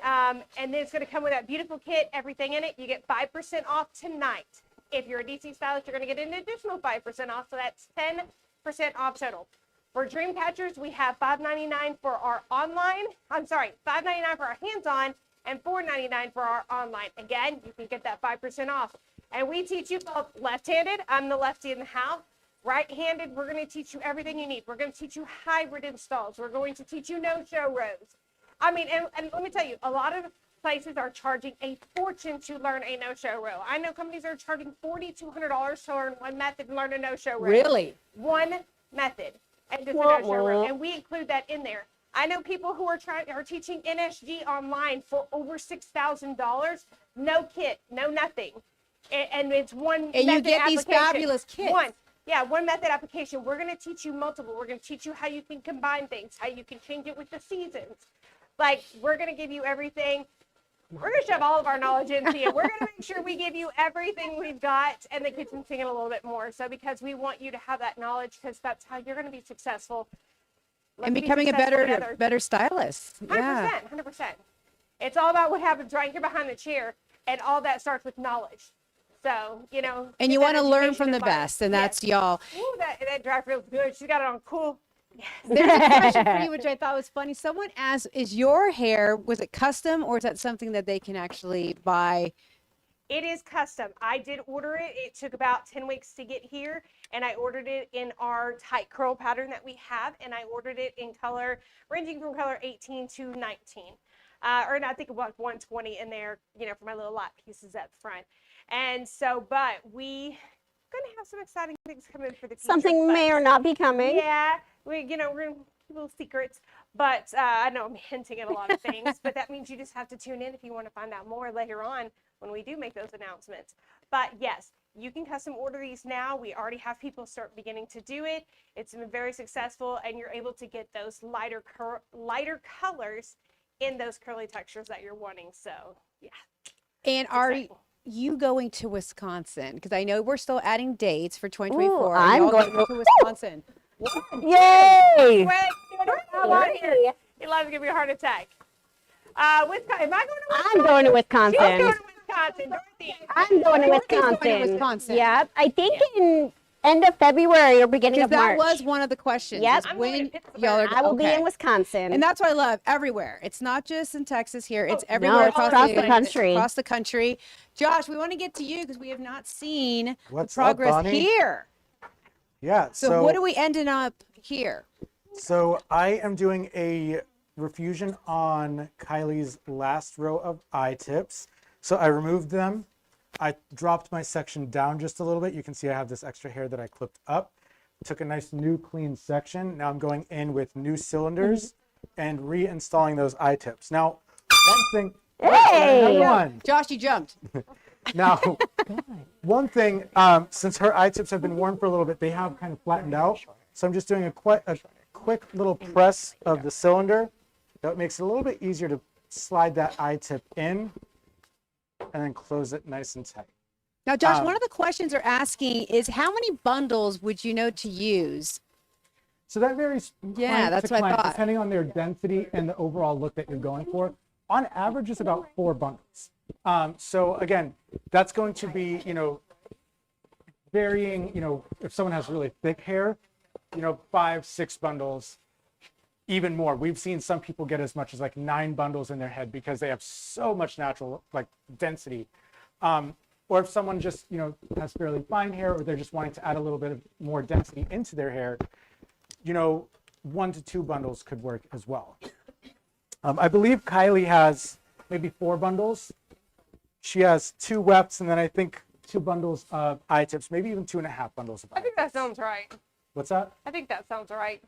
it's going to come with that beautiful kit, everything in it. You get 5% off tonight. If you're a DC stylist, you're going to get an additional 5% off, so that's 10% off total. For DreamCatchers, we have $5.99 for our online. $5.99 for our hands-on and $4.99 for our online. Again, you can get that 5% off. And we teach you both left-handed. I'm the lefty in the house. Right-handed, we're going to teach you everything you need. We're going to teach you hybrid installs. We're going to teach you no-show rows. I mean, and let me tell you, a lot of places are charging a fortune to learn a no-show row. I know companies are charging $4,200 to learn one method and learn a no-show row. Really? One method and just a no-show row, and we include that in there. I know people who are teaching NSG online for over $6,000, no kit, no nothing, and it's one. And you get these fabulous kits. One method application. We're going to teach you multiple. We're going to teach you how you can combine things, how you can change it with the seasons. Like, we're going to give you everything. We're going to shove all of our knowledge into you. We're going to make sure we give you everything we've got and the kitchen sink it a little bit more. So because we want you to have that knowledge, because that's how you're going to be successful. And becoming a better stylist. 100%, 100%. It's all about what happens right here behind the chair, and all that starts with knowledge. So, you know. And you want to learn from the best, and that's y'all. Ooh, that dry feels good. She's got it on cool. There's a question for you, which I thought was funny. Someone asked, is your hair, was it custom, or is that something that they can actually buy? It is custom. I did order it. It took about 10 weeks to get here, and I ordered it in our tight curl pattern that we have, and I ordered it in color, ranging from color 18 to 19. Or I think about 120 in there, you know, for my little lot pieces up front. And so, but we're going to have some exciting things coming for the future. Something may or not be coming. Yeah, we're going to keep little secrets. But I know I'm hinting at a lot of things, but that means you just have to tune in if you want to find out more later on when we do make those announcements. But yes, you can custom order these now. We already have people start beginning to do it. It's been very successful, and you're able to get those lighter colors in those curly textures that you're wanting. So yeah. And are you going to Wisconsin? Because I know we're still adding dates for 2024. I'm going to Wisconsin. Yay! Eliza's giving me a heart attack. Wisconsin. Am I going to Wisconsin? I'm going to Wisconsin. She's going to Wisconsin. Dorothy. I'm going to Wisconsin. Yep. I think in end of February or beginning of March. That was one of the questions. Yep. When y'all are, I will be in Wisconsin. And that's what I love. Everywhere. It's not just in Texas here. It's everywhere across the country. Across the country. Josh, we want to get to you because we have not seen What's the progress up, Bonnie? here. Yeah. So what are we ending up here? So I am doing a refusion on Kylie's last row of eye tips. So I removed them I dropped my section down just a little bit. You can see I have this extra hair that I clipped up. Took a nice new clean section. Now I'm going in with new cylinders and reinstalling those eye-tips. Now, one thing. Hey! One. Josh, you jumped. Now, one thing, since her eye-tips have been worn for a little bit, they have kind of flattened out. So I'm just doing a quick little press of the cylinder. That makes it a little bit easier to slide that eye-tip in and then close it nice and tight. Now, Josh, one of the questions they're asking is how many bundles would you know to use? So that varies. Yeah, client that's to what I client, thought. depending on their density and the overall look that you're going for. On average, it's about 4 bundles. So again, that's going to be, varying, if someone has really thick hair, 5, 6 bundles, even more. We've seen some people get as much as like 9 bundles in their head because they have so much natural density. Or if someone just, has fairly fine hair, or they're just wanting to add a little bit of more density into their hair, 1 to 2 bundles could work as well. I believe Kylie has maybe 4 bundles. She has 2 wefts, and then I think 2 bundles of eye tips, maybe even 2.5 bundles of eye I think that sounds right. What's that? I think that sounds right.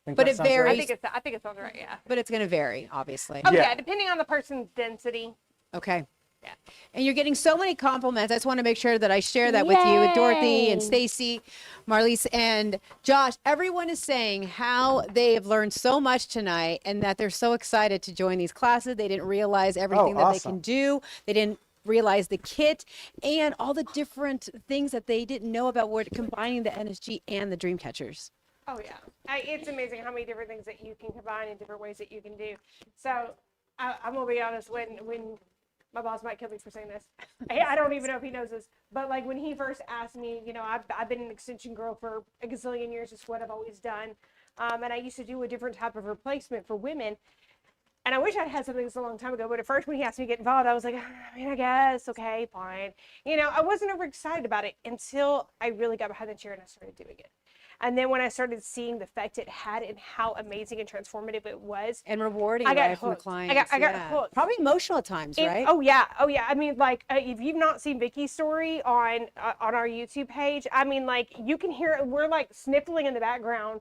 But it varies. I think it sounds right. Yeah. But it's going to vary, obviously. Oh yeah, depending on the person's density. Okay. Yeah. And you're getting so many compliments. I just want to make sure that I share that with you, with Dorothy and Stacy, Marlise, and Josh. Everyone is saying how they have learned so much tonight and that they're so excited to join these classes. They didn't realize everything that they can do. They didn't realize the kit and all the different things that they didn't know about combining the NSG and the DreamCatchers. Oh yeah, it's amazing how many different things that you can combine and different ways that you can do. So I'm gonna be honest, when my boss might kill me for saying this, I don't even know if he knows this, but like when he first asked me, I've been an extension girl for a gazillion years. It's what I've always done, and I used to do a different type of replacement for women. And I wish I'd had something this a long time ago, but at first when he asked me to get involved, I was like, I guess, okay, fine. I wasn't over excited about it until I really got behind the chair and I started doing it. And then when I started seeing the effect it had and how amazing and transformative it was. And rewarding, I got right, from the hooked. clients. I got hooked. Probably emotional at times, right? Oh yeah. I mean, like, if you've not seen Vicky's story on our YouTube page, I mean, like, you can hear, we're like sniffling in the background,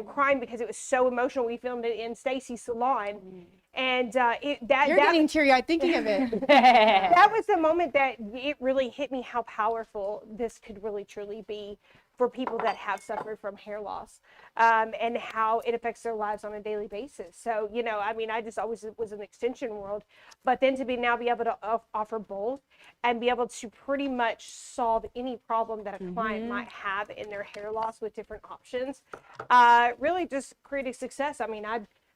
crying because it was so emotional. We filmed it in Stacy's salon. And you're getting teary-eyed thinking of it. That was the moment that it really hit me how powerful this could really truly be for people that have suffered from hair loss, and how it affects their lives on a daily basis. So, I mean, I just always was in the extension world, but then to be able to offer both and be able to pretty much solve any problem that a client might have in their hair loss with different options, really just created success. I mean,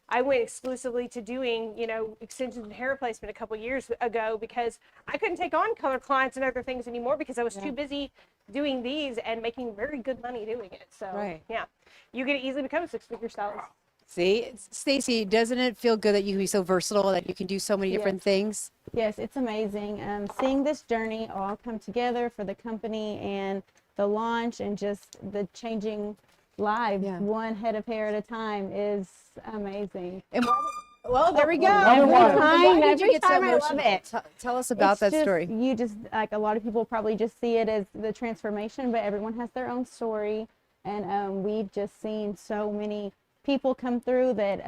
I went exclusively to doing, extensions and hair replacement a couple years ago because I couldn't take on color clients and other things anymore because I was too busy doing these and making very good money doing it. So, yeah, you can easily become a 6-figure stylist. See, Stacy, doesn't it feel good that you can be so versatile, that you can do so many different things? Yes, it's amazing. Seeing this journey all come together for the company and the launch and just the changing lives, one head of hair at a time, is amazing. And well, there we go. Every time I love it. Tell us about that story. You just, like, a lot of people probably just see it as the transformation, but everyone has their own story. And we've just seen so many people come through that,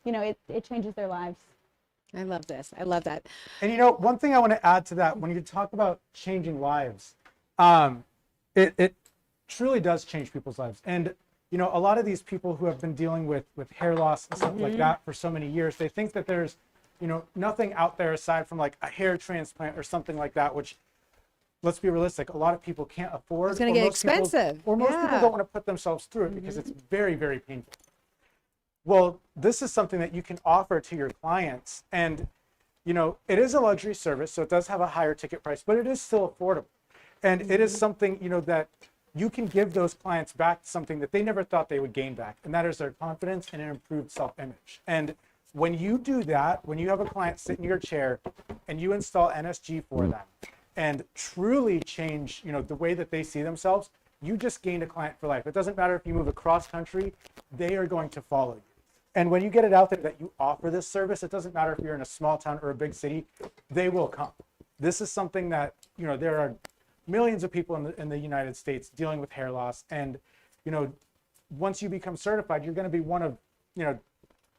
it changes their lives. I love this. I love that. And one thing I want to add to that, when you talk about changing lives, it truly does change people's lives. And a lot of these people who have been dealing with hair loss and stuff like that for so many years, they think that there's, nothing out there aside from like a hair transplant or something like that, which, let's be realistic, a lot of people can't afford. It's going to get expensive. Or most people don't want to put themselves through it because it's very, very painful. Well, this is something that you can offer to your clients. And, it is a luxury service, so it does have a higher ticket price, but it is still affordable. And it is something, that you can give those clients back something that they never thought they would gain back, and that is their confidence and an improved self-image. And when you do that, when you have a client sit in your chair and you install NSG for them and truly change, the way that they see themselves, you just gained a client for life. It doesn't matter if you move across country, they are going to follow you. And when you get it out there that you offer this service, it doesn't matter if you're in a small town or a big city, they will come. this is something that, you know, there are millions of people in the United States dealing with hair loss. And, you know, once you become certified, you're going to be one of, you know,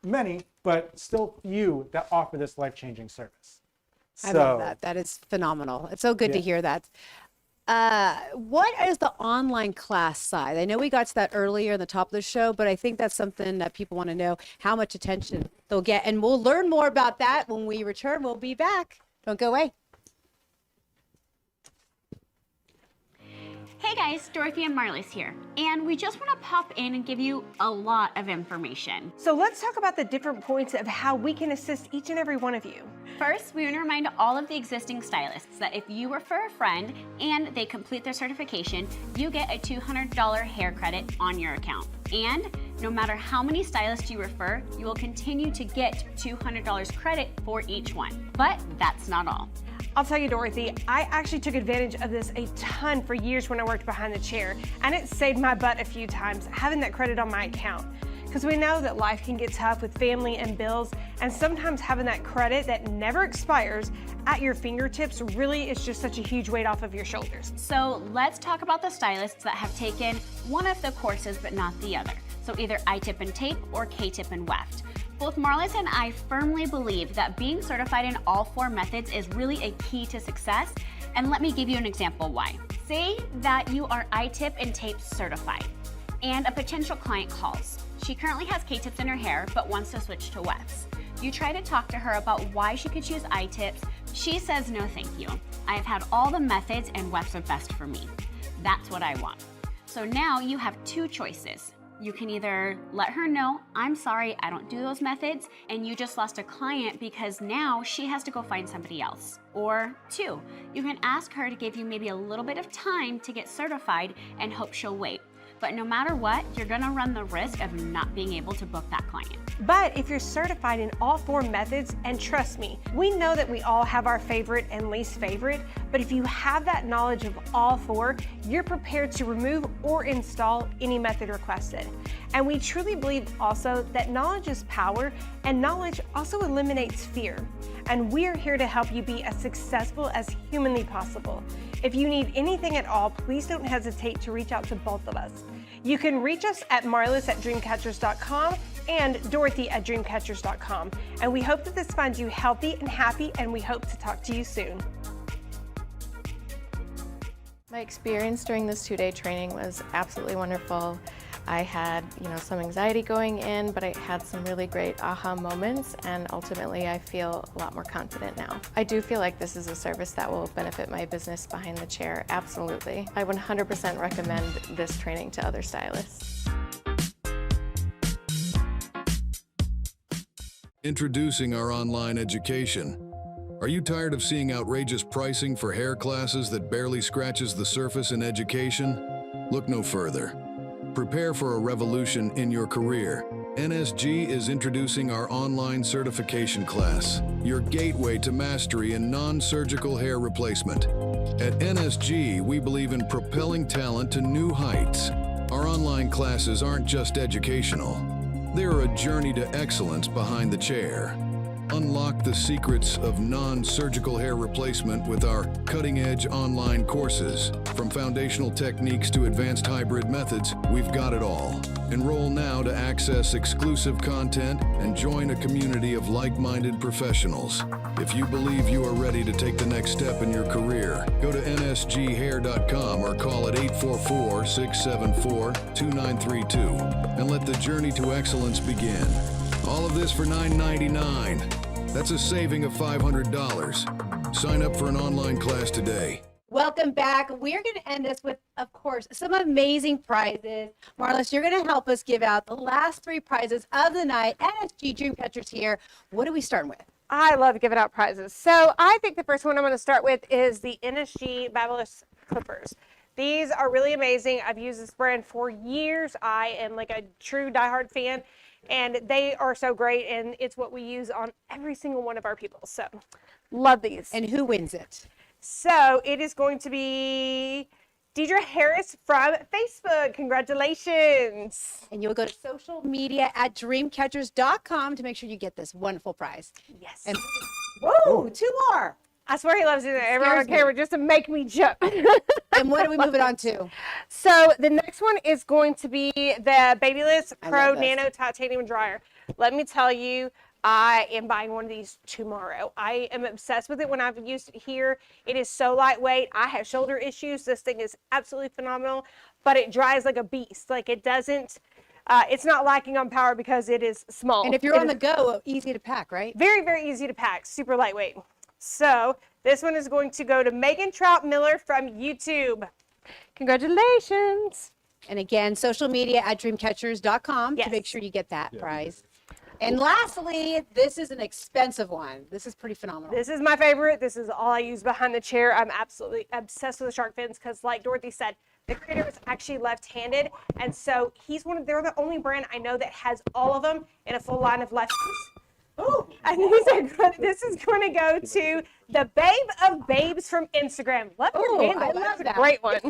many, but still few that offer this life-changing service. I love that. That is phenomenal. It's so good to hear that. What is the online class side? I know we got to that earlier in the top of the show, but I think that's something that people want to know how much attention they'll get. And we'll learn more about that when we return. We'll be back. Don't go away. Hey guys, Dorothy and Marlis here, and we just want to pop in and give you a lot of information. So let's talk about the different points of how we can assist each and every one of you. First, we want to remind all of the existing stylists that if you refer a friend and they complete their certification, you get a $200 hair credit on your account. And no matter how many stylists you refer, you will continue to get $200 credit for each one. But that's not all. I'll tell you, Dorothy, I actually took advantage of this a ton for years when I worked behind the chair, and it saved my butt a few times having that credit on my account. Because we know that life can get tough with family and bills, and sometimes having that credit that never expires at your fingertips really is just such a huge weight off of your shoulders. So let's talk about the stylists that have taken one of the courses but not the other. So either I-tip and tape or K-tip and weft. Both Marlis and I firmly believe that being certified in all 4 methods is really a key to success, and let me give you an example why. Say that you are I-tip and tape certified, and a potential client calls. She currently has K-tips in her hair, but wants to switch to wefts. You try to talk to her about why she could choose I-tips. She says no thank you. I have had all the methods and wefts are best for me. That's what I want. So now you have 2 choices. You can either let her know, I'm sorry, I don't do those methods, and you just lost a client because now she has to go find somebody else. Or 2, you can ask her to give you maybe a little bit of time to get certified and hope she'll wait. But no matter what, you're gonna run the risk of not being able to book that client. But if you're certified in all 4 methods, and trust me, we know that we all have our favorite and least favorite, but if you have that knowledge of all 4, you're prepared to remove or install any method requested. And we truly believe also that knowledge is power, and knowledge also eliminates fear. And we are here to help you be as successful as humanly possible. If you need anything at all, please don't hesitate to reach out to both of us. You can reach us at marlis@dreamcatchers.com and dorothy@dreamcatchers.com. And we hope that this finds you healthy and happy, and we hope to talk to you soon. My experience during this 2-day training was absolutely wonderful. I had, some anxiety going in, but I had some really great aha moments, and ultimately I feel a lot more confident now. I do feel like this is a service that will benefit my business behind the chair, absolutely. I 100% recommend this training to other stylists. Introducing our online education. Are you tired of seeing outrageous pricing for hair classes that barely scratches the surface in education? Look no further. Prepare for a revolution in your career. NSG is introducing our online certification class, your gateway to mastery in non-surgical hair replacement. At NSG, we believe in propelling talent to new heights. Our online classes aren't just educational. They're a journey to excellence behind the chair. Unlock the secrets of non-surgical hair replacement with our cutting-edge online courses. From foundational techniques to advanced hybrid methods, we've got it all. Enroll now to access exclusive content and join a community of like-minded professionals. If you believe you are ready to take the next step in your career, go to nsghair.com or call at 844-674-2932 and let the journey to excellence begin. All of this for $9.99. That's a saving of $500. Sign up for an online class today. Welcome back. We're going to end this with, of course, some amazing prizes. Marlis, you're going to help us give out the last 3 prizes of the night. NSG Dreamcatchers here. What are we starting with? I love giving out prizes. So I think the first one I'm going to start with is the NSG Fabulous Clippers. These are really amazing. I've used this brand for years. I am like a true diehard fan, and they are so great, and it's what we use on every single one of our people. So love these. And who wins it? So it is going to be Deidre Harris from Facebook. Congratulations. And you'll go to social media at dreamcatchers.com to make sure you get this wonderful prize. Yes. And whoa, 2 more. I swear he loves doing that. Everyone on camera just to make me jump. And what are we moving on to? So the next one is going to be the Babyliss Pro love this. Nano Titanium Dryer. Let me tell you, I am buying one of these tomorrow. I am obsessed with it when I've used it here. It is so lightweight. I have shoulder issues. This thing is absolutely phenomenal, but it dries like a beast. Like it doesn't, it's not lacking on power because it is small. And if you're on the go, easy to pack, right? Very, very easy to pack, super lightweight. So this one is going to go to Megan Trout Miller from YouTube. Congratulations. And again, social media at DreamCatchers.com to make sure you get that prize. And lastly, this is an expensive one. This is pretty phenomenal. This is my favorite. This is all I use behind the chair. I'm absolutely obsessed with the shark fins because, like Dorothy said, the creator is actually left-handed, and so they're the only brand I know that has all of them in a full line of lefties. Oh, and this is going to go to the Babe of Babes from Instagram. Love your handle. I love That's that. a great one.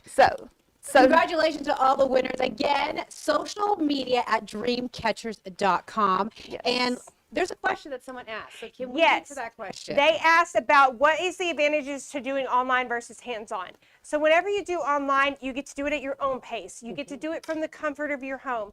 So congratulations to all the winners. Again, social media at DreamCatchers.com. Yes. And there's a question that someone asked. So can we answer that question? They asked about what is the advantages to doing online versus hands-on. So whenever you do online, you get to do it at your own pace. You get to do it from the comfort of your home.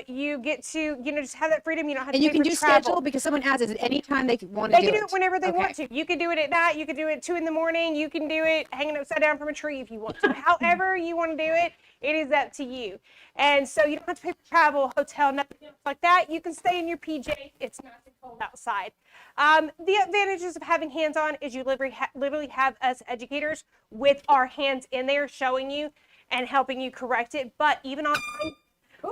You get to, just have that freedom. You don't have to And you pay can for do travel. schedule because someone asks, is it any time they want to do it? They can do it whenever they want to. You can do it at night. You can do it at 2 in the morning. You can do it hanging upside down from a tree if you want to. However you want to do it, it is up to you. And so you don't have to pay for travel, hotel, nothing else like that. You can stay in your PJ. It's nice and cold outside. The advantages of having hands-on is you literally have us educators with our hands in there showing you and helping you correct it. But even online,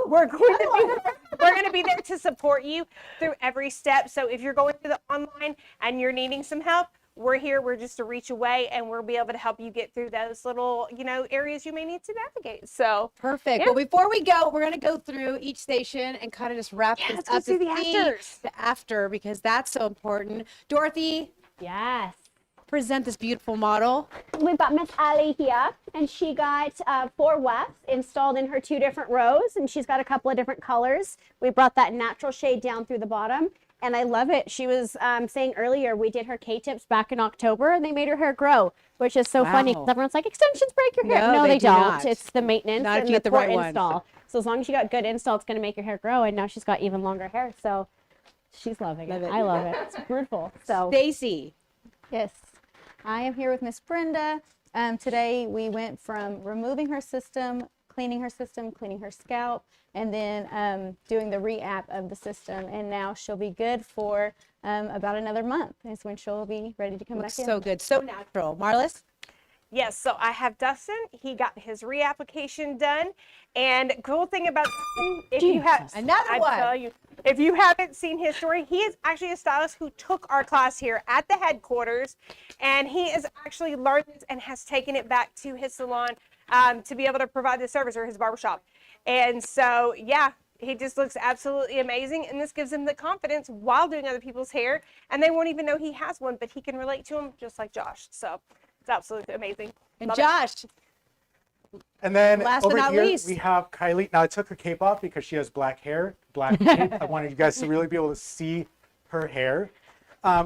we're going to be there to support you through every step. So if you're going through the online and you're needing some help, we're here. We're just a reach away, and we'll be able to help you get through those little, areas you may need to navigate. So perfect. Yeah. Well, before we go, we're going to go through each station and kind of just wrap this let's up. go see the see afters. The after, because that's so important. Dorothy. Yes. Present this beautiful model. We've got Miss Ali here, and she got 4 wefts installed in her 2 different rows, and she's got a couple of different colors. We brought that natural shade down through the bottom, and I love it. She was saying earlier, we did her K-tips back in October, and they made her hair grow, which is so funny, because everyone's like, extensions break your hair. No, they do don't. not. It's the maintenance Not if and you get the poor right one. install. So as long as you got good install, it's going to make your hair grow, and now she's got even longer hair, so she's loving it. I love it. It's beautiful. So Stacy. Yes, I am here with Miss Brenda. Today we went from removing her system, cleaning her scalp, and then doing the re-app of the system. And now she'll be good for about another month. Is when she'll be ready to come Looks back in. so good. So natural. Marlis? Yes, so I have Dustin. He got his reapplication done. And cool thing about Dustin, if you have if you haven't seen his story, he is actually a stylist who took our class here at the headquarters, and he has actually learned this and has taken it back to his salon to be able to provide the service, or his barbershop. And so, yeah, he just looks absolutely amazing, and this gives him the confidence while doing other people's hair, and they won't even know he has one, but he can relate to them just like Josh. So it's absolutely amazing. And Love it. Josh. And then Last but over not here, least. we have Kylie. Now, I took her cape off because she has black hair, black cape. I wanted you guys to really be able to see her hair.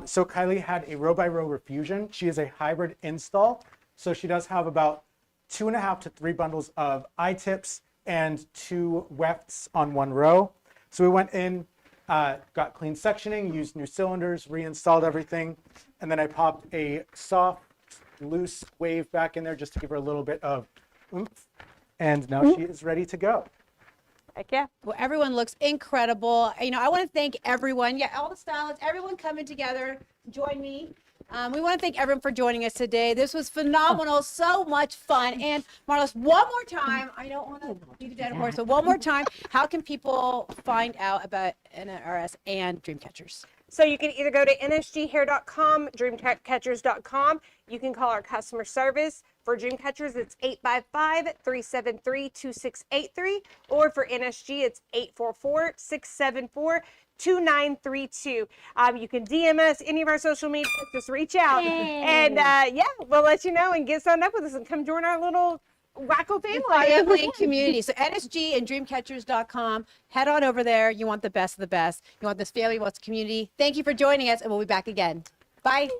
So Kylie had a row-by-row refusion. She is a hybrid install. So she does have about 2.5 to 3 bundles of eye-tips and 2 wefts on 1 row. So we went in, got clean sectioning, used new cylinders, reinstalled everything. And then I popped a soft, loose wave back in there just to give her a little bit of oomph. And now she is ready to go. Heck yeah. Well, everyone looks incredible. I want to thank everyone. Yeah, all the stylists, everyone coming together. Join me. We want to thank everyone for joining us today. This was phenomenal. So much fun. And Marlis, one more time, I don't want to beat a dead horse, but one more time, how can people find out about NRS and DreamCatchers? So you can either go to nsghair.com, dreamcatchers.com. You can call our customer service. For DreamCatchers, it's 855-373-2683. Or for NSG, it's 844-674-2932. You can DM us, any of our social media, just reach out. And yeah, we'll let you know and get signed up with us and come join our little wacko family. And community. So NSG and DreamCatchers.com. Head on over there. You want the best of the best. You want this family, you want this community. Thank you for joining us, and we'll be back again. Bye.